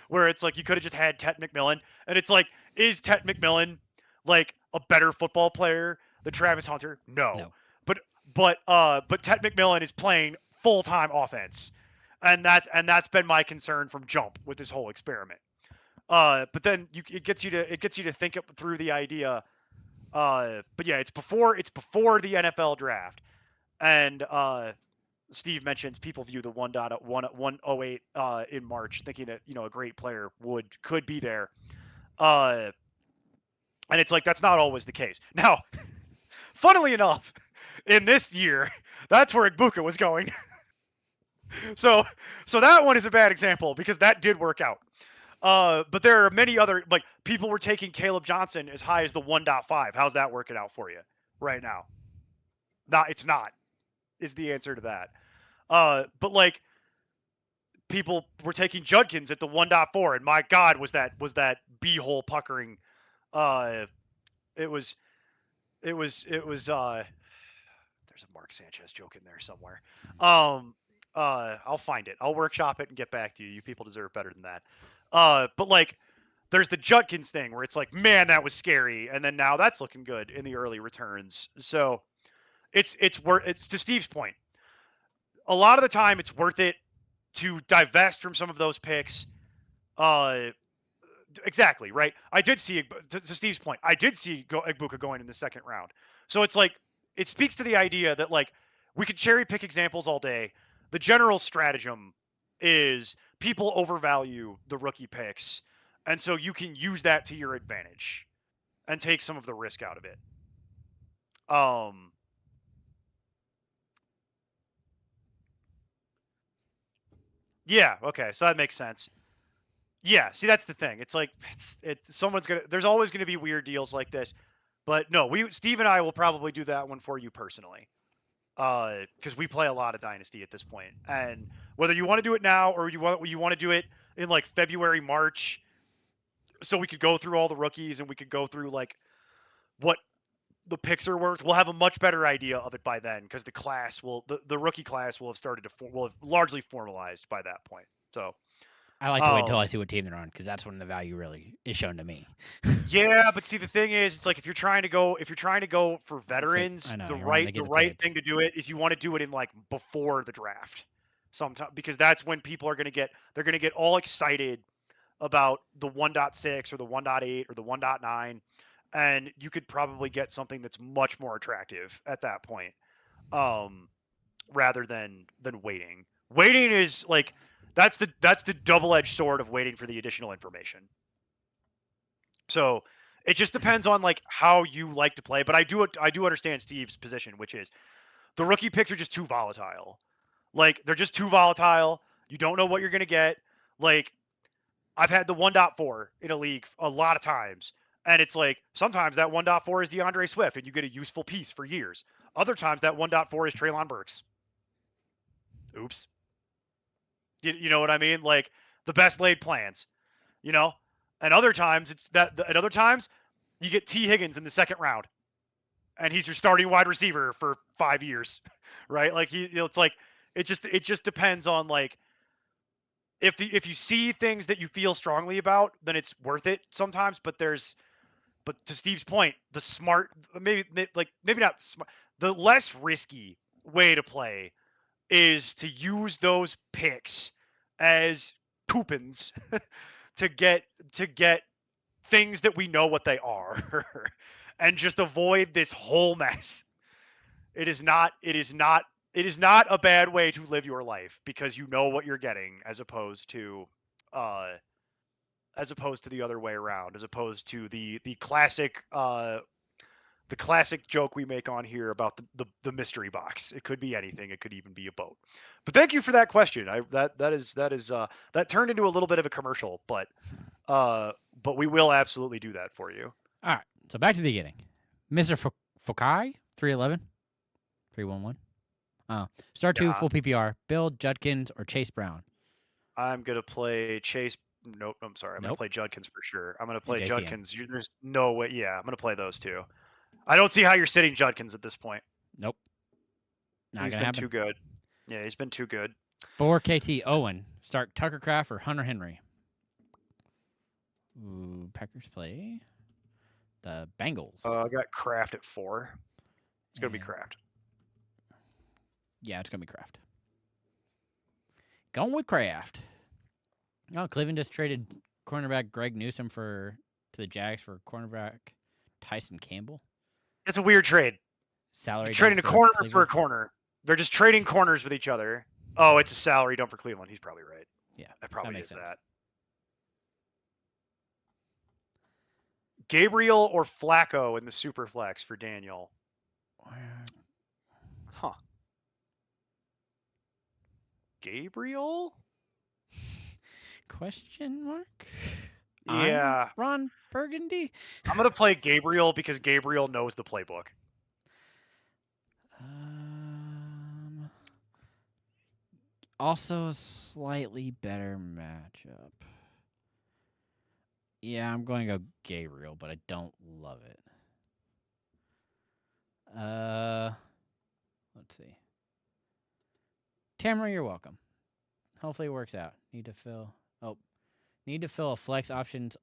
where it's like you could have just had Tet McMillan, and it's like, is Tet McMillan like a better football player than Travis Hunter? No. But Tet McMillan is playing full-time offense. And that's been my concern from jump with this whole experiment. But then it gets you to think up through the idea. But yeah, it's before the NFL draft, and Steve mentions people view the 1.108 in March, thinking that a great player could be there, and it's like that's not always the case. Now, funnily enough, in this year, that's where Egbuka was going. so that one is a bad example because that did work out. But there are many other, like, people were taking Caleb Johnson as high as the 1.5. How's that working out for you right now? It's not, is the answer to that. But like, people were taking Judkins at the 1.4, and my God, was that beehole puckering. It was there's a Mark Sanchez joke in there somewhere. I'll find it. I'll workshop it and get back to you. You people deserve better than that. But like, there's the Judkins thing where it's like, man, that was scary, and then now that's looking good in the early returns. So it's to Steve's point. A lot of the time, it's worth it to divest from some of those picks. Exactly, right? I did see, to Steve's point, I did see Egbuka going in the second round. So it's like, it speaks to the idea that like we could cherry pick examples all day. The general stratagem is people overvalue the rookie picks, and so you can use that to your advantage and take some of the risk out of it. Yeah, okay, so that makes sense. Yeah, see, that's the thing. It's like there's always gonna be weird deals like this, but no, Steve and I will probably do that one for you personally, because we play a lot of Dynasty at this point, and whether you want to do it now or you want to do it in like February, March, so we could go through all the rookies and we could go through like what the picks are worth. We'll have a much better idea of it by then, because the rookie class will have started to will have largely formalized by that point. So I like to wait until I see what team they're on, because that's when the value really is shown to me. Yeah, but see, the thing is, it's like if you're trying to go for veterans, the right thing to do it is you want to do it in like before the draft, sometimes, because that's when people are going to get all excited about the 1.6 or the 1.8 or the 1.9, and you could probably get something that's much more attractive at that point, rather than waiting. Waiting is like, that's the double-edged sword of waiting for the additional information. So it just depends on like how you like to play. But I do understand Steve's position, which is the rookie picks are just too volatile. Like, they're just too volatile. You don't know what you're gonna get. Like, I've had the 1.4 in a league a lot of times, and it's like sometimes that 1.4 is DeAndre Swift, and you get a useful piece for years. Other times that 1.4 is Treylon Burks. Oops. You know what I mean? Like, the best laid plans. And other times at other times you get T. Higgins in the second round, and he's your starting wide receiver for 5 years, right? Like, it's like it just depends on like, if you see things that you feel strongly about, then it's worth it sometimes. But to Steve's point, the smart, maybe not smart, the less risky way to play is to use those picks as coupons to get things that we know what they are and just avoid this whole mess. It is not it is not a bad way to live your life because you know what you're getting, as opposed to the other way around, as opposed to the classic joke we make on here about the mystery box. It could be anything. It could even be a boat. But thank you for that question. That turned into a little bit of a commercial, but we will absolutely do that for you. All right. So back to the beginning. Mr. Fokai, 311, 311. Start two, Yeah. full PPR. Bill, Judkins, or Chase Brown. I'm gonna play Chase. Nope, I'm sorry. I'm gonna Nope. play Judkins for sure. I'm gonna play JCM. Judkins. There's no way. Yeah, I'm gonna play those two. I don't see how you're sitting Judkins at this point. Nope. Not He's gonna been happen. too good. Yeah, he's been too good. For KT, Owen, start Tucker Craft or Hunter Henry. Ooh, Packers play the Bengals. I got Kraft at 4. It's gonna be And- Kraft. Yeah, it's gonna be Kraft. Going with Kraft. Oh, Cleveland just traded cornerback Greg Newsome to the Jags for cornerback Tyson Campbell. It's a weird trade. Salary You're trading a dump corner for a Cleveland. corner. They're just trading corners with each other. Oh, it's a salary dump for Cleveland. He's probably right. Yeah, That probably makes is sense. that. Gabriel or Flacco in the super flex for Daniel. Huh. Gabriel? Question mark? Yeah. I'm Ron Burgundy. I'm going to play Gabriel because Gabriel knows the playbook. Also a slightly better matchup. Yeah, I'm going to go Gabriel, but I don't love it. Let's see. Tamara, you're welcome. Hopefully it works out. Need to fill a flex options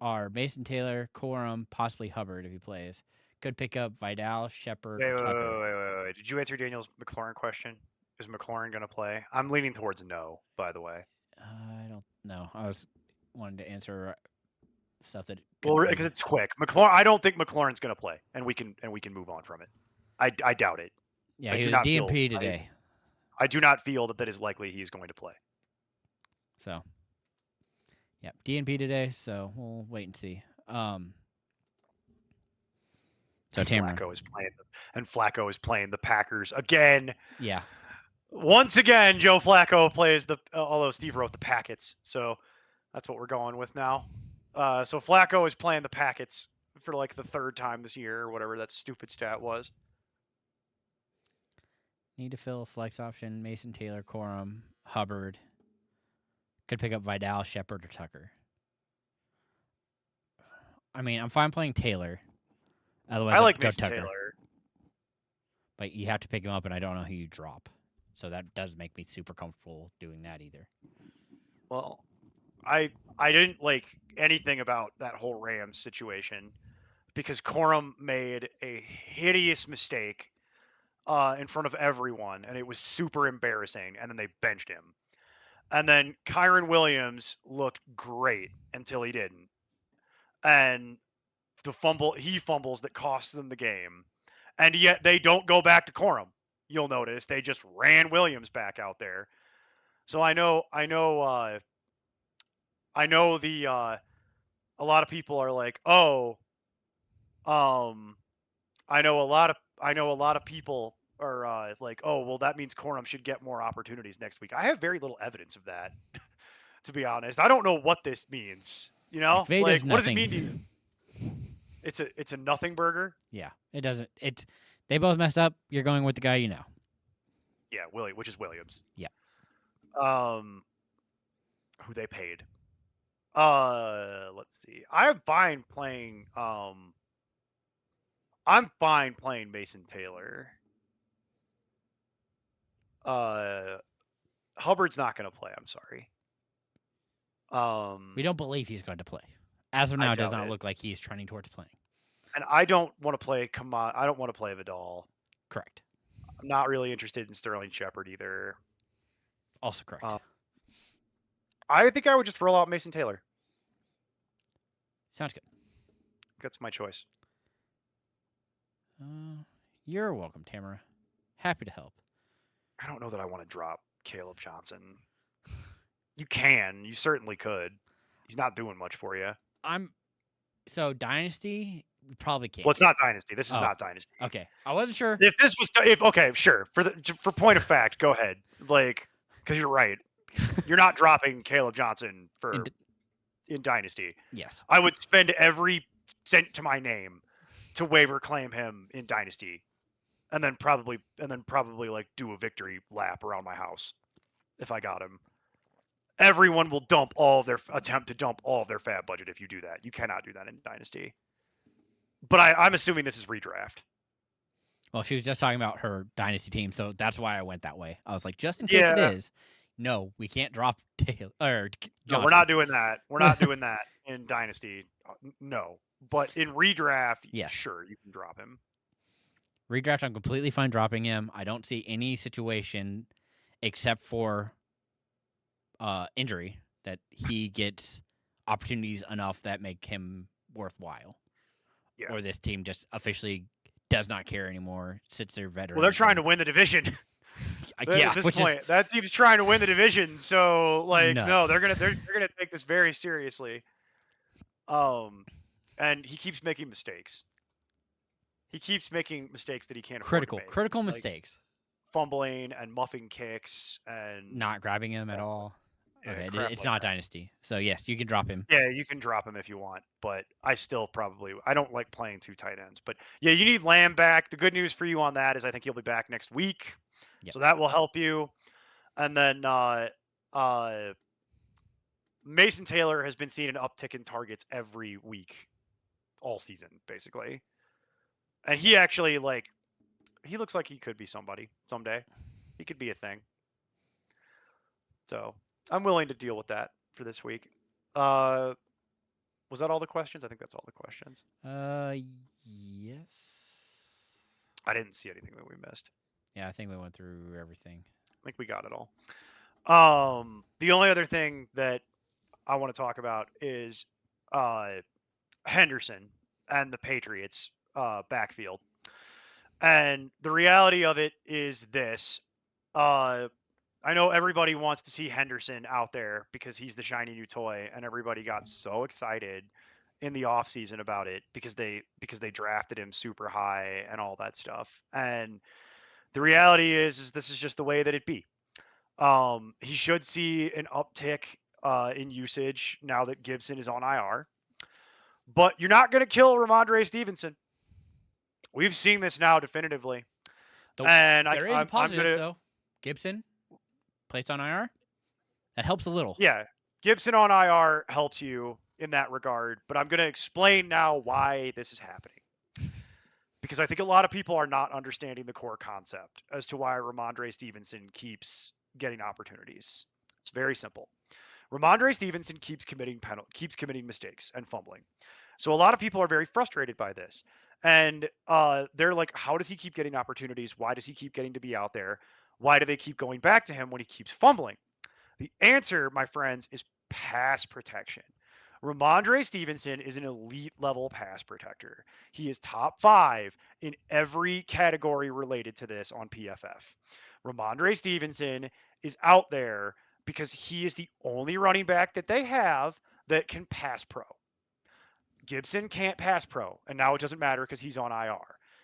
are Mason Taylor, Corum, possibly Hubbard if he plays. Could pick up Vidal, Shepard, or Tucker. Wait. Did you answer Daniel's McLaurin question? Is McLaurin going to play? I'm leaning towards no, by the way. I don't know. I was wanting to answer stuff that. Well, because it's quick. McLaurin. I don't think McLaurin's going to play, and we can move on from it. I doubt it. Yeah, I he do was not DNP feel- today. I do not feel that is likely he's going to play. So, yeah, DNP today. So we'll wait and see. So Tamara, Flacco is playing the Packers again. yeah, Once again, Joe Flacco plays although Steve wrote the Packets, so that's what we're going with now. So Flacco is playing the Packets for like the 3rd time this year, or whatever that stupid stat was. need to fill a flex option. Mason Taylor, Corum, Hubbard. Could pick up Vidal, Shepard, or Tucker. I mean, I'm fine playing Taylor. Otherwise, I like go Mason Tucker. Taylor. But you have to pick him up, and I don't know who you drop. So that does make me super comfortable doing that either. Well, I didn't like anything about that whole Rams situation because Corum made a hideous mistake in front of everyone, and it was super embarrassing. And then they benched him. And then Kyron Williams looked great until he didn't. And he fumbles that cost them the game. And yet they don't go back to Corum. You'll notice they just ran Williams back out there. So I know a lot of people are like, "Oh, I know a lot of people are like, "Oh, well that means Corum should get more opportunities next week." I have very little evidence of that. To be honest, I don't know what this means. You know, McVay like does what does it nothing. mean to you? It's a nothing burger. Yeah, it doesn't. They both messed up. You're going with the guy you know. Yeah, which is Williams. Yeah. Who they paid. Let's see. I'm fine playing Mason Taylor. Hubbard's not going to play. I'm sorry. We don't believe he's going to play. As of now, it does doubt not it. look like he's trending towards playing. And I don't want to play. I don't want to play Vidal. Correct. I'm not really interested in Sterling Shepard either. Also correct. I think I would just roll out Mason Taylor. Sounds good. That's my choice. You're welcome, Tamara. Happy to help. I don't know that I want to drop Caleb Johnson. You can. You certainly could. He's not doing much for you. So Dynasty, you probably can't. Well, it's not Dynasty. This is Oh, not Dynasty. Okay, I wasn't sure. If this was, okay, sure. For point of fact, go ahead. Like, because you're right. You're not dropping Caleb Johnson in Dynasty. Yes. I would spend every cent to my name to waiver claim him in Dynasty, and then probably like do a victory lap around my house if I got him. Everyone will attempt to dump all of their fab budget if you do that. You cannot do that in Dynasty. But I'm assuming this is redraft. Well, she was just talking about her Dynasty team, so that's why I went that way. I was like, just in case it is. No, we can't drop Taylor or Johnson. No, we're not doing that. We're not doing that in Dynasty. No. But in redraft, Yes. Sure, you can drop him. Redraft, I'm completely fine dropping him. I don't see any situation except for injury that he gets opportunities enough that make him worthwhile. Yeah. Or this team just officially does not care anymore, sits their veterans. Well, they're trying to win the division. Yeah, at this point, that team's trying to win the division. So, like, Nuts. no, they're gonna take this very seriously. And he keeps making mistakes. He keeps making mistakes that he can't afford to make. critical mistakes. Fumbling and muffing kicks and Not grabbing him at all. yeah, Okay, crap it's like not that. Dynasty. So yes, you can drop him. Yeah, you can drop him if you want, but I still I don't like playing two tight ends. But yeah, you need Lamb back. The good news for you on that is I think he'll be back next week. Yep. So that will help you. And then Mason Taylor has been seeing an uptick in targets every week all season, basically. And he actually he looks like he could be somebody someday. He could be a thing. So I'm willing to deal with that for this week. Was that all the questions? I think that's all the questions. Yes. I didn't see anything that we missed. Yeah, I think we went through everything. I think we got it all. The only other thing that I want to talk about is Henderson and the Patriots backfield. And the reality of it is this. I know everybody wants to see Henderson out there because he's the shiny new toy, and everybody got so excited in the offseason about it because they drafted him super high and all that stuff. And the reality is this is just the way that it be. He should see an uptick in usage now that Gibson is on IR. But you're not going to kill Ramondre Stevenson. We've seen this now definitively. And there is a positive, though. Gibson placed on IR. That helps a little. Yeah, Gibson on IR helps you in that regard. But I'm going to explain now why this is happening. Because I think a lot of people are not understanding the core concept as to why Ramondre Stevenson keeps getting opportunities. It's very simple. Ramondre Stevenson keeps committing mistakes and fumbling. So a lot of people are very frustrated by this. And they're like, how does he keep getting opportunities? Why does he keep getting to be out there? Why do they keep going back to him when he keeps fumbling? The answer, my friends, is pass protection. Ramondre Stevenson is an elite level pass protector. He is top 5 in every category related to this on PFF. Ramondre Stevenson is out there because he is the only running back that they have that can pass pro. Gibson can't pass pro, and now it doesn't matter because he's on IR.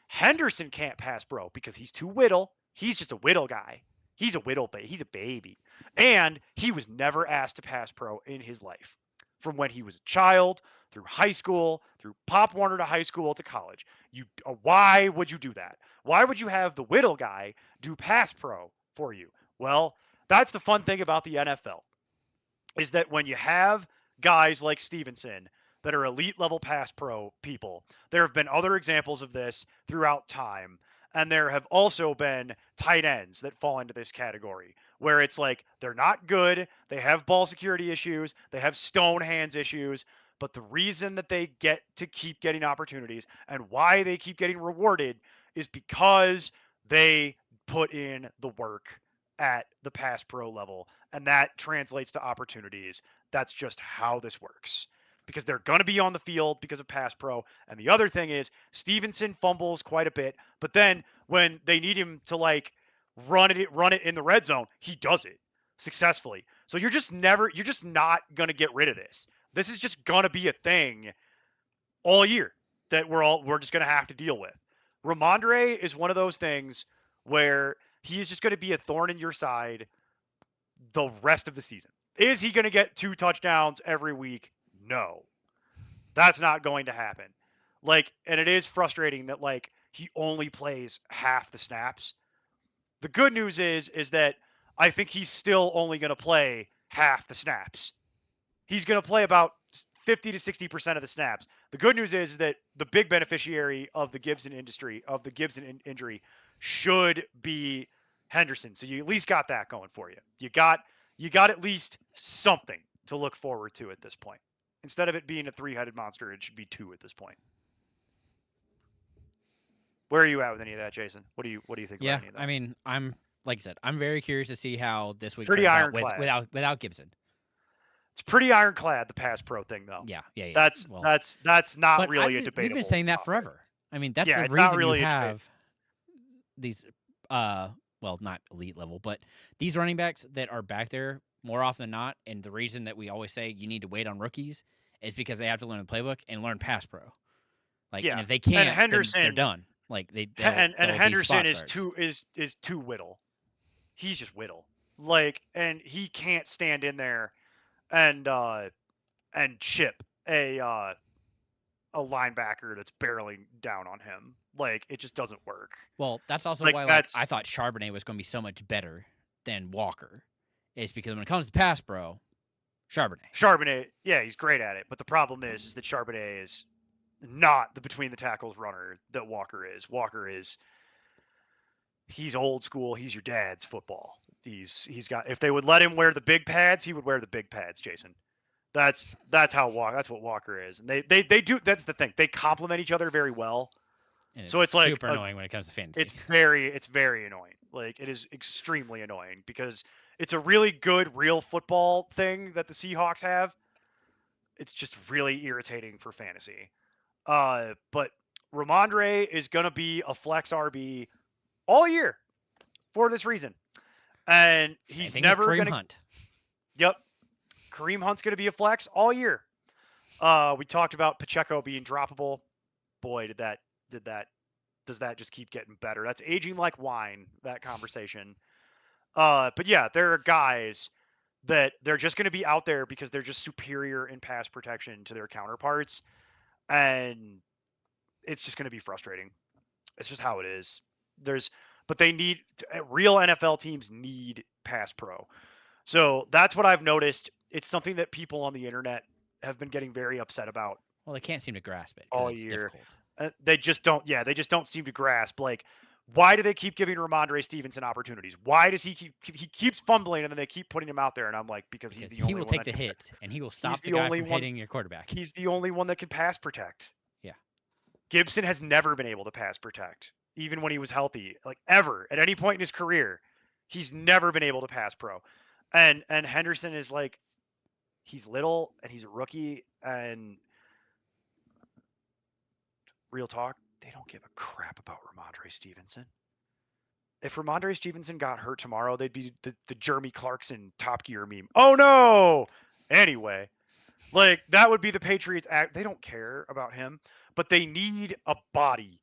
Henderson can't pass pro because he's too whittle. He's just a whittle guy. He's a whittle baby. He's a baby. And he was never asked to pass pro in his life. From when he was a child, through high school, through Pop Warner to high school to college. Why would you do that? Why would you have the whittle guy do pass pro for you? Well, that's the fun thing about the NFL, is that when you have guys like Stevenson that are elite level pass pro people, there have been other examples of this throughout time. And there have also been tight ends that fall into this category where it's like they're not good. They have ball security issues. They have stone hands issues. But the reason that they get to keep getting opportunities and why they keep getting rewarded is because they put in the work at the pass pro level. And that translates to opportunities. That's just how this works. Because they're going to be on the field because of pass pro. And the other thing is Stevenson fumbles quite a bit. But then when they need him to run it in the red zone, he does it successfully. So you're just not gonna get rid of this. This is just gonna be a thing all year that we're just gonna have to deal with. Ramondre is one of those things where he is just gonna be a thorn in your side the rest of the season. Is he gonna get 2 touchdowns every week? No. That's not going to happen. Like, and it is frustrating that like he only plays half the snaps. The good news is that I think he's still only going to play half the snaps. He's going to play about 50 to 60% of the snaps. The good news is that the big beneficiary of the Gibson injury should be Henderson. So you at least got that going for you. You got at least something to look forward to at this point. Instead of it being a 3-headed monster, it should be 2 at this point. Where are you at with any of that, Jason? What do you think Yeah, about any of that? I mean, I'm like I said, I'm very curious to see how this week Pretty turns out ironclad. without Gibson. It's pretty ironclad, the pass pro thing, though. Yeah. That's not But really a we've debatable been saying that topic. forever. I mean, that's Yeah, the it's not reason really you a debate. have these well, not elite level, but these running backs that are back there more often than not, and the reason that we always say you need to wait on rookies is because they have to learn the playbook and learn pass pro. Like, Yeah, and if they and can't, then Henderson they're done. Like they'll and be Henderson spot is starts. too Whittle. He's just Whittle. Like, and he can't stand in there and chip a linebacker that's barreling down on him. Like, it just doesn't work. Well, that's also Like, why that's I thought Charbonnet was going to be so much better than Walker. Is because when it comes to pass pro, Charbonnet. Yeah, he's great at it. But the problem is that Charbonnet is not the between the tackles runner that Walker is. He's old school. He's your dad's football. He's got, if they would let him wear the big pads, he would wear the big pads, Jason. That's what Walker is. And they do, that's the thing. They complement each other very well. and So it's like super annoying when it comes to fantasy. it's very annoying. Like, it is extremely annoying because it's a really good real football thing that the Seahawks have. It's just really irritating for fantasy. But Ramondre is going to be a flex RB all year for this reason. And he's never going to. Hunt. Yep. Kareem Hunt's going to be a flex all year. We talked about Pacheco being droppable. Boy, does that just keep getting better? That's aging like wine, that conversation. But yeah, there are guys that they're just going to be out there because they're just superior in pass protection to their counterparts. And it's just going to be frustrating. It's just how it is. But they need, real NFL teams need pass pro. So that's what I've noticed. It's something that people on the internet have been getting very upset about. Well, they can't seem to grasp it all it's year. Difficult. They just don't. Yeah, they just don't seem to grasp. Like, why do they keep giving Ramondre Stevenson opportunities? Why does he keeps fumbling and then they keep putting him out there? And I'm like, because he's the only one. He will take the hit and he will stop the guy from hitting your quarterback. He's the only one that can pass protect. Yeah. Gibson has never been able to pass protect, even when he was healthy, like ever at any point in his career. He's never been able to pass pro. And Henderson is like, he's little and he's a rookie, and real talk, they don't give a crap about Ramondre Stevenson. If Ramondre Stevenson got hurt tomorrow, they'd be the Jeremy Clarkson Top Gear meme. Oh no! Anyway, like, that would be the Patriots act. They don't care about him, but they need a body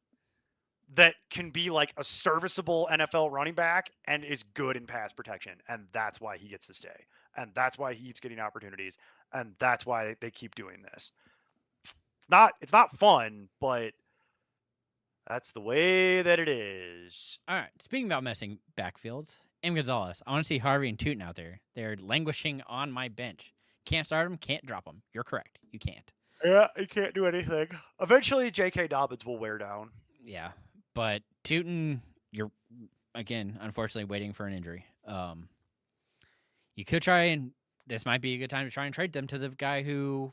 that can be like a serviceable NFL running back and is good in pass protection. And that's why he gets to stay. And that's why he keeps getting opportunities. And that's why they keep doing this. It's not fun, but that's the way that it is. All right. Speaking about messing backfields, M. Gonzalez, I want to see Harvey and Tootin out there. They're languishing on my bench. Can't start them, can't drop them. You're correct. You can't. Yeah, you can't do anything. Eventually, J.K. Dobbins will wear down. Yeah, but Tootin, you're, again, unfortunately waiting for an injury. You could try, and this might be a good time to try and trade them to the guy who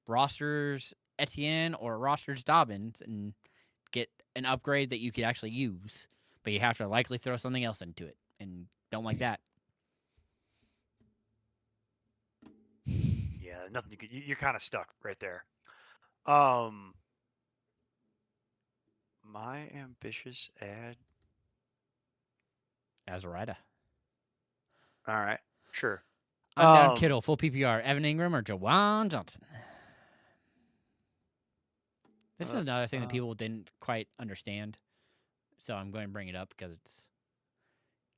rosters Etienne or rosters Dobbins and get an upgrade that you could actually use, but you have to likely throw something else into it, and don't like that. Yeah, nothing you could. You're kind of stuck right there. My ambitious ad. Azarida. All right, sure. I'm down Kittle, full PPR. Evan Ingram or Jawan Johnson. This is another thing that people didn't quite understand. So I'm going to bring it up because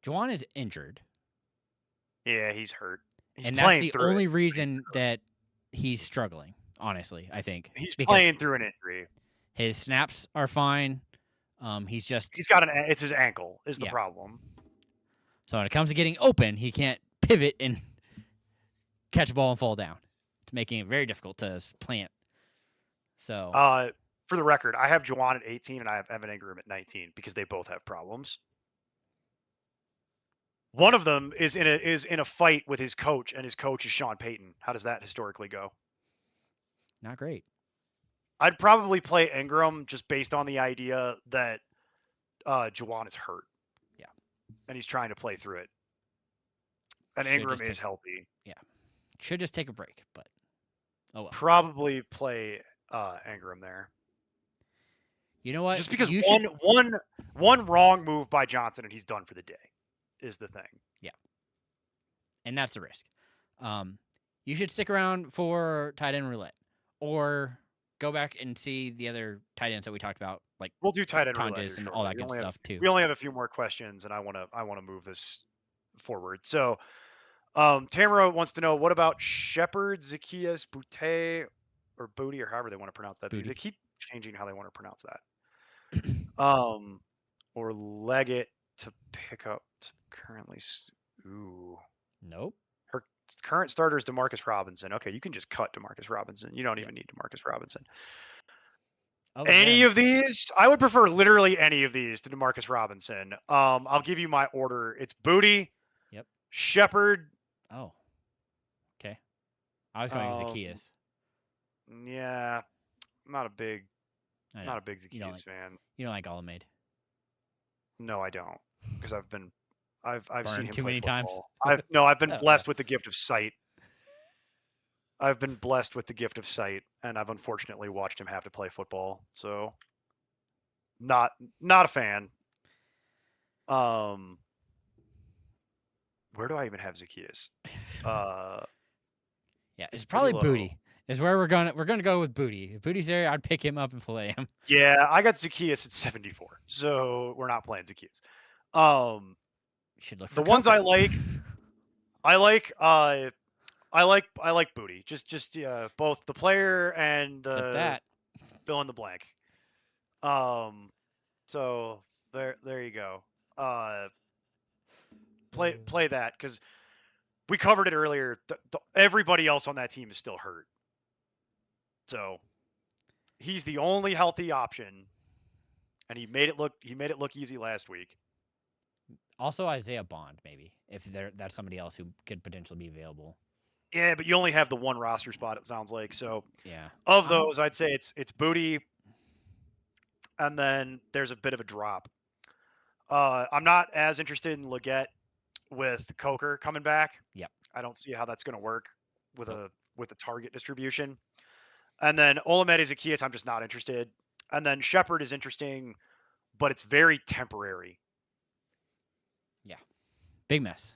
Jawan is injured. Yeah, he's hurt. He's and playing that's the through only it. reason that he's struggling, honestly, I think. He's because playing through an injury. his snaps are fine. He's got it's his ankle is the Yeah. problem. So when it comes to getting open, he can't pivot and catch a ball and fall down. It's making it very difficult to plant. So for the record, I have Juwan at 18 and I have Evan Ingram at 19 because they both have problems. One of them is in a fight with his coach, and his coach is Sean Payton. How does that historically go? not great. I'd probably play Ingram just based on the idea that Juwan is hurt. Yeah. And he's trying to play through it. And Should Ingram just is healthy. Should just take a break, but oh well. Probably play Ingram there. You know what? Just because You one wrong move by Johnson and he's done for the day is the thing. And that's the risk. You should stick around for tight end roulette, or go back and see the other tight ends that we talked about, like We'll do tight end roulette Tonjes here and all that shortly. good stuff too. We only have a few more questions, and I want to move this forward. So, Tamara wants to know, what about Shepard, Zacchaeus, Boutte, or Booty, or however they want to pronounce that. Booty. They keep changing how they want to pronounce that. Or Leggett to pick up currently. Ooh. Nope. Her current starter is Demarcus Robinson. Okay, you can just cut Demarcus Robinson. You don't even need Demarcus Robinson. Any of these? I would prefer literally any of these to Demarcus Robinson. I'll give you my order. It's Booty. Yep. Shepard. Oh. Okay. I was going Zacchaeus. Yeah. I'm not a big Zacchaeus like, fan. You don't like Alameda? No, I don't. Because I've seen him too play many football. times. I've been blessed with the gift of sight. I've been blessed with the gift of sight, and I've unfortunately watched him have to play football. So, not a fan. Where do I even have Zacchaeus? Yeah, it's probably Booty. Is where we're gonna go with Booty. If Booty's there, I'd pick him up and play him. Yeah, I got Zacchaeus at 74, so we're not playing Zacchaeus. Should look for the ones I Coker. I like Booty. Just both the player and Flip that. fill in the blank. So there you go. Play that, because we covered it earlier. Everybody else on that team is still hurt. So he's the only healthy option, and he made it look easy last week. Also, Isaiah Bond, maybe, if that's somebody else who could potentially be available. Yeah, but you only have the one roster spot, it sounds like. So yeah, of those, I'd say it's Booty, and then there's a bit of a drop. I'm not as interested in Leggett with Coker coming back. Yep. I don't see how that's going to work with a target distribution. And then Olamide Zacchaeus, I'm just not interested. And then Shepard is interesting, but it's very temporary. Yeah. Big mess.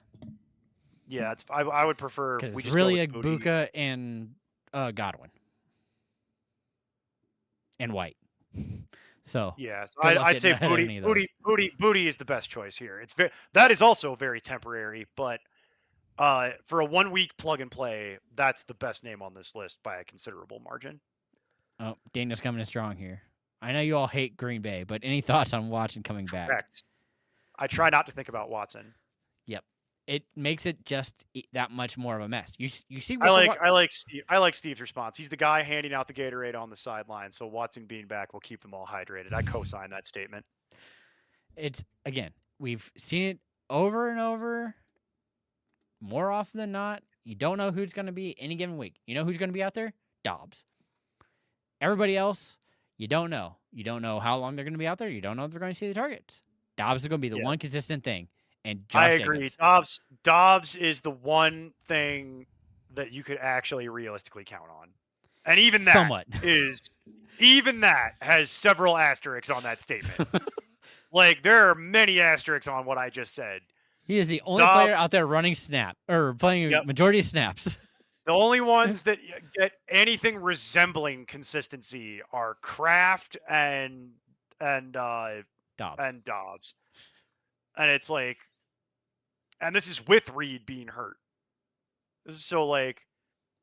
Yeah, I would prefer we just it's really Agbuka and Godwin and White. So yeah, so I'd say Booty is the best choice here. That is also very temporary, but for a 1 week plug and play, that's the best name on this list by a considerable margin. Oh, Daniel's coming in strong here. I know you all hate Green Bay, but any thoughts on Watson coming back? Correct. I try not to think about Watson. Yep, it makes it just that much more of a mess. You see, I like Steve's response. He's the guy handing out the Gatorade on the sideline, so Watson being back will keep them all hydrated. I co-sign that statement. It's again, we've seen it over and over. More often than not, you don't know who's going to be any given week. You know who's going to be out there? Dobbs. Everybody else, you don't know. You don't know how long they're going to be out there. You don't know if they're going to see the targets. Dobbs is going to be the one consistent thing. And Josh I agree. Jacobs. Dobbs is the one thing that you could actually realistically count on. And even that has several asterisks on that statement. Like, there are many asterisks on what I just said. He is the only player Dobbs. out there running snap or playing Yep. majority of snaps. The only ones that get anything resembling consistency are Kraft and Dobbs. Dobbs. And it's like, and this is with Reed being hurt. So like,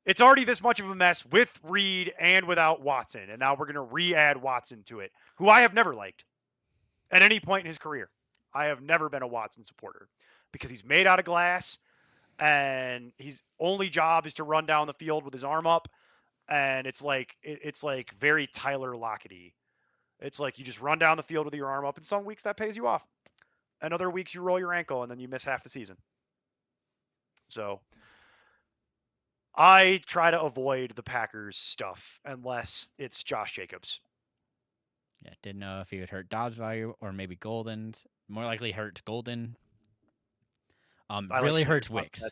it's already this much of a mess with Reed and without Watson, and now we're gonna re-add Watson to it, who I have never liked at any point in his career. I have never been a Watson supporter because he's made out of glass, and his only job is to run down the field with his arm up, and it's like very Tyler Lockett-y. It's like you just run down the field with your arm up, and some weeks that pays you off, and other weeks you roll your ankle and then you miss half the season. So I try to avoid the Packers stuff unless it's Josh Jacobs. Yeah, didn't know if he would hurt Dobbs' value or maybe Golden's. More likely hurts Golden. Really hurts Wicks.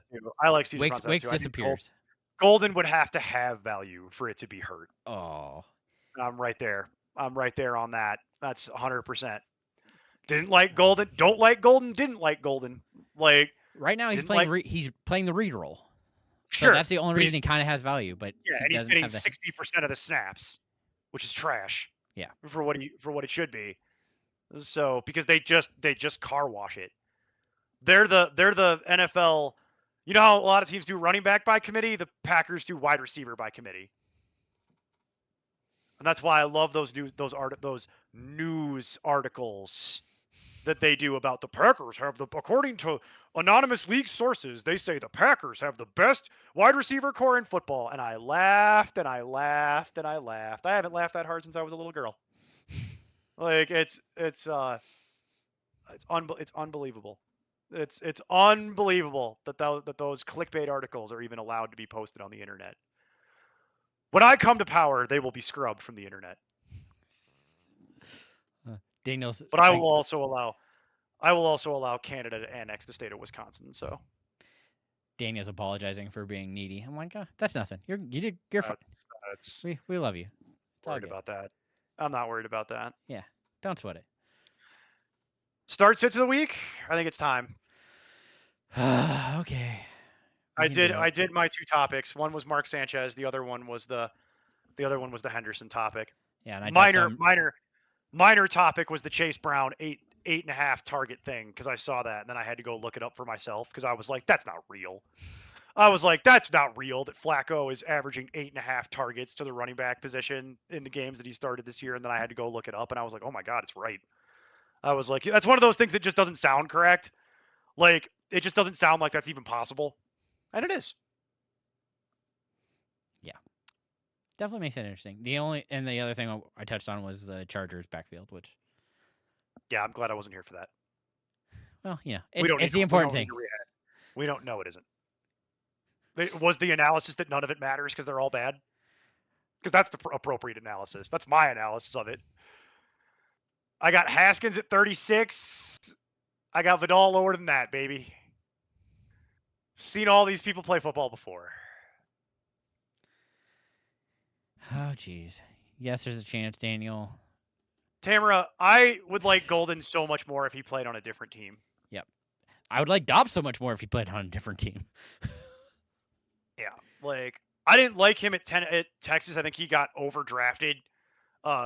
I like Caesar Wicks too. disappears. Golden would have to have value for it to be hurt. Oh, I'm right there. I'm right there on that. That's 100%. Didn't like Golden. Don't like Golden. Didn't like Golden. Like right now he's playing. He's playing the Reed role. Sure, so that's the only reason he kind of has value. But yeah, and he's getting 60% of the snaps, which is trash. Yeah, for what it should be. So because they just car wash it. They're the NFL. You know how a lot of teams do running back by committee? The Packers do wide receiver by committee. And that's why I love those news articles that they do about the Packers have according to anonymous league sources, they say the Packers have the best wide receiver core in football. And I laughed and I laughed and I laughed. I haven't laughed that hard since I was a little girl. Like it's unbelievable. It's unbelievable that those clickbait articles are even allowed to be posted on the internet. When I come to power, they will be scrubbed from the internet. Daniel's, but I will also allow Canada to annex the state of Wisconsin. So Daniel's apologizing for being needy. I'm like, that's nothing. You're fine. We love you. Worried about that. I'm not worried about that. Yeah, don't sweat it. Start sits of the week. I think it's time. Okay. I did my two topics. One was Mark Sanchez. The other one was the Henderson topic. Yeah, and I minor topic was the Chase Brown 8.5 target thing because I saw that and then I had to go look it up for myself because I was like, that's not real. That's not real that Flacco is averaging 8.5 targets to the running back position in the games that he started this year. And then I had to go look it up and I was like, oh my God, it's right. I was like, that's one of those things that just doesn't sound correct. Like, it just doesn't sound like that's even possible. And it is. Yeah. Definitely makes it interesting. The other thing I touched on was the Chargers backfield, which. Yeah, I'm glad I wasn't here for that. Well, yeah, it's the important thing. We don't know it isn't. Was the analysis that none of it matters because they're all bad? Because that's the appropriate analysis. That's my analysis of it. I got Haskins at 36. I got Vidal lower than that, baby. Seen all these people play football before. Oh, geez. Yes, there's a chance, Daniel. Tamara, I would like Golden so much more if he played on a different team. Yep. I would like Dobbs so much more if he played on a different team. Yeah. Like, I didn't like him at Texas. I think he got overdrafted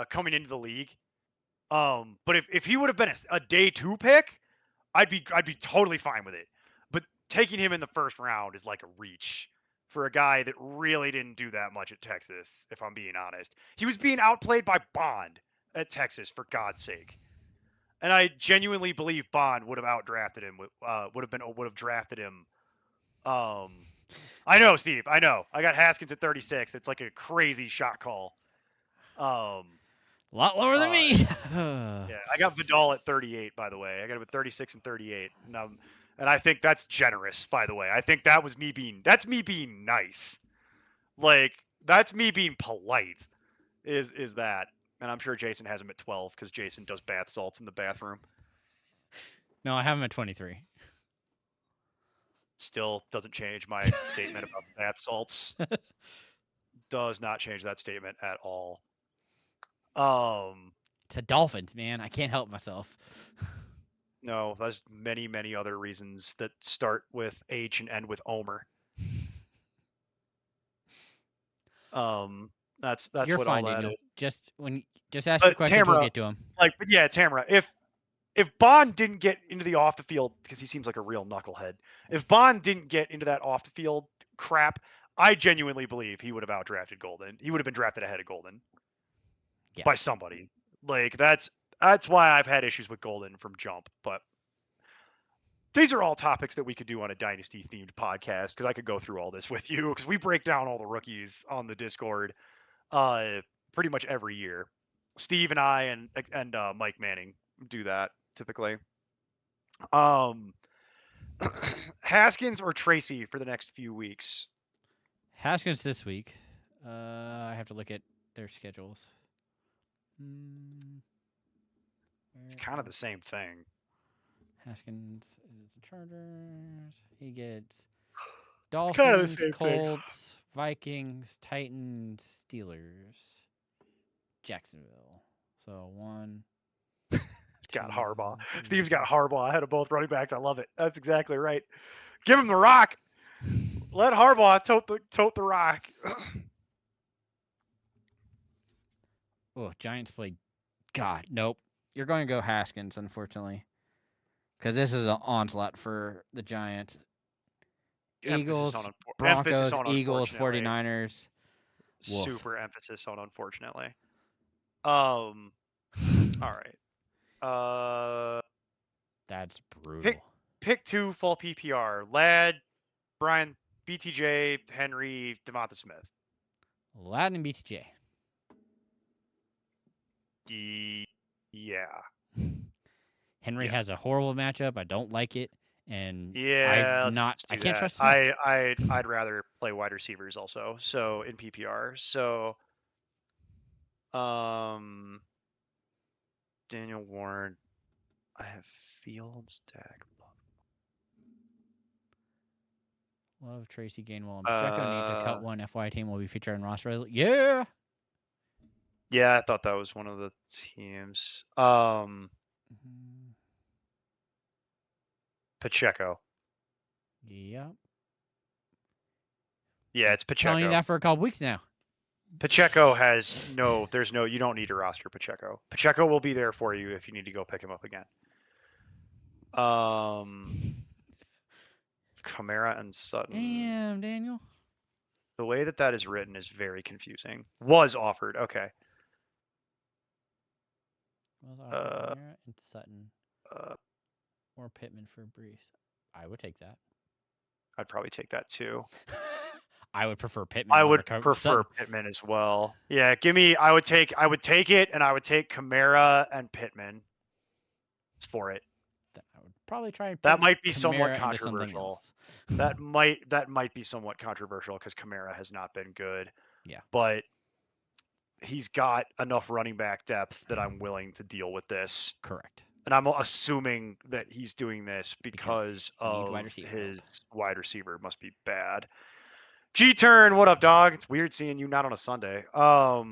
coming into the league. But if he would have been a day 2 pick, I'd be totally fine with it. But taking him in the first round is like a reach for a guy that really didn't do that much at Texas, if I'm being honest. He was being outplayed by Bond at Texas, for God's sake. And I genuinely believe Bond would have outdrafted him, would have drafted him. I know, Steve. I know. I got Haskins at 36. It's like a crazy shot call. A lot lower than me. Yeah, I got Vidal at 38, by the way. I got him at 36 and 38. And I think that's generous, by the way. I think that's me being nice. Like, that's me being polite, is that. And I'm sure Jason has him at 12 because Jason does bath salts in the bathroom. No, I have him at 23. Still doesn't change my statement about bath salts. Does not change that statement at all. It's the Dolphins, man. I can't help myself. No, there's many, many other reasons that start with H and end with Omer. That's You're what all fine, that Daniel. is. Just ask your But questions. We'll Tamara, get to them. but yeah, Tamara, if Bond didn't get into the off the field, because he seems like a real knucklehead, if Bond didn't get into that off the field crap, I genuinely believe he would have outdrafted Golden. He would have been drafted ahead of Golden Yeah. by somebody. Like that's why I've had issues with Golden from jump. But these are all topics that we could do on a dynasty themed podcast, because I could go through all this with you, because we break down all the rookies on the Discord pretty much every year. Steve and I and Mike Manning do that typically. Haskins or Tracy for the next few weeks? Haskins this week. I have to look at their schedules. It's kind of the same thing. Haskins is the Chargers. He gets kinda the Dolphins, same thing. Colts, Vikings, Titans, Steelers, Jacksonville. So 1. Got 2, Harbaugh. 3. Steve's got Harbaugh ahead of both running backs. I love it. That's exactly right. Give him the rock. Let Harbaugh tote the rock. Oh, Giants played. God, nope. You're going to go Haskins, unfortunately, because this is an onslaught for the Giants. Eagles, Broncos, Eagles, 49ers. Wolf. Super emphasis on unfortunately. All right. That's brutal. Pick 2 full PPR. Ladd, Brian, BTJ, Henry, Devonta Smith. Ladd and BTJ. Yeah. Henry has a horrible matchup. I don't like it, and Yeah, I can't trust Smith. I'd rather play wide receivers also. So in PPR. So Daniel Warren. I have Fields, Dak. Love Tracy Gainwell and Pacheco. Need to cut one. FY team will be featured on roster. Yeah. Yeah, I thought that was one of the teams. Pacheco. Yep. Yeah, it's Pacheco. Telling you that for a couple weeks now. Pacheco has you don't need to roster Pacheco. Pacheco will be there for you if you need to go pick him up again. Kamara and Sutton. Damn, Daniel. The way that is written is very confusing. Was offered. Okay. Was offered Kamara and Sutton. Or Pittman for Brees. I would take that. I'd probably take that too. I would prefer Pittman. I would prefer Pittman as well. Yeah, I would take it, and I would take Kamara and Pittman for it. I would probably try. That might be Kamara somewhat controversial. That might be somewhat controversial because Kamara has not been good. Yeah. But he's got enough running back depth that I'm willing to deal with this. Correct. And I'm assuming that he's doing this because of his wide receiver must be bad. G-Turn, what up, dog? It's weird seeing you not on a Sunday. I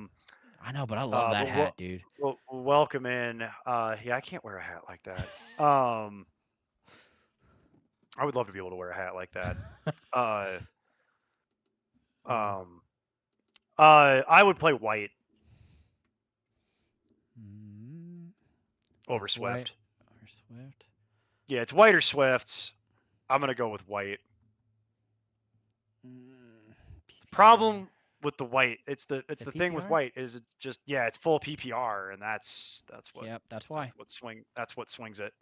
know, but I love that hat, dude. Well, welcome in. Yeah, I can't wear a hat like that. I would love to be able to wear a hat like that. I would play White over Swift. Or Swift. Yeah, it's White or Swift. I'm gonna go with White. Problem with the White, it's the thing with White is it's just it's full PPR, and that's what that's why that's what swings it.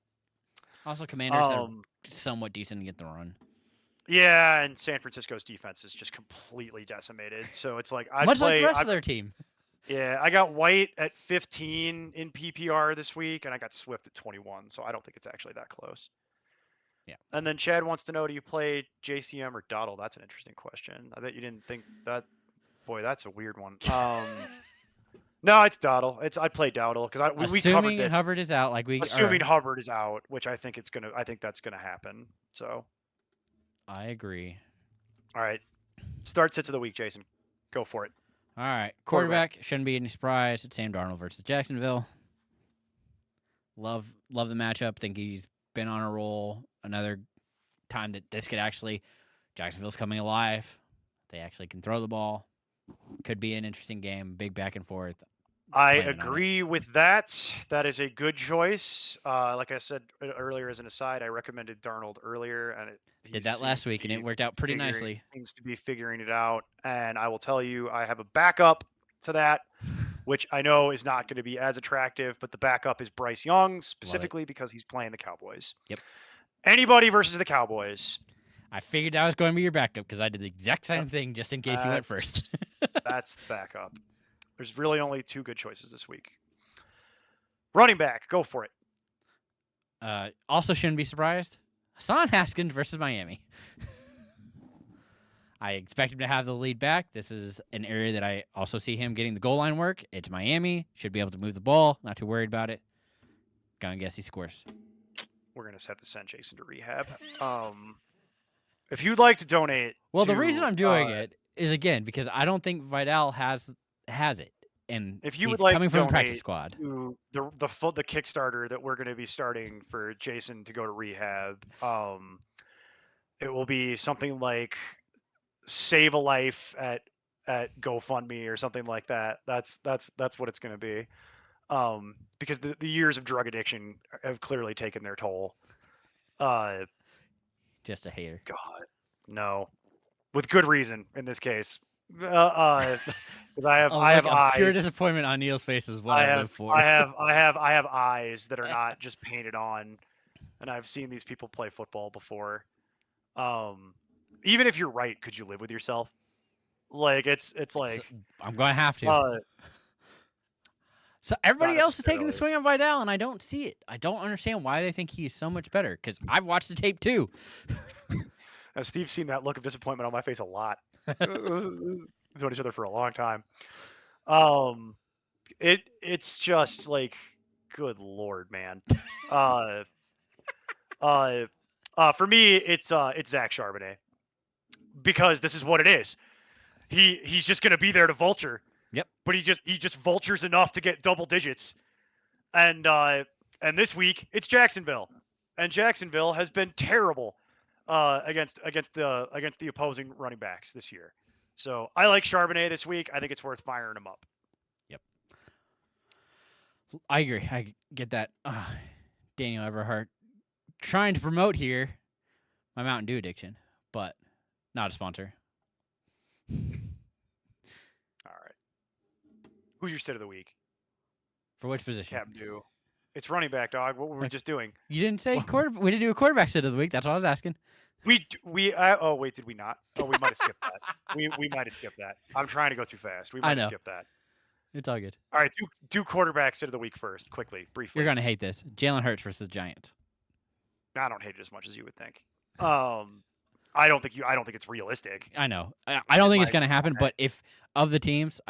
Also, Commanders are somewhat decent to get the run. Yeah, and San Francisco's defense is just completely decimated. So it's like much like the rest of their team. Yeah, I got White at 15 in PPR this week, and I got Swift at 21. So I don't think it's actually that close. Yeah. And then Chad wants to know, do you play JCM or Dottle? That's an interesting question. I bet you didn't think that. Boy, that's a weird one. No, it's Dottle. I play Dottle because we covered this. Hubbard is out, assuming Hubbard is out, which I think that's gonna happen. So. I agree. All right. Start sits of the week, Jason. Go for it. All right. Quarterback shouldn't be any surprise. It's Sam Darnold versus Jacksonville. Love the matchup. Think he's been on a roll. Another time that this could actually, Jacksonville's coming alive. They actually can throw the ball. Could be an interesting game. Big back and forth. I Planning on it. agree with that. That is a good choice. Like I said earlier, as an aside, I recommended Darnold earlier, and he Did that seems last to week, and it be worked out pretty figuring- nicely. Seems to be figuring it out, and I will tell you, I have a backup to that, which I know is not going to be as attractive, but the backup is Bryce Young, specifically because he's playing the Cowboys. Yep. Anybody versus the Cowboys. I figured that was going to be your backup because I did the exact same thing just in case you went first. That's the backup. There's really only two good choices this week. Running back, go for it. Also, shouldn't be surprised. Hassan Haskins versus Miami. I expect him to have the lead back. This is an area that I also see him getting the goal line work. It's Miami. Should be able to move the ball. Not too worried about it. Gonna guess he scores. We're gonna have to send Jason to rehab. If you'd like to donate, Well, the to, reason I'm doing it is again because I don't think Vidal has it, and if you he's would like coming to from a practice donate squad. to the Kickstarter that we're going to be starting for Jason to go to rehab, it will be something like save a life at GoFundMe or something like that. That's what it's going to be, because the years of drug addiction have clearly taken their toll. Just a hater. God, no, with good reason in this case. 'Cause I have pure eyes. disappointment on Neil's face is what I live for. I have eyes that are not just painted on, and I've seen these people play football before. Even if you're right, could you live with yourself? Like it's like I'm going to have to. So everybody not else is taking the necessarily. swing on Vidal, and I don't see it. I don't understand why they think he's so much better. Because I've watched the tape too. Steve's seen that look of disappointment on my face a lot. We've known each other for a long time. It's just like, good lord, man. For me, it's Zach Charbonnet, because this is what it is. He's just gonna be there to vulture. Yep. But he just vultures enough to get double digits, and this week it's Jacksonville, and Jacksonville has been terrible against the opposing running backs this year. So I like Charbonnet this week. I think it's worth firing him up. I agree. I get that. Daniel Everhart trying to promote here my Mountain Dew addiction, but not a sponsor. All right. Who's your sit of the week? For which position? Captain Dew. It's running back, dog. What were we just doing? You didn't say quarterback. We didn't do a quarterback sit of the week. That's what I was asking. Oh wait, did we not? Oh, we might have skipped that. We might have skipped that. I'm trying to go too fast. We might have skipped that. It's all good. All right, do quarterback sit of the week first, quickly, briefly. You're gonna hate this. Jalen Hurts versus the Giants. I don't hate it as much as you would think. I don't think it's realistic. I know. I don't think it's gonna happen. But if of the teams,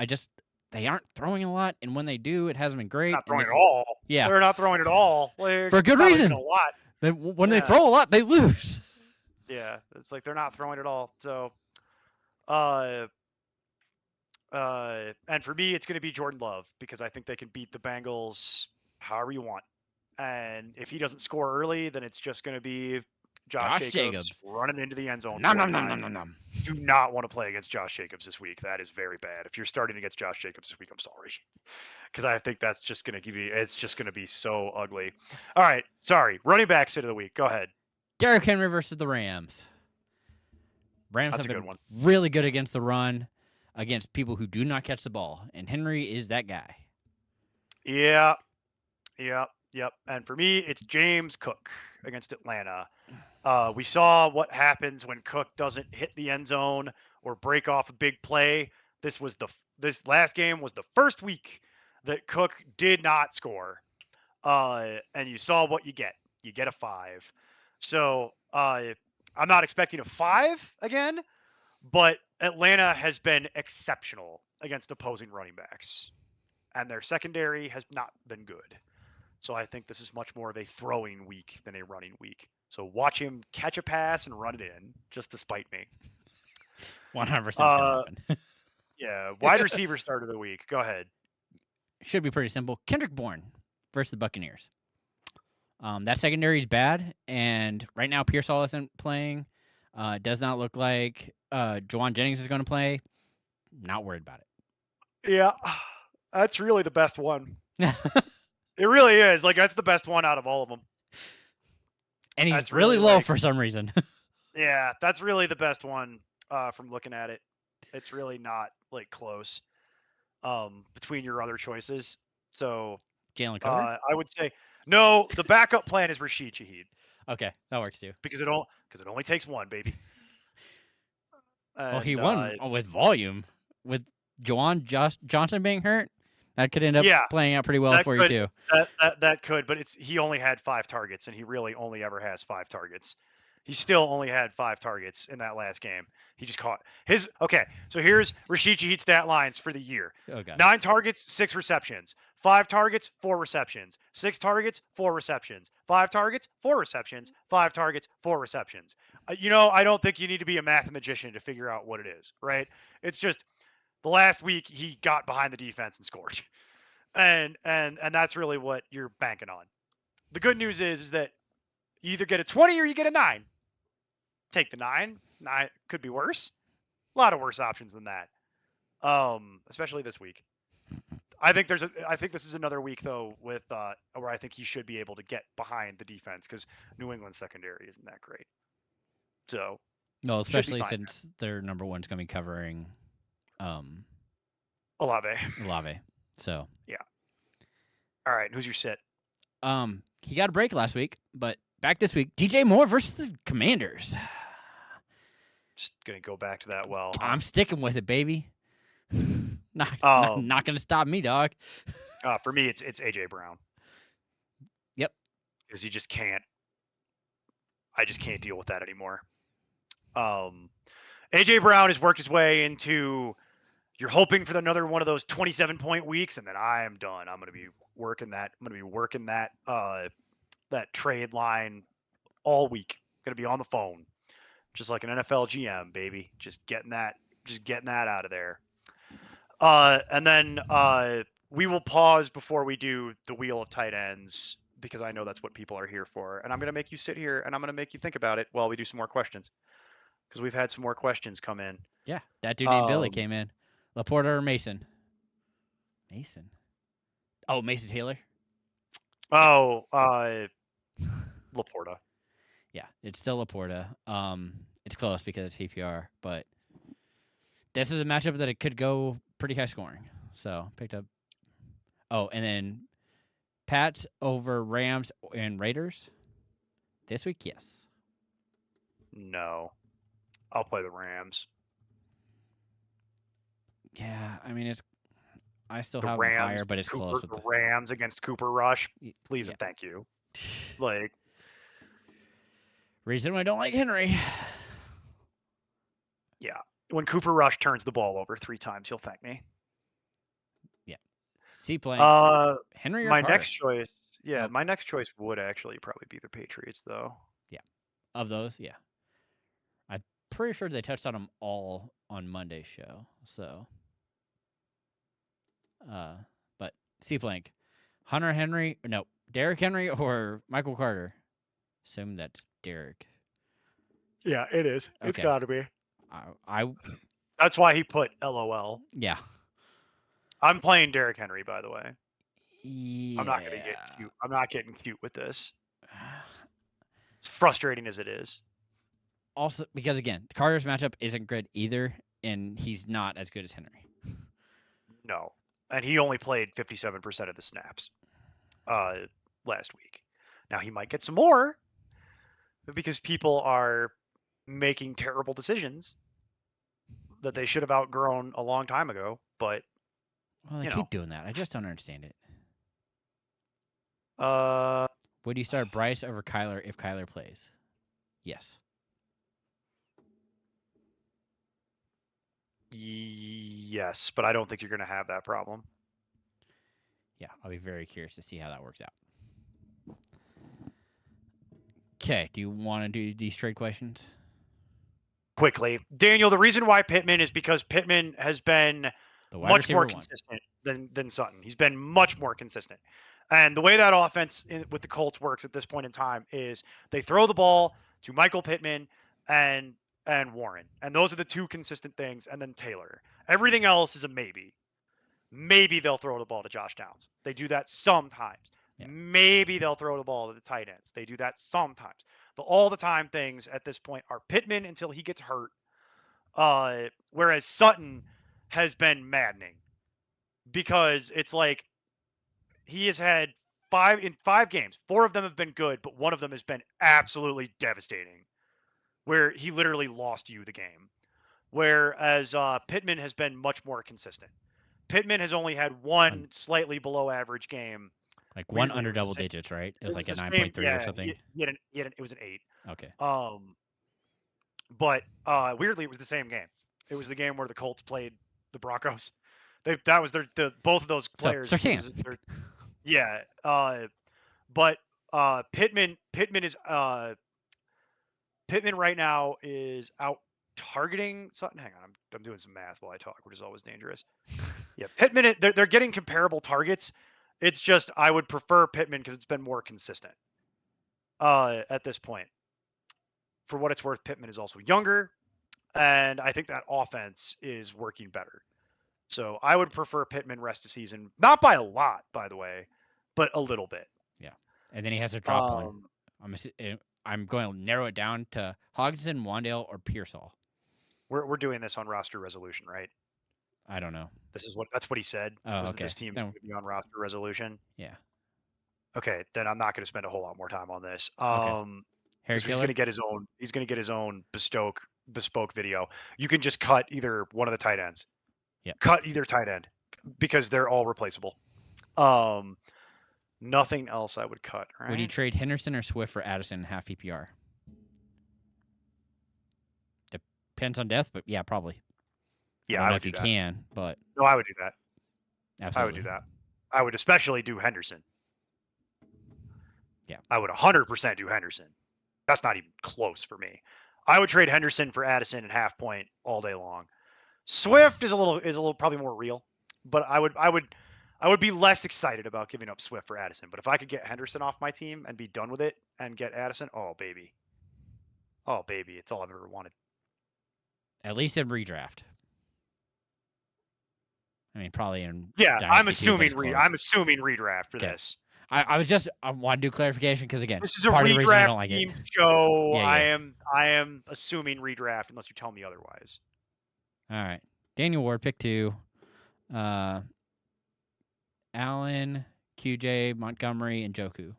they aren't throwing a lot, and when they do, it hasn't been great. Not throwing at all. Yeah, they're not throwing at all. Like, for a good reason. A lot. Then when they throw a lot, they lose. Yeah, it's like they're not throwing at all. So, and for me, it's going to be Jordan Love, because I think they can beat the Bengals however you want. And if he doesn't score early, then it's just going to be Josh Jacobs running into the end zone. No. Do not want to play against Josh Jacobs this week. That is very bad. If you're starting against Josh Jacobs this week, I'm sorry, because I think that's just going to give you. It's just going to be so ugly. All right, sorry. Running back sit of the week. Go ahead. Derrick Henry versus the Rams. Rams have been really good against the run, against people who do not catch the ball, and Henry is that guy. Yeah. And for me, it's James Cook against Atlanta. We saw what happens when Cook doesn't hit the end zone or break off a big play. This last game was the first week that Cook did not score. And you saw what you get. You get a 5. So I'm not expecting a 5 again, but Atlanta has been exceptional against opposing running backs, and their secondary has not been good. So I think this is much more of a throwing week than a running week. So watch him catch a pass and run it in, just to spite me. 100%. Yeah, wide receiver start of the week. Go ahead. Should be pretty simple. Kendrick Bourne versus the Buccaneers. That secondary is bad, and right now Pearsall isn't playing. Does not look like Juwan Jennings is going to play. Not worried about Yeah, that's really the best one. it. It really is. Like that's the best one out of all of them. And he's That's really really low like- for some reason. Yeah, that's really the best one from looking at it. It's really not like close between your other choices. So Jalen Cover? I would say no. The backup plan is Rashid Shaheed Okay, that works too. because it only takes one, baby. Well, he And, won with volume. With Juwan Johnson being hurt, that could end up Yeah, playing out pretty well that for could- you too. That could, but he only had 5 targets, and he really only ever has 5 targets. He still only had 5 targets in that last game. He just caught his. Okay, so here's Rashid Shaheed's stat lines for the year: Okay. 9 targets, 6 receptions; 5 targets, 4 receptions; 6 targets, 4 receptions; 5 targets, 4 receptions; 5 targets, 4 receptions. I don't think you need to be a mathematician to figure out what it is, right? It's just the last week he got behind the defense and scored, and that's really what you're banking on. The good news is that you either get a 20 or you get a 9. Take the 9. 9 could be worse. A lot of worse options than that. Especially this week. I think this is another week though with where I think he should be able to get behind the defense because New England's secondary isn't that great. So No, should be especially fine. since their number one's going to be covering Olave. Olave. So All right, who's your sit? he got a break last week, but back this week, DJ Moore versus the Commanders. Just gonna go back to that well. I'm sticking with it, baby. not Um, not going to stop me, dog. For me, it's AJ Brown. Yep. Because you just can't. I just can't deal with that anymore. AJ Brown has worked his way into. You're hoping for another one of those 27-point weeks, and then I am done. I'm going to be working that. I'm going to be working that that trade line all week. Going to be on the phone, just like an NFL GM, baby. Just getting that out of there. And then we will pause before we do the wheel of tight ends because I know that's what people are here for. And I'm going to make you sit here and I'm going to make you think about it while we do some more questions because we've had some more questions come in. Yeah, that dude named Billy Um, came in. Laporta or Mason? Mason. Oh, Mason Taylor? Oh, Laporta. Yeah, it's still Laporta. It's close because it's PPR, but this is a matchup that it could go pretty high scoring. So picked up. Oh, and then Pats over Rams and Raiders this week. Yes. No, I'll play the Rams. Yeah, I mean it's. I still The have them Rams, higher, but it's close with the the. Rams against Cooper Rush. Please yeah. and thank you. Like, Reason why I don't like Henry. yeah, when Cooper Rush turns the ball over 3 times, he'll thank me. Seaplane. Henry or My Carter? next choice, Oh. my next choice would actually probably be the Patriots, though. Of those, yeah. I'm pretty sure they touched on them all on Monday's show. So, but Seaplane, Hunter Henry, no, Derrick Henry or Michael Carter. Assume that's Derrick. Yeah, it is. It's Okay. got to be. I That's why he put LOL. yeah. I'm playing Derrick Henry, by the way. Yeah. I'm not gonna get cute. I'm not getting cute with this. As frustrating as it is. Also, because again, Carter's matchup isn't good either, and he's not as good as Henry. No, and he only played 57% of the snaps last week. Now he might get some more because people are making terrible decisions that they should have outgrown a long time ago. But Well, they You keep know. doing that. I just don't understand it. uh, Would you start Bryce over Kyler if Kyler plays? Yes. yes, but I don't think you're going to have that problem. Yeah, I'll be very curious to see how that works out. Okay, do you want to do these trade questions? Quickly, Daniel, the reason why Pittman is because Pittman has been The wide much receiver more one. consistent than Sutton. He's been much more consistent. And the way that offense with the Colts works at this point in time is they throw the ball to Michael Pittman and Warren, and those are the two consistent things. And then Taylor. Everything else is a maybe. Maybe they'll throw the ball to Josh Downs. They do that sometimes. Yeah. Maybe they'll throw the ball to the tight ends. They do that sometimes. The all the time things at this point are Pittman until he gets hurt. Whereas Sutton has been maddening because it's like he has had 5 games. 4 of them have been good, but one of them has been absolutely devastating, where he literally lost you the game. Whereas Pittman has been much more consistent. Pittman has only had one slightly below average game. Like one under double digits, right? It was like a 9.3 or something. It was an 8. Okay. But weirdly, it was the same game. It was the game where the Colts played the Broncos. That was both of those players. So yeah. But Pittman right now is out targeting Sutton. Hang on, I'm doing some math while I talk, which is always dangerous. Yeah, Pittman. They're getting comparable targets. It's just I would prefer Pittman because it's been more consistent. At this point, for what it's worth, Pittman is also younger, and I think that offense is working better. So I would prefer Pittman rest of season, not by a lot, by the way, but a little bit. Yeah, and then he has to drop one. I'm going to narrow it down to Hodgson, Wan'Dale, or Pearsall. We're doing this on roster resolution, right? I don't know. That's what he said. Oh, okay. This team's going to be on roster resolution. Yeah. Okay, then I'm not going to spend a whole lot more time on this. He's going to get his own. He's going to get his own bespoke video. You can just cut either one of the tight ends. Yeah. Cut either tight end because they're all replaceable. Nothing else I would cut. Right? Would you trade Henderson or Swift for Addison in half PPR? Depends on depth, but yeah, probably. Yeah, I don't know if you can, but no, I would do that. Absolutely. I would do that. I would especially do Henderson. Yeah, I would 100% do Henderson. That's not even close for me. I would trade Henderson for Addison and half point all day long. Swift is a little probably more real, but I would be less excited about giving up Swift for Addison. But if I could get Henderson off my team and be done with it and get Addison, oh baby, it's all I've ever wanted. At least in redraft. I mean, probably in Dynasty I'm assuming redraft for this. I want to do clarification because again, this is a redraft themed show. Yeah. I am assuming redraft unless you tell me otherwise. All right, Daniel Ward, pick 2. Allen, QJ, Montgomery, and Joku.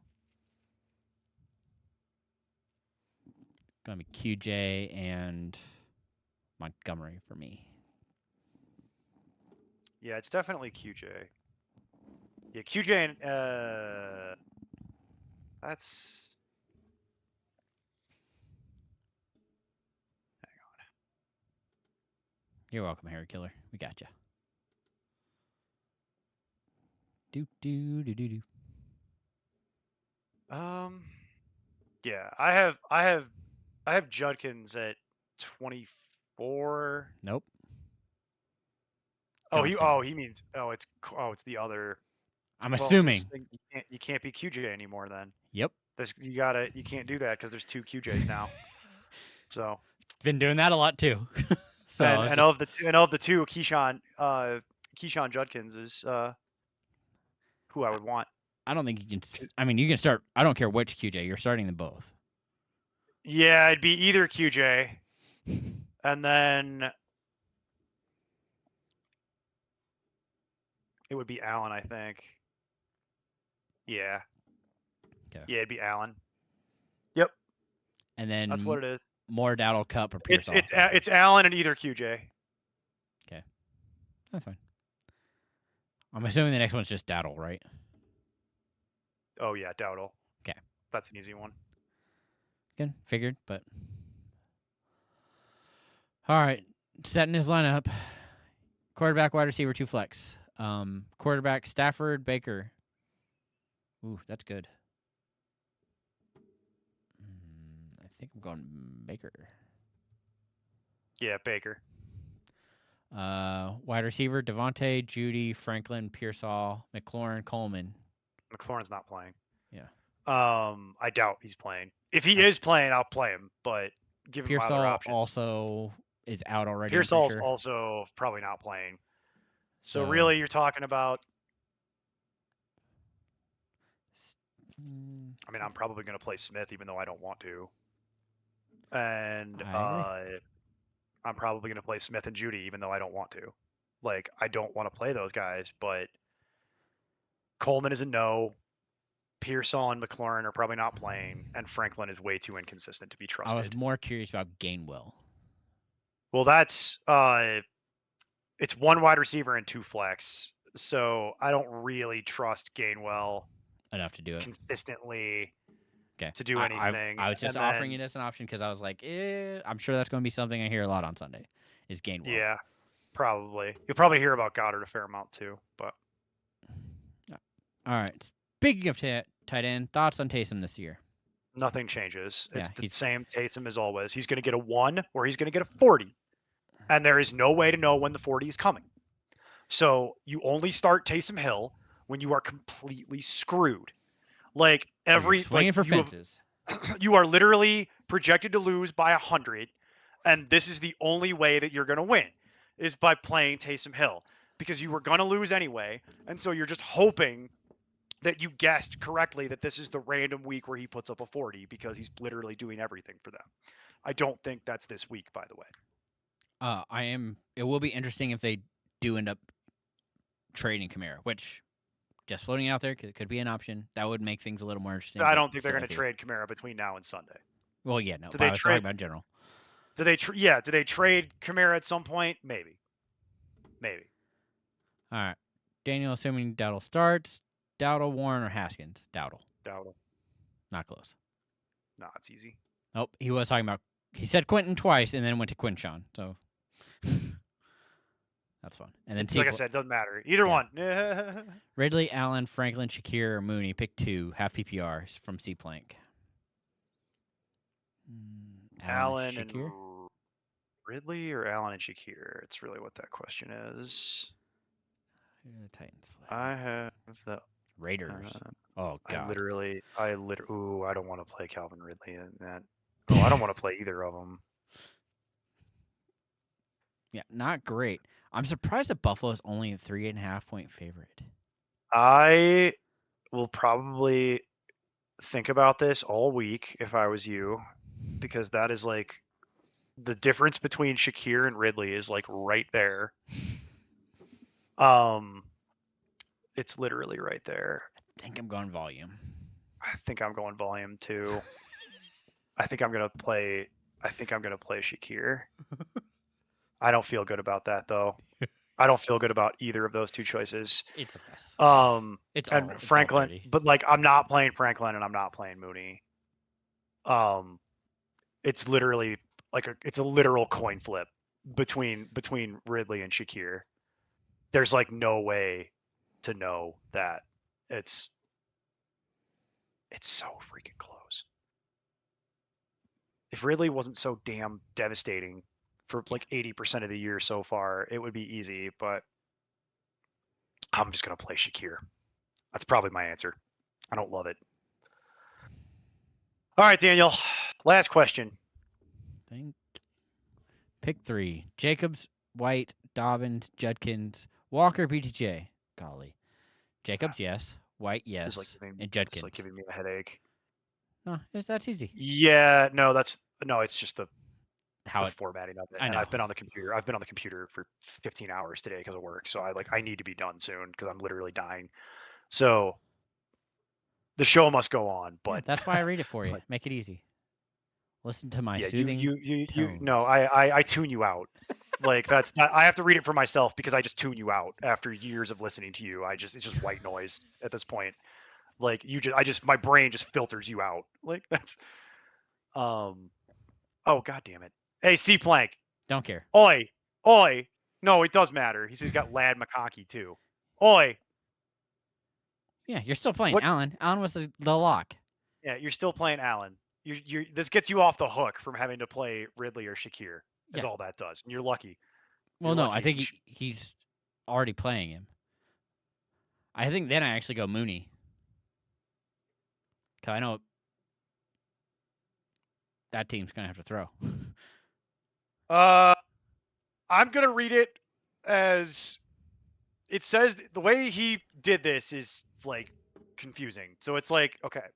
Gonna be QJ and Montgomery for me. Yeah, it's definitely QJ. Yeah, QJ and that's. Hang on. You're welcome, Harry Killer. We got you. Yeah, I have Judkins at 24. Nope. He means it's the other. I'm assuming you can't be QJ anymore then. Yep. You can't do that because there's 2 QJs now. So been doing that a lot too. So and of the 2, Keyshawn Judkins is who I would want. I don't think you can. I mean, you can start. I don't care which QJ. You're starting them both. Yeah, it'd be either QJ, and then it would be Allen, I think. Yeah. Okay. Yeah, it'd be Allen. Yep. And then that's what it is. More Dowdle, Cup, or Pearsall. It's Allen and either QJ. Okay, that's fine. I'm assuming the next one's just Dowdle, right? Oh yeah, Dowdle. Okay, that's an easy one. Good, figured, but all right. Setting his lineup: quarterback, wide receiver, 2 flex. Quarterback: Stafford, Baker. Ooh, that's good. I think I'm going Baker. Yeah, Baker. Wide receiver: Devontae, Judy, Franklin, Pearsall, McLaurin, Coleman. McLaurin's not playing. Yeah. I doubt he's playing. If he is playing, I'll play him. But give him my other Pearsall option. also is out already. Pearsall's sure. also probably not playing. So really, you're talking about. I mean, I'm probably going to play Smith, even though I don't want to. And I'm probably going to play Smith and Judy, even though I don't want to. Like, I don't want to play those guys, but Coleman is a no. Pearsall and McLaurin are probably not playing, and Franklin is way too inconsistent to be trusted. I was more curious about Gainwell. Well, that's it's one wide receiver and 2 flex, so I don't really trust Gainwell enough to do it consistently. Okay. To do anything. I was just offering it as an option because I was like, I'm sure that's going to be something I hear a lot on Sunday. Is Gainwell? Yeah, probably. You'll probably hear about Goddard a fair amount too, but. All right. Speaking of tight end, thoughts on Taysom this year? Nothing changes. It's Yeah, the same Taysom as always. He's going to get a 1 or he's going to get a 40. And there is no way to know when the 40 is coming. So you only start Taysom Hill when you are completely screwed. Like every swinging for fences. You are literally projected to lose by 100, and this is the only way that you're going to win is by playing Taysom Hill because you were going to lose anyway, and so you're just hoping that you guessed correctly that this is the random week where he puts up a 40 because he's literally doing everything for them. I don't think that's this week, by the way. It will be interesting if they do end up trading Kamara, which just floating out there could be an option. That would make things a little more interesting. I don't think they're going to trade Kamara between now and Sunday. Well, yeah, no. I was talking about in general. Do they trade Kamara at some point? Maybe. All right, Daniel. Assuming Dowdle starts, Dowdle, Warren, or Haskins? Dowdle. Not close. No, it's easy. Nope. He was talking about. He said Quentin twice and then went to Quinshon. So that's fun. And then like I said, it doesn't matter. Either one. Ridley, Allen, Franklin, Shakir, or Mooney. Pick 2. Half PPR from C Plank. Allen and Ridley or Allen and Shakir? It's really what that question is. Who do the Titans play? I have the Raiders. Oh God. I don't want to play Calvin Ridley in that. Oh, I don't want to play either of them. Yeah, not great. I'm surprised that Buffalo is only a 3.5 point favorite. I will probably think about this all week if I was you, because that is like the difference between Shakir and Ridley is like right there. It's literally right there. I think I'm going volume. I think I'm going volume too. I think I'm gonna play Shakir. I don't feel good about that though. I don't feel good about either of those two choices. It's a mess. It's Franklin, but like I'm not playing Franklin and I'm not playing Mooney. It's literally it's a literal coin flip between Ridley and Shakir. There's like no way to know that. It's so freaking close. If Ridley wasn't so damn devastating for like 80% of the year so far, it would be easy, but I'm just going to play Shakir. That's probably my answer. I don't love it. All right, Daniel. Last question. Pick 3. Jacobs, White, Dobbins, Judkins, Walker, BTJ. Golly. Jacobs, yes. White, yes. And Judkins. It's like giving me a headache. No, that's easy. Yeah, it's just the formatting of it. I know. I've been on the computer for 15 hours today because of work. So I need to be done soon because I'm literally dying. So the show must go on, but that's why I read it for you. Make it easy. Listen to my soothing. I tune you out. Like I have to read it for myself because I just tune you out after years of listening to you. It's just white noise at this point. Like my brain just filters you out. Like that's, oh God damn it. Hey, C Plank. Don't care. Oi. No, it does matter. He's got Lad McConkey too. Oi. Yeah, you're still playing Allen. Allen was the lock. Yeah, you're still playing Allen. This gets you off the hook from having to play Ridley or Shakir. Is all that does. And you're lucky. Well, no, I think he's already playing him. I think then I actually go Mooney. 'Cause I know that team's gonna have to throw. I'm gonna read it as it says. The way he did this is like confusing. So it's like, okay,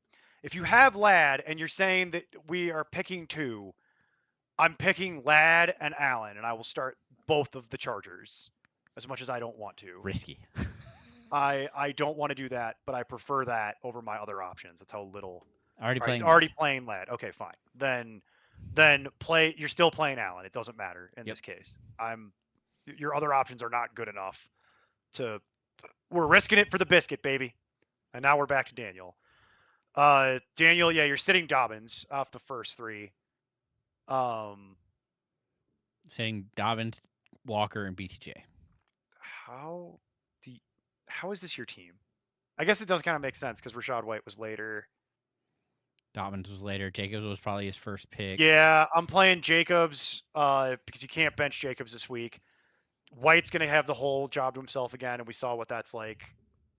if you have Ladd and you're saying that we are picking two, I'm picking Ladd and Allen, and I will start both of the Chargers. As much as I don't want to, Risky. I don't want to do that, but I prefer that over my other options. That's how little. Already All right, playing. he's already playing Ladd. Okay, fine. Then play. You're still playing Allen. It doesn't matter in Yep. this case. Your other options are not good enough to. We're risking it for the biscuit, baby. And now we're back to Daniel. Daniel, yeah, you're sitting Dobbins off the first three. Sitting Dobbins, Walker, and BTJ. How is this your team? I guess it does kind of make sense because Rachaad White was later. Dobbins was later. Jacobs was probably his first pick. Yeah, I'm playing Jacobs because you can't bench Jacobs this week. White's going to have the whole job to himself again, and we saw what that's like.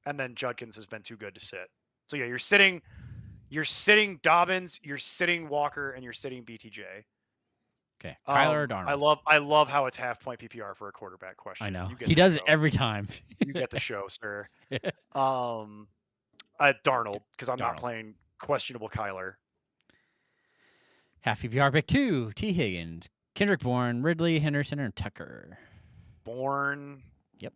And then Judkins has been too good to sit. So yeah, you're sitting Dobbins, you're sitting Walker, and you're sitting BTJ. Okay, Kyler or Darnold? I love how it's half point PPR for a quarterback question. I know. You get He the does show. it every time. You get the show, sir. Darnold, because I'm not Darnold. playing questionable Kyler. Half PPR pick 2, T. Higgins, Kendrick Bourne, Ridley, Henderson, and Tucker. Bourne. Yep.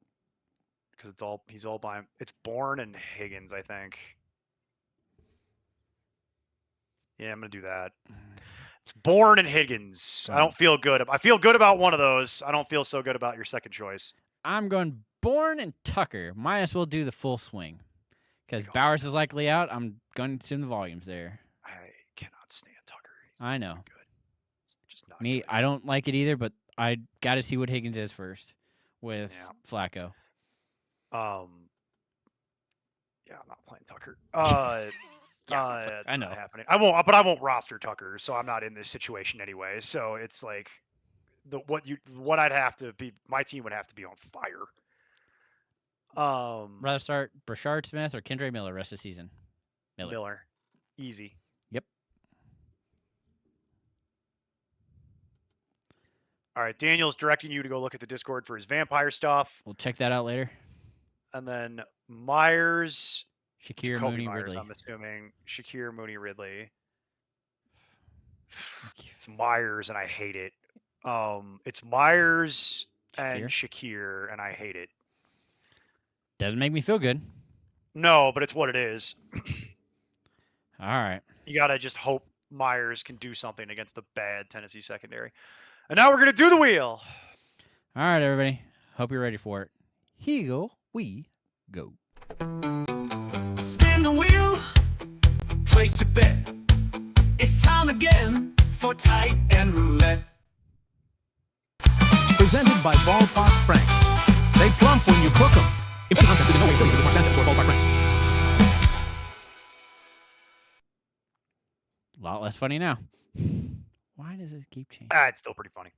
Because he's all by him. It's Bourne and Higgins, I think. Yeah, I'm gonna do that. It's Bourne and Higgins. I don't feel good. I feel good about one of those. I don't feel so good about your second choice. I'm going Bourne and Tucker. Might as well do the full swing. Because Bowers is likely out. I'm going to assume the volume's there. I cannot stand Tucker. I know. Good. It's just not Me, good. I don't like it either, but I got to see what Higgins is first with Flacco. Yeah, I'm not playing Tucker. I know. Not happening. I won't roster Tucker, so I'm not in this situation anyway. So it's like what I'd have to be. My team would have to be on fire. Rather start Brashard Smith or Kendre Miller rest of the season? Miller. Easy. Yep. All right, Daniel's directing you to go look at the Discord for his vampire stuff. We'll check that out later. And then Myers. Shakir, Jacoby Mooney, Myers, Ridley. I'm assuming. Shakir, Mooney, Ridley. It's Myers, and I hate it. It's Myers and Shakir, and I hate it. Doesn't make me feel good. No, but it's what it is. All right. You got to just hope Myers can do something against the bad Tennessee secondary. And now we're going to do the wheel. All right, everybody. Hope you're ready for it. Here we go. Spin the wheel, place your bet. It's time again for tight end roulette. Presented by Ballpark Franks. They plump when you cook them. Important content is in no way affiliated with Mark Sanchez or Ballpark Franks. A lot less funny now. Why does it keep changing? It's still pretty funny.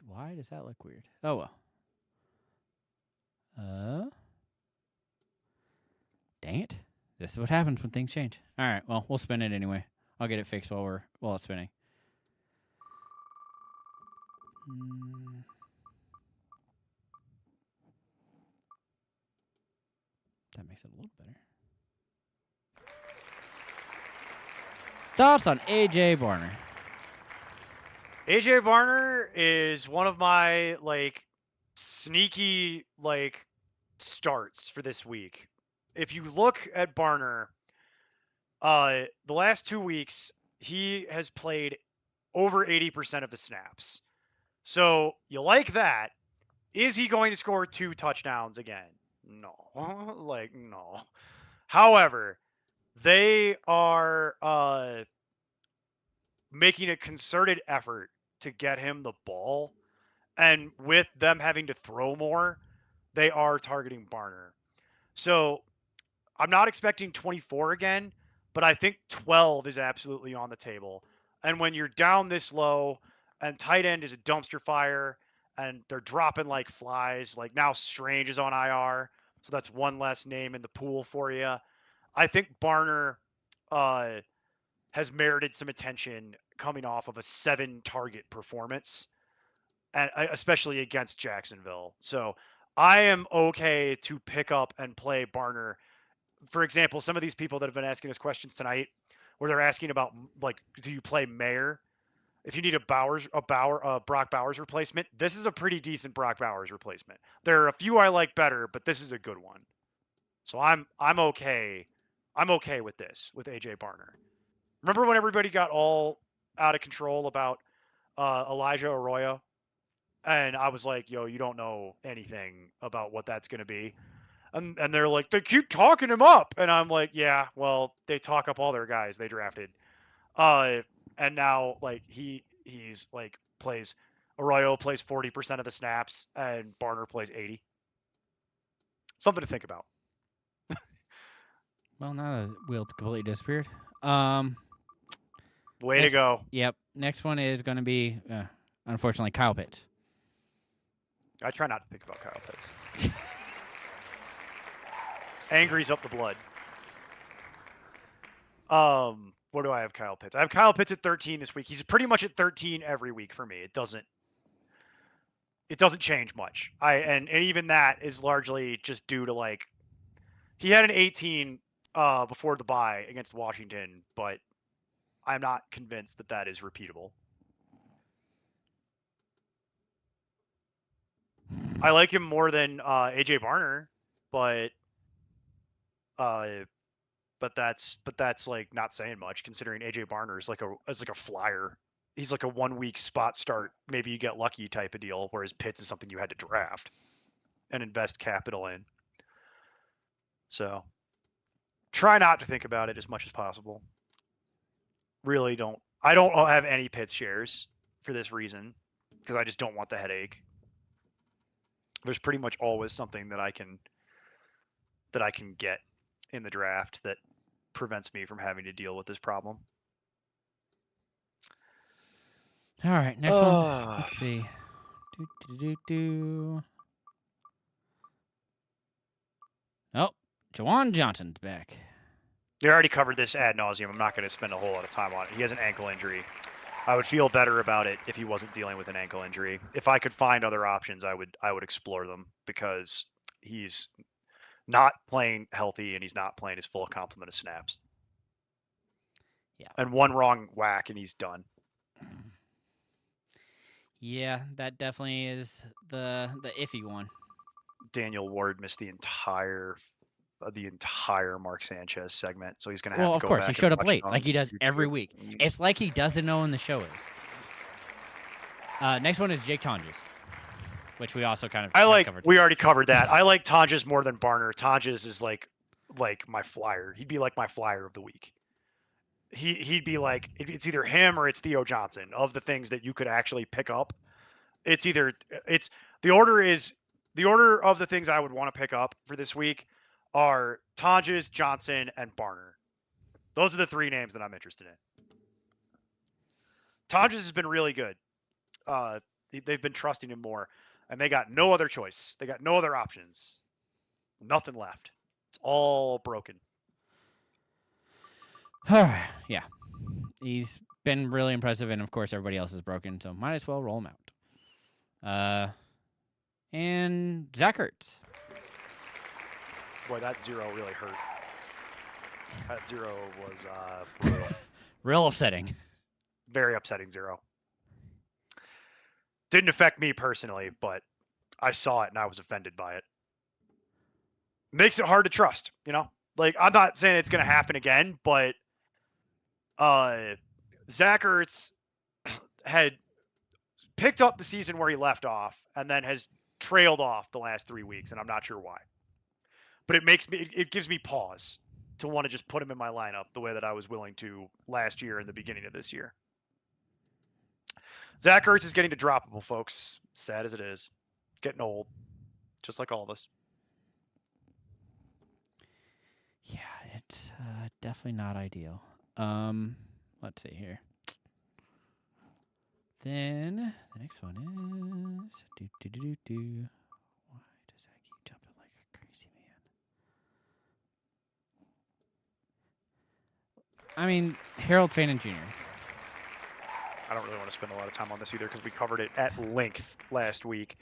Why does that look weird? Oh, well. Dang it. This is what happens when things change. All right, well, we'll spin it anyway. I'll get it fixed while it's spinning. That makes it a little better. Thoughts on A.J. Barner? A.J. Barner is one of my, sneaky, starts for this week. If you look at Barner, the last 2 weeks, he has played over 80% of the snaps. So you like that. Is he going to score 2 touchdowns again? No. No. However, they are making a concerted effort to get him the ball. And with them having to throw more, they are targeting Barner. So I'm not expecting 24 again, but I think 12 is absolutely on the table. And when you're down this low and tight end is a dumpster fire and they're dropping like flies, like now Strange is on IR, So that's one less name in the pool for you. I think Barner has merited some attention coming off of a 7-target performance, and especially against Jacksonville. So I am okay to pick up and play Barner. For example, some of these people that have been asking us questions tonight, where they're asking about like, do you play Mayer? If you need a Brock Bowers replacement, this is a pretty decent Brock Bowers replacement. There are a few I like better, but this is a good one. So I'm okay. I'm okay with this with AJ Barner. Remember when everybody got all out of control about Elijah Arroyo? And I was like, yo, you don't know anything about what that's going to be. And they're like, they keep talking him up. And I'm like, yeah, well, they talk up all their guys they drafted. And now like he's like Arroyo plays 40% of the snaps and Barner plays 80. Something to think about. Well, now the wheel completely disappeared. Way Next- to go. Yep. Next one is going to be, unfortunately, Kyle Pitts. I try not to think about Kyle Pitts. Angry's up the blood. Where do I have Kyle Pitts? I have Kyle Pitts at 13 this week. He's pretty much at 13 every week for me. It doesn't change much. And even that is largely just due to like he had an 18 before the bye against Washington, but I'm not convinced that that is repeatable. I like him more than AJ Barner, but that's like not saying much considering AJ Barner is like a flyer. He's like a 1 week spot start, maybe you get lucky type of deal, whereas Pitts is something you had to draft and invest capital in. So try not to think about it as much as possible. Really don't. I don't have any Pitts shares for this reason because I just don't want the headache. There's pretty much always something that I can get in the draft that prevents me from having to deal with this problem. All right, next one. Let's see. Oh, Jawan Johnson's back. You already covered this ad nauseum. I'm not going to spend a whole lot of time on it. He has an ankle injury. I would feel better about it if he wasn't dealing with an ankle injury. If I could find other options, I would explore them because he's not playing healthy and he's not playing his full complement of snaps. Yeah. And one wrong whack and he's done. Yeah, that definitely is the iffy one. Daniel Ward missed the entire Mark Sanchez segment, so he's going to have Well, to of go course, he back showed and up watch late, it on like he does every YouTube. week. It's like he doesn't know when the show is. Next one is Jake Tonjes, which we also kind of covered. We already covered that. I like Tonjes more than Barner. Tonjes is like my flyer. He'd be like my flyer of the week. He'd be like, it's either him or it's Theo Johnson. Of the things that you could actually pick up, the order of the things I would want to pick up for this week are Tonjes, Johnson, and Barner. Those are the three names that I'm interested in. Tonjes has been really good. They've been trusting him more, and they got no other choice. They got no other options. Nothing left. It's all broken. Yeah. He's been really impressive, and of course everybody else is broken, so might as well roll him out. And Zach Ertz. Boy, that 0 really hurt. That 0 was brutal. Real upsetting. Very upsetting 0. Didn't affect me personally, but I saw it and I was offended by it. Makes it hard to trust, you know? Like, I'm not saying it's going to happen again, but Zach Ertz had picked up the season where he left off and then has trailed off the last 3 weeks, and I'm not sure why. But it gives me pause to want to just put him in my lineup the way that I was willing to last year and the beginning of this year. Zach Ertz is getting to droppable, folks. Sad as it is. Getting old. Just like all of us. Yeah, it's definitely not ideal. Let's see here. Then the next one is Why does that keep jumping like a crazy man? I mean, Harold Fannin Jr. I don't really want to spend a lot of time on this either because we covered it at length last week.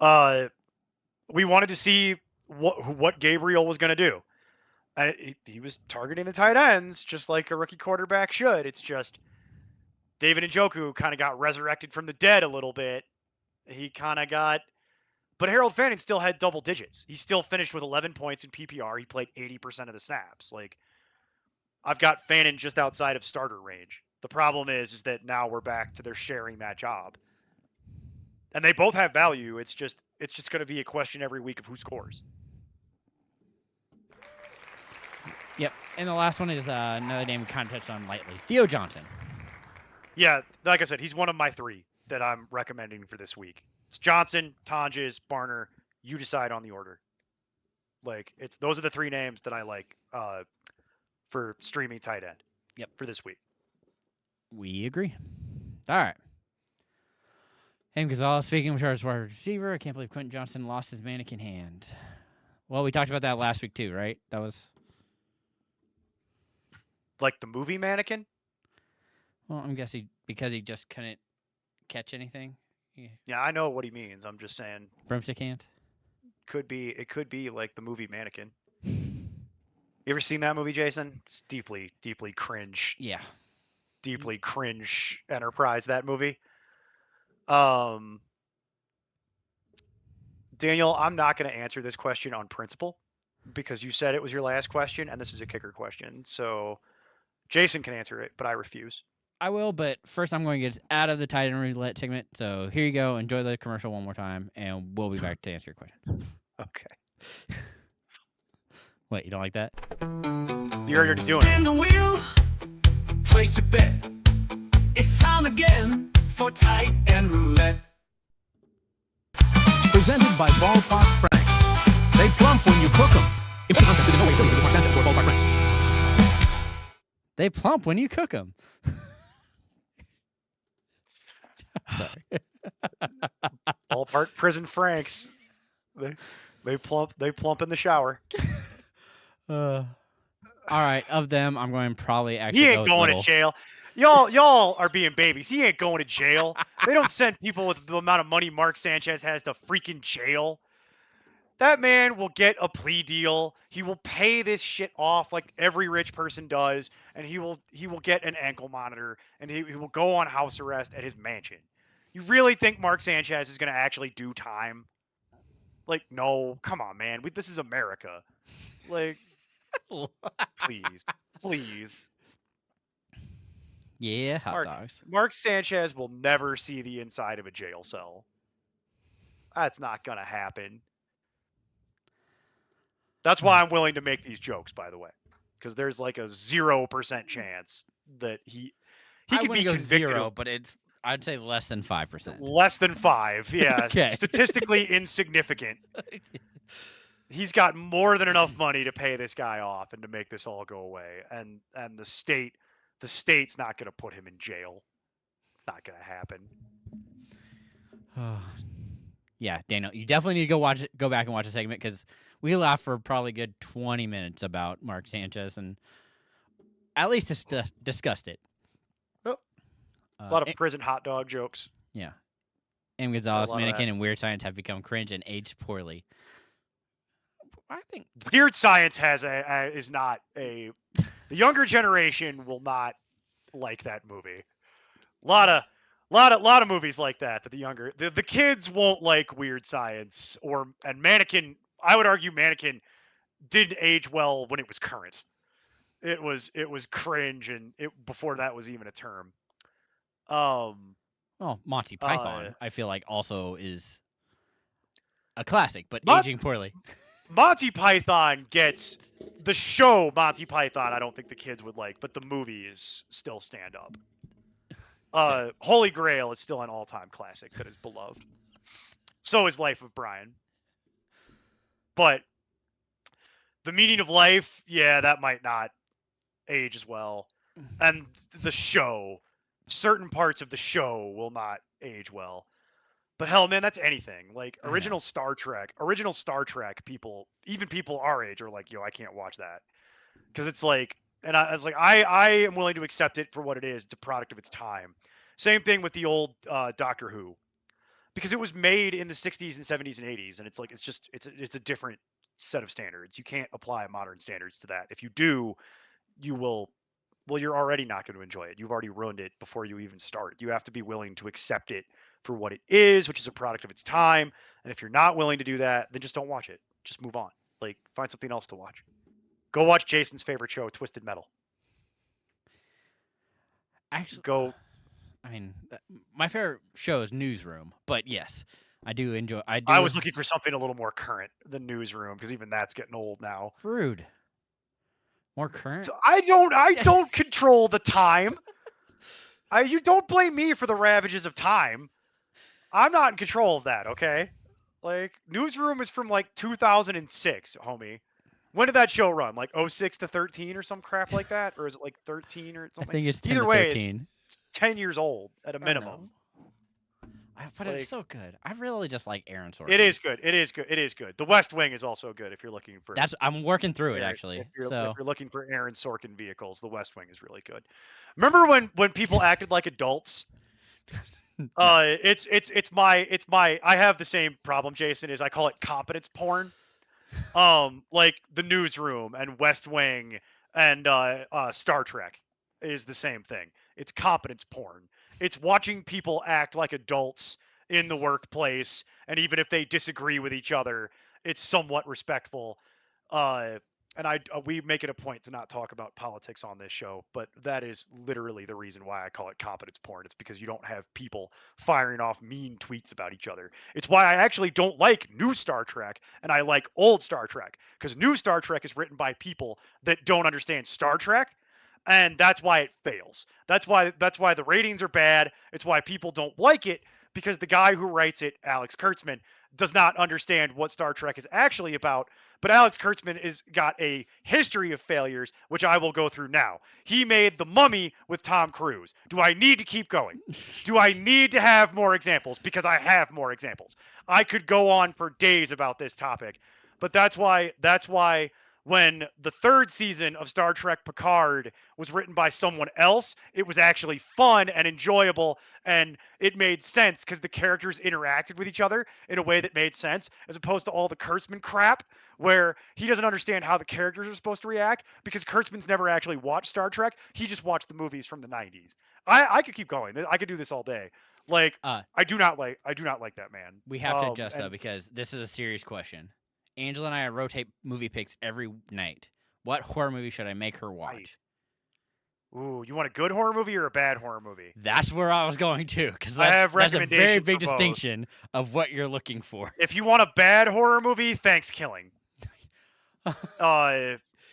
We wanted to see what Gabriel was going to do. And he was targeting the tight ends just like a rookie quarterback should. It's just David Njoku kind of got resurrected from the dead a little bit. He kind of got, but Harold Fannin still had double digits. He still finished with 11 points in PPR. He played 80% of the snaps. Like, I've got Fannin just outside of starter range. The problem is that now we're back to their sharing that job. And they both have value. It's just going to be a question every week of who scores. Yep. And the last one is another name we kind of touched on lightly. Theo Johnson. Yeah, like I said, he's one of my 3 that I'm recommending for this week. It's Johnson, Tonjes, Barner. You decide on the order. Like, those are the 3 names that I like for streaming tight end. Yep. For this week. We agree. All right. Hey, Gonzalez, speaking of charge wide receiver, I can't believe Quentin Johnson lost his mannequin hand. Well, we talked about that last week too, right? That was like the movie Mannequin? Well, I'm guessing because he just couldn't catch anything. Yeah, I know what he means. I'm just saying. Broomstick hand? It could be like the movie Mannequin. You ever seen that movie, Jason? It's deeply, deeply cringe. Yeah. Deeply cringe enterprise, that movie. Daniel, I'm not going to answer this question on principle because you said it was your last question, and this is a kicker question. So Jason can answer it, but I refuse. I will, but first I'm going to get us out of the tight end roulette segment. So here you go. Enjoy the commercial one more time, and we'll be back to answer your question. Okay. Wait, you don't like that? You're already doing Spin it. the wheel, place your bet. It's time again for tight end roulette. Presented by Ballpark Franks. They plump when you cook them. Important content is in no way affiliated with Mark Sanchez or Ballpark Franks. They plump when you cook them. Sorry. Ballpark Prison Franks. They plump in the shower. All right, of them, I'm going to probably actually. He go ain't with going Little. to jail. Y'all are being babies. He ain't going to jail. They don't send people with the amount of money Mark Sanchez has to freaking jail. That man will get a plea deal. He will pay this shit off like every rich person does, and he will get an ankle monitor, and he will go on house arrest at his mansion. You really think Mark Sanchez is going to actually do time? Like, no. Come on, man. This is America. Like, please. Yeah, hot dogs. Mark Sanchez will never see the inside of a jail cell. That's not going to happen. That's why I'm willing to make these jokes, by the way, because there's like a 0% chance that he could be go convicted. 0, but I'd say less than 5%. Less than 5, yeah. Okay. Statistically insignificant. He's got more than enough money to pay this guy off and to make this all go away. And the state's not going to put him in jail. It's not going to happen. Yeah, Daniel, you definitely need to go back and watch a segment because we laughed for probably a good 20 minutes about Mark Sanchez and at least discussed it. Oh. A lot of prison hot dog jokes. Yeah. M. Gonzalez, Mannequin, and Weird Science have become cringe and aged poorly. I think Weird Science is not a. The younger generation will not like that movie. A lot of movies like that the kids won't like Weird Science and Mannequin. I would argue Mannequin didn't age well when it was current. It was cringe, and before that was even a term. Well, Monty Python, I feel like also is a classic, but aging poorly. Monty Python gets the show. Monty Python, I don't think the kids would like, but the movies still stand up. Holy Grail is still an all-time classic that is beloved. So is Life of Brian. But The Meaning of Life, yeah, that might not age as well. And the show, certain parts of the show will not age well. But hell, man, that's anything. Like original Star Trek people, even people our age are like, yo, I can't watch that. Because it's like And I was like, I am willing to accept it for what it is. It's a product of its time. Same thing with the old Doctor Who, because it was made in the 60s and 70s and 80s, and it's like it's a different set of standards. You can't apply modern standards to that. If you do, you will. Well, you're already not going to enjoy it. You've already ruined it before you even start. You have to be willing to accept it for what it is, which is a product of its time. And if you're not willing to do that, then just don't watch it. Just move on. Like, find something else to watch. Go watch Jason's favorite show, Twisted Metal. Actually, Go. I mean, my favorite show is Newsroom, but yes, I do enjoy. I was looking for something a little more current than Newsroom, because even that's getting old now. Rude. More current. So I don't control the time. You don't blame me for the ravages of time. I'm not in control of that, okay? Like, Newsroom is from like 2006, homie. When did that show run? Like 06 to 13 or some crap like that? Or is it like 13 or I something? think it's 10 Either to way, 13. it's 10 years old at a I minimum. but Like- it's so good. I really just like Aaron Sorkin. It is good. It is good. It is good. The West Wing is also good if you're looking for. I'm working through it Aaron- actually. If you're, So if you're looking for Aaron Sorkin vehicles, the West Wing is really good. Remember when people acted like adults? It's my I have the same problem, Jason, is I call it competence porn. Like the Newsroom and West Wing and Star Trek is the same thing. It's competence porn. It's watching people act like adults in the workplace, and even if they disagree with each other, it's somewhat respectful. And we make it a point to not talk about politics on this show, but that is literally the reason why I call it competence porn. It's because you don't have people firing off mean tweets about each other. It's why I actually don't like new Star Trek and I like old Star Trek, because new Star Trek is written by people that don't understand Star Trek, and that's why it fails. That's why the ratings are bad. It's why people don't like it, because the guy who writes it, Alex Kurtzman, does not understand what Star Trek is actually about. But Alex Kurtzman has got a history of failures, which I will go through now. He made The Mummy with Tom Cruise. Do I need to keep going? Do I need to have more examples? Because I have more examples. I could go on for days about this topic, but that's why when the third season of Star Trek Picard was written by someone else, it was actually fun and enjoyable, and it made sense because the characters interacted with each other in a way that made sense, as opposed to all the Kurtzman crap where he doesn't understand how the characters are supposed to react because Kurtzman's never actually watched Star Trek. He just watched the movies from the 90s. I could keep going. I could do this all day. Like, I do not like that man. we have to adjust though, because this is a serious question. Angela and I rotate movie picks every night. What horror movie should I make her watch? Ooh, you want a good horror movie or a bad horror movie? That's where I was going to, because I have that's a very recommendations big for both. distinction of what you're looking for. If you want a bad horror movie, Thanksgiving.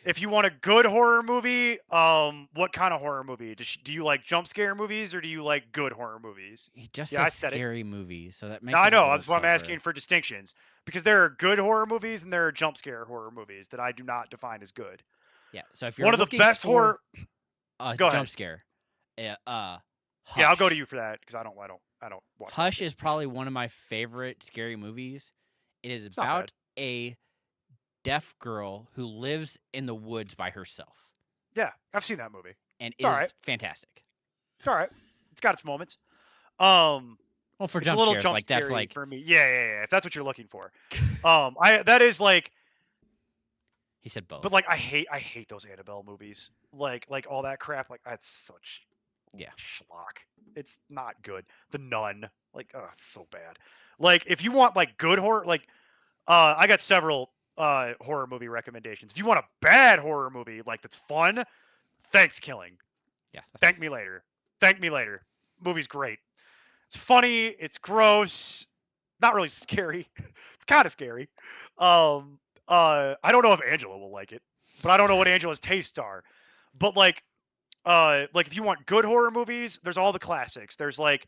If you want a good horror movie, what kind of horror movie? Do you like jump scare movies or do you like good horror movies? He just Yeah, I says said it. scary movies, so that makes No, I it a know. little That's why I'm tougher. asking for distinctions, because there are good horror movies and there are jump scare horror movies that I do not define as good. Yeah, so if you're One of the looking best for horror. a Go jump ahead. scare, Yeah, I'll go to Hush. you for that because I don't watch. Hush is probably one of my favorite scary movies. It is not about bad. a deaf girl who lives in the woods by herself, Yeah, I've seen that movie. and It's all is right. fantastic. It's all right. It's got its moments. Well, for It's a jump little scares, jump like that's scary like for me. Yeah. If that's what you're looking for, that is like. he said both. But like I hate those Annabelle movies. Like all that crap. Like that's such Yeah. schlock. It's not good. The Nun. Like it's so bad. Like if you want like good horror, like I got several horror movie recommendations. If you want a bad horror movie like that's fun, Thanksgiving. yeah, Thank me later. Thank me later. Movie's great. It's funny. It's gross. Not really scary. It's kind of scary. I don't know if Angela will like it, but I don't know what Angela's tastes are. But like if you want good horror movies, there's all the classics. There's like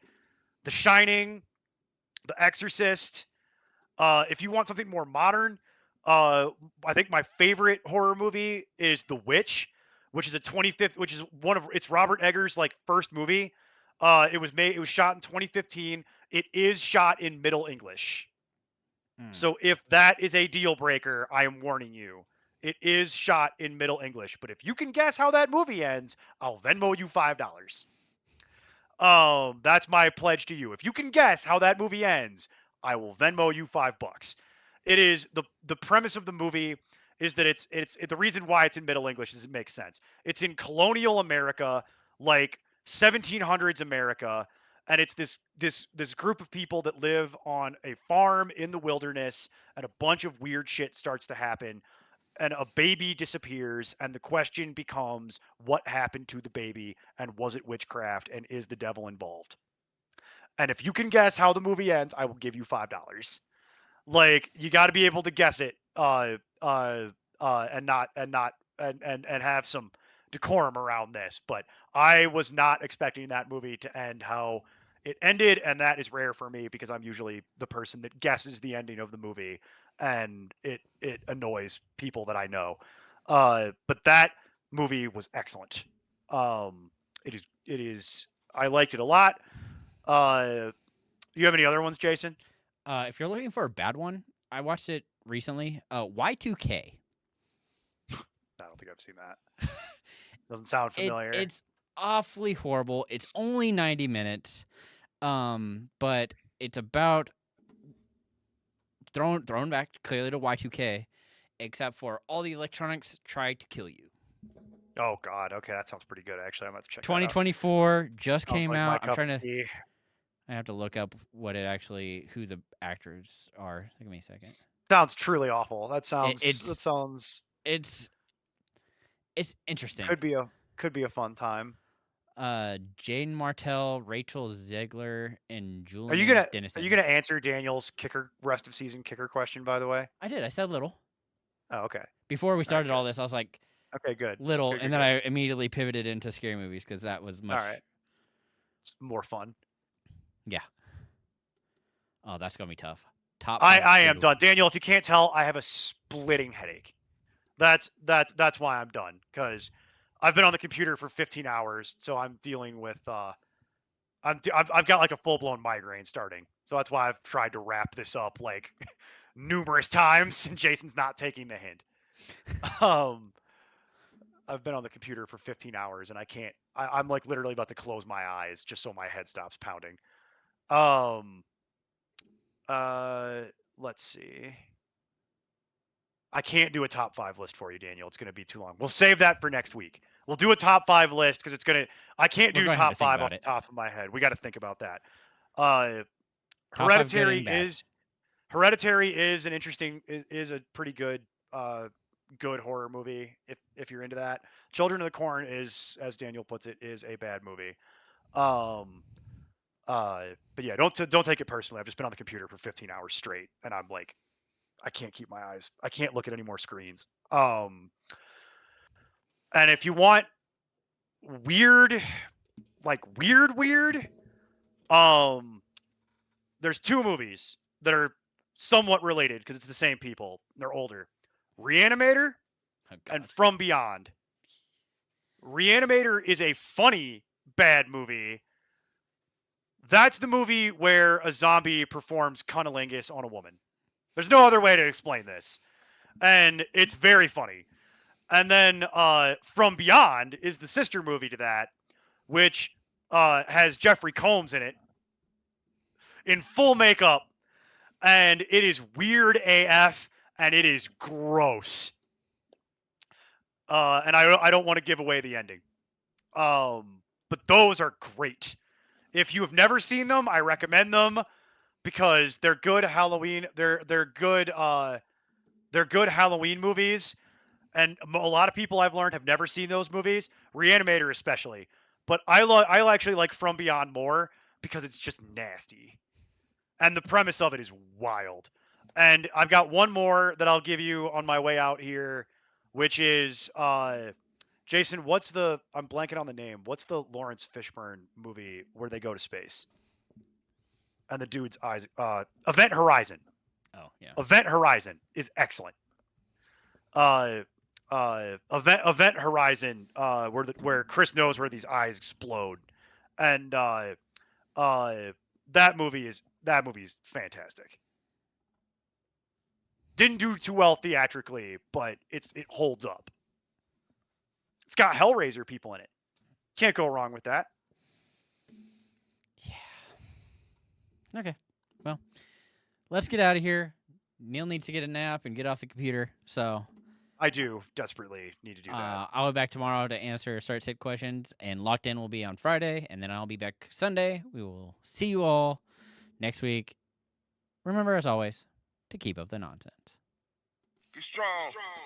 The Shining, The Exorcist. If you want something more modern, I think my favorite horror movie is The Witch, which is it's Robert Eggers' like first movie. It was shot in 2015. It is shot in Middle English. Hmm. So if that is a deal breaker, I am warning you. It is shot in Middle English, but if you can guess how that movie ends, I'll Venmo you $5. That's my pledge to you. If you can guess how that movie ends, I will Venmo you $5. It is the premise of the movie is that the reason why it's in Middle English is it makes sense. It's in colonial America, like 1700s America, and it's this group of people that live on a farm in the wilderness, and a bunch of weird shit starts to happen, and a baby disappears, and the question becomes what happened to the baby, and was it witchcraft, and is the devil involved? And if you can guess how the movie ends, I will give you $5. Like, you got to be able to guess it, and have some decorum around this. But I was not expecting that movie to end how it ended, and that is rare for me because I'm usually the person that guesses the ending of the movie, and it annoys people that I know. But that movie was excellent. It is. I liked it a lot. You have any other ones, Jason? If you're looking for a bad one, I watched it recently. Y2K. I don't think I've seen that. Doesn't sound familiar. It's awfully horrible. It's only 90 minutes, but it's about thrown back clearly to Y2K, except for all the electronics tried to kill you. Oh God. Okay, that sounds pretty good. Actually, I'm gonna have to check. 2024 just Sounds came like my out. I'm cup trying of to. tea. I have to look up who the actors are. Give me a second. Sounds truly awful. That sounds. it's- That sounds. It's interesting. Could be a fun time. Jane Martell, Rachel Zegler, and Julian Are you gonna Dennison. answer Daniel's rest of season kicker question? By the way. I did. I said little. Oh, okay. Before we started good. all this, I was like Okay, good. little, Good, and good, then good. I immediately pivoted into scary movies because that was much. All right. It's more fun. Yeah. Oh, that's gonna be tough. Top. I five am good done. Daniel, if you can't tell, I have a splitting headache. That's why I'm done, because I've been on the computer for 15 hours, so I'm dealing with I've got like a full-blown migraine starting. So that's why I've tried to wrap this up like numerous times, and Jason's not taking the hint. I've been on the computer for 15 hours, and I can't. I'm like literally about to close my eyes just so my head stops pounding. Let's see. I can't do a top 5 list for you, Daniel. It's going to be too long. We'll save that for next week. We'll do a top 5 list because it's going to. I can't We're do gonna have to top think 5 about off the it. top of my head. We got to think about that. five good Hereditary and bad. is an interesting is a pretty good good horror movie if you're into that. Children of the Corn is, as Daniel puts it, is a bad movie. But yeah, don't take it personally. I've just been on the computer for 15 hours straight, and I'm like, I can't keep my eyes. I can't look at any more screens. And if you want weird, like weird, there's 2 movies that are somewhat related because it's the same people. They're older. Reanimator Oh, God. and From Beyond. Reanimator is a funny bad movie. That's the movie where a zombie performs cunnilingus on a woman. There's no other way to explain this. And it's very funny. And then From Beyond is the sister movie to that, which has Jeffrey Combs in it in full makeup. And it is weird AF, and it is gross. And I don't want to give away the ending. But those are great. If you have never seen them, I recommend them because they're good Halloween. They're good Halloween movies, and a lot of people I've learned have never seen those movies. Reanimator especially, but I actually like From Beyond more because it's just nasty, and the premise of it is wild. And I've got one more that I'll give you on my way out here, which is Jason, I'm blanking on the name. What's the Lawrence Fishburne movie where they go to space? And the dude's eyes, Event Horizon. Oh yeah. Event Horizon is excellent. Event Horizon, where Chris knows where these eyes explode, and that movie is fantastic. Didn't do too well theatrically, but it holds up. It's got Hellraiser people in it. Can't go wrong with that. Yeah. Okay. Well, let's get out of here. Neil needs to get a nap and get off the computer. So I do desperately need to do that. I'll be back tomorrow to answer start sit questions, and Locked In will be on Friday, and then I'll be back Sunday. We will see you all next week. Remember, as always, to keep up the nonsense. Be strong. Strong.